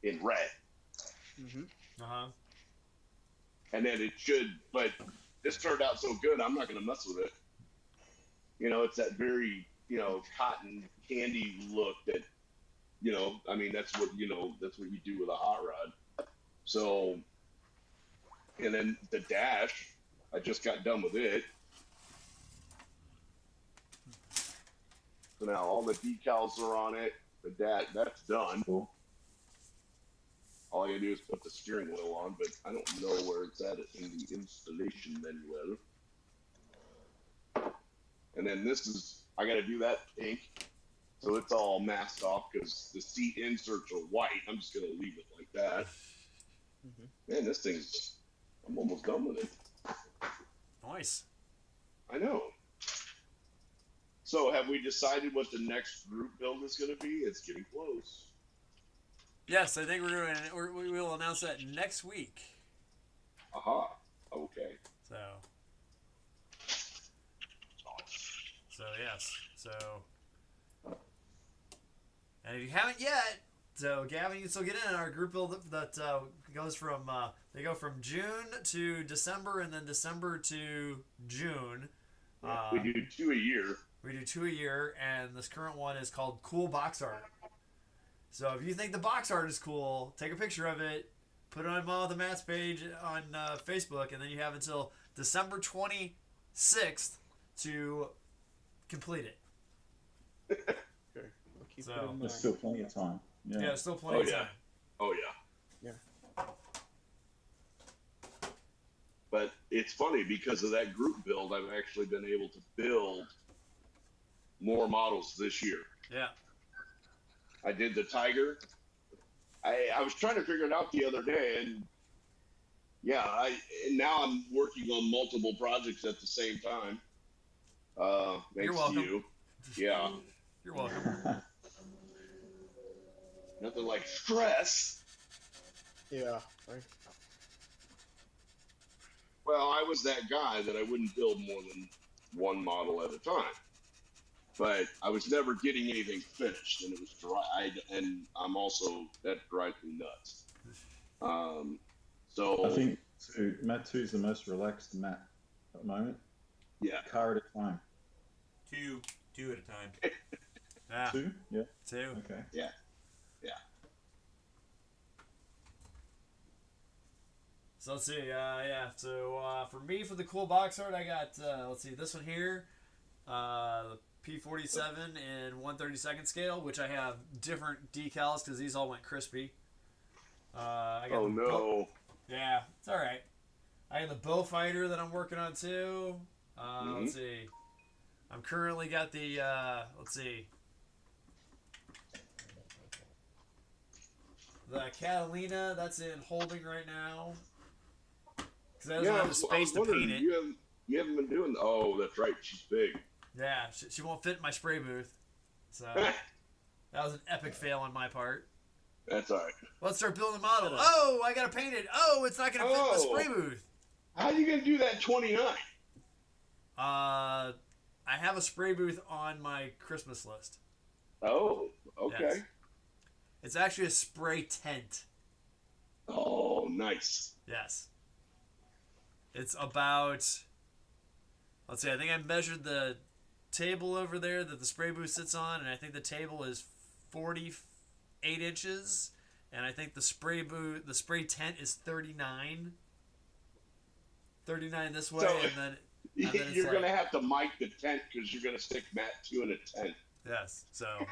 in red. Uh-huh. And then it should, but this turned out so good, I'm not gonna mess with it. You know, it's that very, you know, cotton candy look that, you know, I mean, that's what you do with a hot rod. So, and then the dash, I just got done with it. So now all the decals are on it. That's done. Cool. All I gotta do is put the steering wheel on, but I don't know where it's at in the installation manual. And then this is, I gotta do that pink. So it's all masked off because the seat inserts are white. I'm just gonna leave it like that. Man, this thing's, I'm almost done with it. Nice. I know. So have we decided what the next group build is gonna be? It's getting close. Yes, I think we will announce that next week. Aha. Okay. So yes. So, and if you haven't yet, so Gavin, you can still get in our group build that goes from they go from June to December and then December to June. We do 2 a year. We do 2 a year, and this current one is called Cool Box Art. So if you think the box art is cool, take a picture of it, put it on Mom with the Mats page on Facebook, and then you have until December 26th to complete it. Okay. I'll keep So- it in mind. There's still plenty of time. Yeah. Yeah, still plenty of yeah. time. Oh yeah. But it's funny because of that group build, I've actually been able to build more models this year. Yeah. I did the Tiger. I was trying to figure it out the other day, and yeah, and now I'm working on multiple projects at the same time. Thanks You're welcome. to you. Yeah, You're welcome. nothing like stress. Yeah. Right. Well, I was that guy that I wouldn't build more than one model at a time. But I was never getting anything finished, and it was dry. And I'm also, that drives me nuts. So I think Matt 2 is the most relaxed Matt at the moment. yeah, Car at a time. Two at a time. Yeah. 2? Yeah. 2. Okay. yeah. So let's see. Yeah. So for me, for the cool box art, I got let's see, this one here, the P47 in 1/32 scale, which I have different decals because these all went crispy. I got Oh the no. yeah, it's all right. I got the bow fighter that I'm working on too. Let's see. I'm currently got the let's see. The Catalina that's in holding right now. Because I doesn't have the space to paint it. You haven't been doing. Oh, that's right. She's big. Yeah, she won't fit in my spray booth. So that was an epic fail on my part. That's all right. Let's start building a model. Oh, I gotta paint it. Oh, it's not gonna fit in the spray booth. How are you gonna do that 29? I have a spray booth on my Christmas list. Oh, okay. Yes. It's actually a spray tent. Oh, nice. Yes. It's about. Let's see. I think I measured the table over there that the spray booth sits on, and I think the table is 48 inches, and I think the spray tent is 39. 39 this way, So- and then it's You're like- gonna have to mic the tent because you're gonna stick Matt 2 in a tent. yes. So.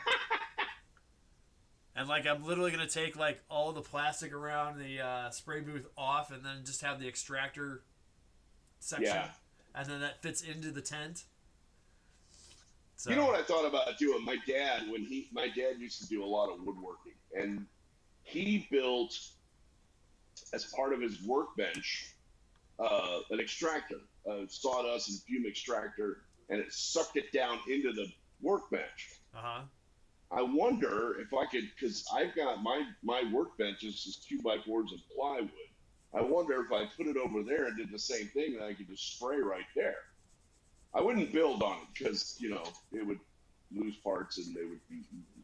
And like I'm literally gonna take like all the plastic around the spray booth off, and then just have the extractor section, Yeah. and then that fits into the tent. So, You know what I thought about doing? My dad used to do a lot of woodworking, and he built as part of his workbench an extractor, a sawdust and fume extractor, and it sucked it down into the workbench. Uh-huh. I wonder if I could, because I've got my workbench is just 2x4s and plywood. I wonder if I put it over there and did the same thing, that I could just spray right there. I wouldn't build on it because, you know, it would lose parts and they would be eaten.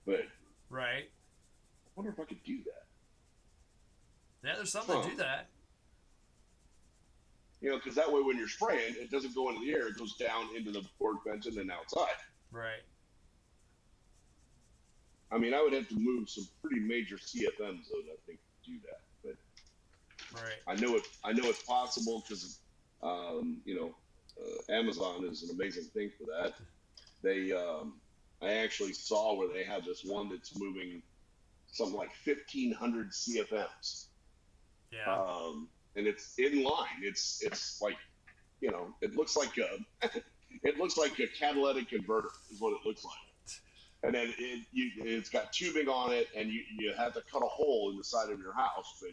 But Right. I wonder if I could do that. Yeah, there's some that do that. You know, because that way when you're spraying, it doesn't go into the air; it goes down into the workbench and then outside. Right. I mean, I would have to move some pretty major CFMs though, I think, to do that. But Right. I know it's possible because, you know, Amazon is an amazing thing for that. They, I actually saw where they have this one that's moving something like 1,500 CFMs. Yeah. And it's in line. It's like, you know, it looks like a catalytic converter is what it looks like. And then it's got tubing on it, and you have to cut a hole in the side of your house. But,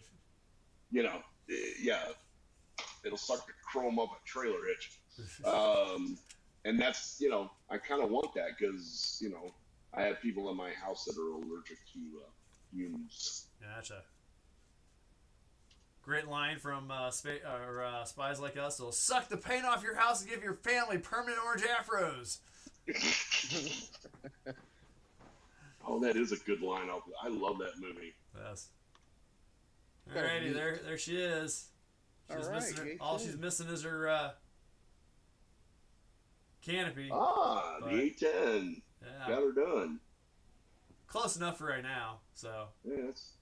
you know, yeah, it'll suck the chrome up a trailer hitch. And that's, you know, I kind of want that because, you know, I have people in my house that are allergic to fumes. Gotcha. Great line from Spies Like Us. It'll suck the paint off your house and give your family permanent orange afros. Oh, that is a good line. I love that movie. Yes. Alrighty, there she is. All she's missing is her canopy. Ah, the A10. Yeah. Got her done. Close enough for right now. So. Yeah, it's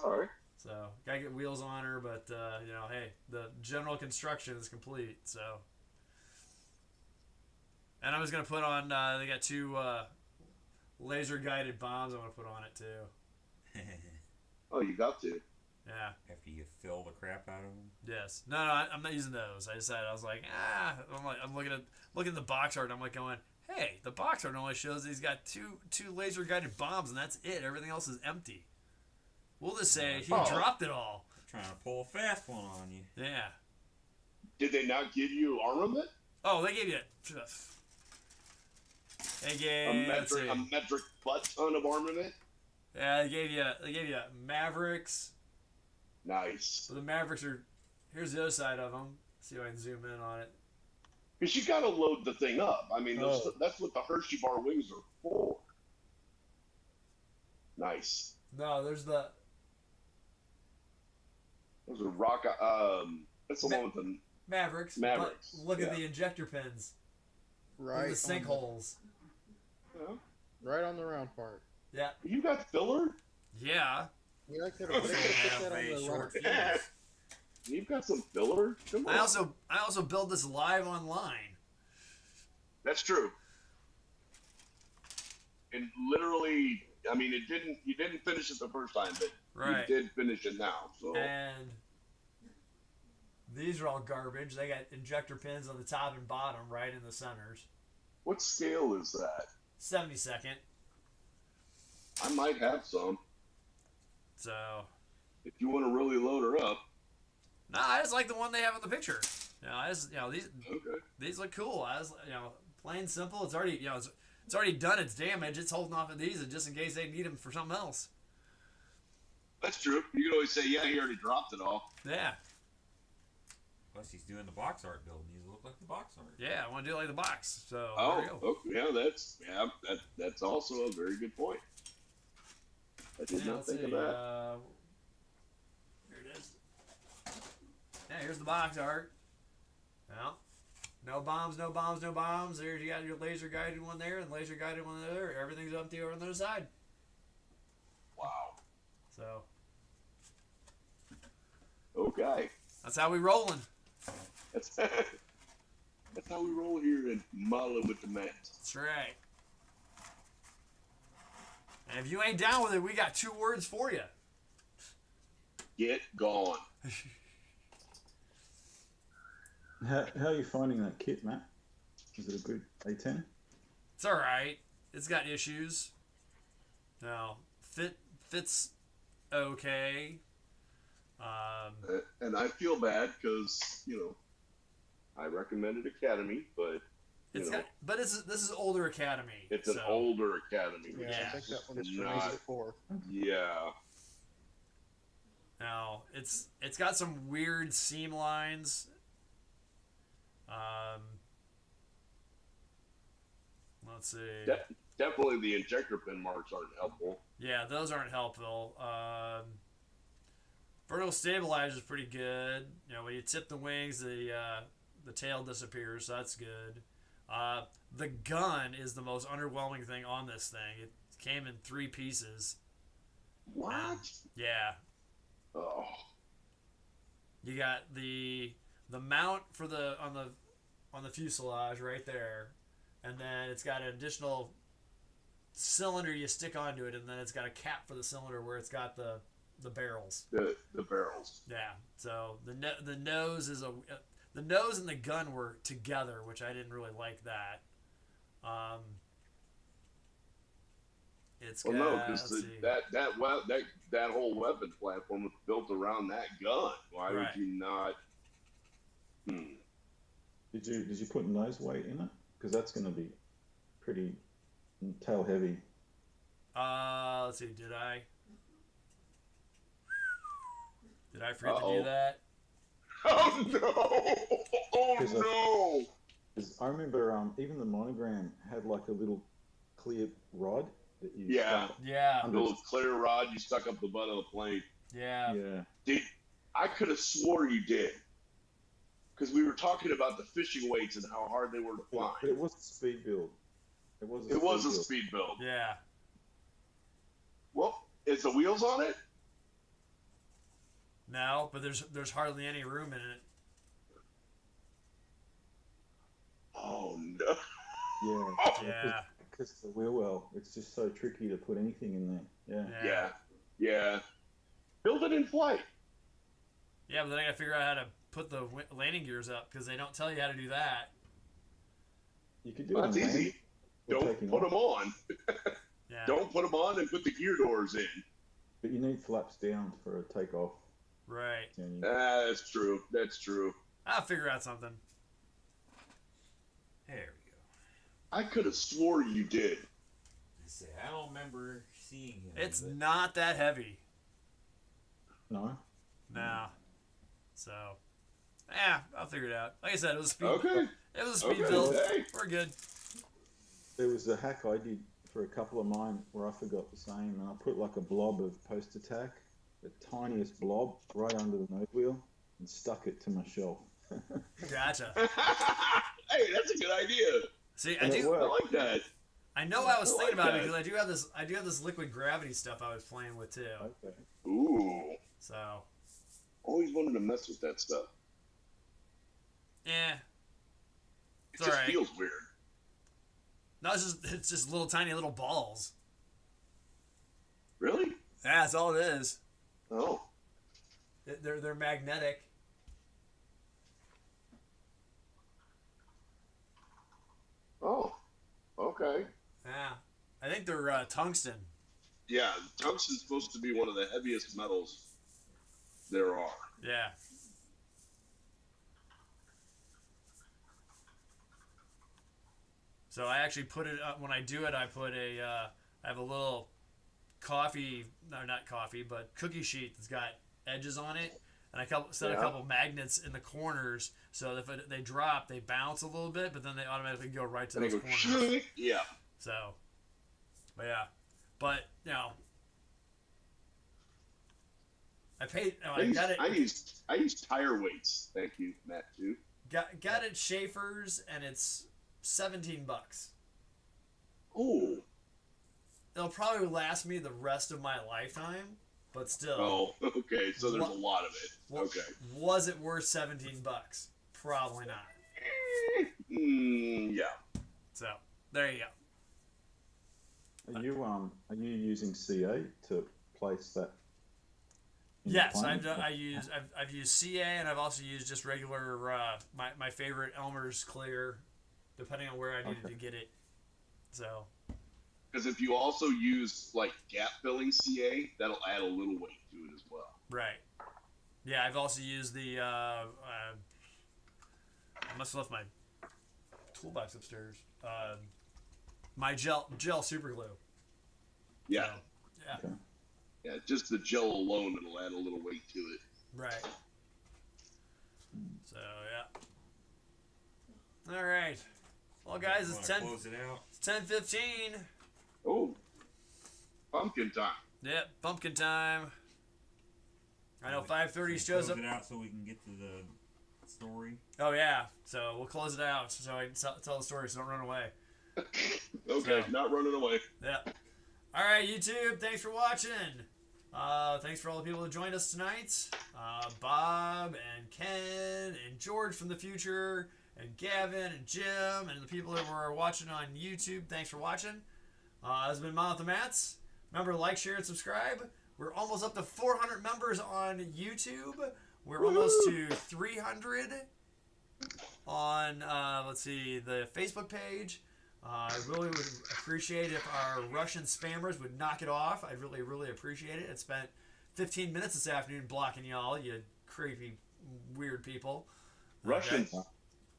all right. So gotta get wheels on her, but you know, hey, the general construction is complete. So. And I was gonna put on. They got 2 laser guided bombs. I want to put on it too. Oh, you got to. Yeah. After you fill the crap out of them. Yes. No, I'm not using those. I decided I was like, I'm looking at the box art. And I'm like going, hey, the box art only shows he's got two laser guided bombs, and that's it. Everything else is empty. We'll just say he dropped it all. Trying to pull a fast one on you. Yeah. Did they not give you armament? Oh, they gave you. They gave a metric butt ton of armament. Yeah, they gave you Mavericks. Nice. So the Mavericks are. Here's the other side of them. See if I can zoom in on it. Because you got to load the thing up. I mean, that's what the Hershey bar wings are for. Nice. No, there's the. Those are rock. That's the one with the Mavericks. Mavericks. Look at the injector pins. Right. The sinkholes. Yeah. Right on the round part. Yeah. You got filler? Yeah. Yeah, I could have put that on the short round. Yeah. You've got some filler? Come on. I also build this live online. That's true. And literally, I mean, you didn't finish it the first time, but Right. you did finish it now. So And these are all garbage. They got injector pins on the top and bottom, right in the centers. what scale is that? 72nd. I might have some. So. If you want to really load her up. No, I just like the one they have in the picture. These Okay. these look cool. I just, plain simple. It's already it's already done its damage. It's holding off of these just in case they need them for something else. That's true. You can always say, yeah, he already dropped it all. Yeah. Plus, he's doing the box art build. These look like the box art. Yeah, I want to do it like the box. So there we go. Yeah, that's also a very good point. I did not let's think see, of that. Here it is. Yeah, here's the box art. Well, no bombs, no bombs, no bombs. There's you got your laser guided one there and laser guided one there. Everything's empty over on the other side. Wow. So Okay. that's how we rolling. That's that's how we roll here in Modeling with the Mets. That's right. And if you ain't down with it, we got 2 words for you. Get gone. How are you finding that kit, Matt? Is it a good A10? It's all right. It's got issues. No, fits okay. And I feel bad because I recommended Academy, but It's got, but this is older Academy. it's an so- older Academy. Yeah, Yeah. I think that one is for Not- Music 4. Yeah. No, it's got some weird seam lines. Let's see. Definitely the injector pin marks aren't helpful. Yeah, those aren't helpful. Vertical stabilizer is pretty good. When you tip the wings, the tail disappears. So that's good. The gun is the most underwhelming thing on this thing. It came in 3 pieces. What? Yeah, Oh. you got the mount for on the fuselage right there, and then it's got an additional cylinder you stick onto it, and then it's got a cap for the cylinder where it's got the barrels. The barrels. Yeah. So the nose is the nose and the gun were together, which I didn't really like that. It's Well, got, no, let's because see. that whole weapon platform was built around that gun. Why Right. would you not? Did you put nose weight in it? Because that's going to be pretty tail heavy. Let's see. Did I forget to Uh-oh. do that? Oh no! Oh Because no! 'Cause I remember even the monogram had like a little clear rod that you Yeah. stuck- Yeah. The little clear rod you stuck up the butt of the plane. Yeah. Yeah. I could have swore you did. Because we were talking about the fishing weights and how hard they were to But find. it was a speed build. It was a It was a build. speed build. Yeah. Well, is the wheels on it? No, but there's hardly any room in it. Oh no! Yeah. Yeah. Because the wheel well, it's just so tricky to put anything in there. Yeah. Yeah. Build it in flight. Yeah, but then I gotta figure out how to put the landing gears up because they don't tell you how to do that. You could do Well, it that's on land easy. or Don't taking put off, them on. Yeah. Don't put them on and put the gear doors in. but you need flaps down for a takeoff. Right. And That's true. That's true. I'll figure out something. There we go. I could have swore you did. I say I don't remember seeing him. It's but not that heavy. no, No. So, I'll figure it out. Like I said, it was a speed. Okay. It was a speed Okay. build. Hey. We're good. there was a hack I did for a couple of mine where I forgot the same, and I put like a blob of post attack, the tiniest blob, right under the nose wheel, and stuck it to my shelf. Gotcha. Hey, that's a good idea. See, I And it do. I worked. like that. I know I was I thinking like about it that. because I do have this liquid gravity stuff I was playing with too. Okay. Ooh. So, Always wanted to mess with that stuff. yeah. It It's just alright. feels weird. No, it's just little tiny little balls. Really? Yeah, that's all it is. Oh. They're magnetic. Oh. Okay. Yeah, I think they're tungsten. Yeah, tungsten's supposed to be one of the heaviest metals there are. Yeah. So I actually put it when I do it. I put I have a little not coffee, but cookie sheet that's got edges on it, and I set a Yeah. couple magnets in the corners so that if they drop, they bounce a little bit, but then they automatically go right to And they those go, corners. yeah. So, but yeah, but I paid. No, I got it. I use tire weights. Thank you, Matt. Too. Got it Schaefer's, and it's $17. Oh. It'll probably last me the rest of my lifetime, but still. Oh. Okay. So there's What- a lot of it. wa- Okay. Was it worth $17? Probably not. Yeah. So there you go. Are you using CA to place that? in the Yes, plane? I've used CA, and I've also used just regular my favorite Elmer's clear, depending on where I needed Okay. to get it. So Because if you also use like gap filling CA, that'll add a little weight to it as well. Right. Yeah, I've also used the. I must have left my toolbox upstairs. My gel super glue. Yeah, So, yeah. yeah. Just the gel alone, it'll add a little weight to it. Right. So yeah. All right. Well, guys, it's Wanna 10. Close it out. It's 10:15. Oh, pumpkin time. Yep, pumpkin time. I know 5:30 Should we shows close up. it out so we can get to the story. Oh yeah. So we'll close it out so I can tell the story so don't run away. Okay, So- not running away. Yeah. All right, YouTube. Thanks for watching. Thanks for all the people who joined us tonight. Bob and Ken and George from the future and Gavin and Jim and the people that were watching on YouTube. Thanks for watching. This has been Mom with the Mats. Remember to like, share, and subscribe. We're almost up to 400 members on YouTube. We're almost to 300 on, let's see, the Facebook page. I really would appreciate if our Russian spammers would knock it off. I'd really, really appreciate it. I spent 15 minutes this afternoon blocking y'all, you creepy, weird people. Russians.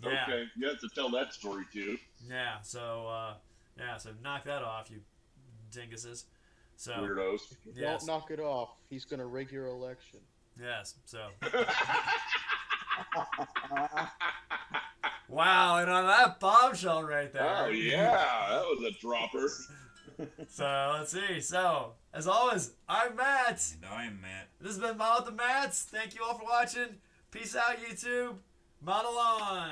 Yeah. Okay, you have to tell that story too. Yeah, so, so knock that off, you dinguses. So, Weirdos. yes, Don't knock it off. He's gonna rig your election. yes, so. Wow, and on that bombshell right there. Oh yeah, that was a dropper. So, let's see. So, as always, I'm Matt. And I am Matt. This has been Mom with the Mats. Thank you all for watching. Peace out, YouTube. Model on.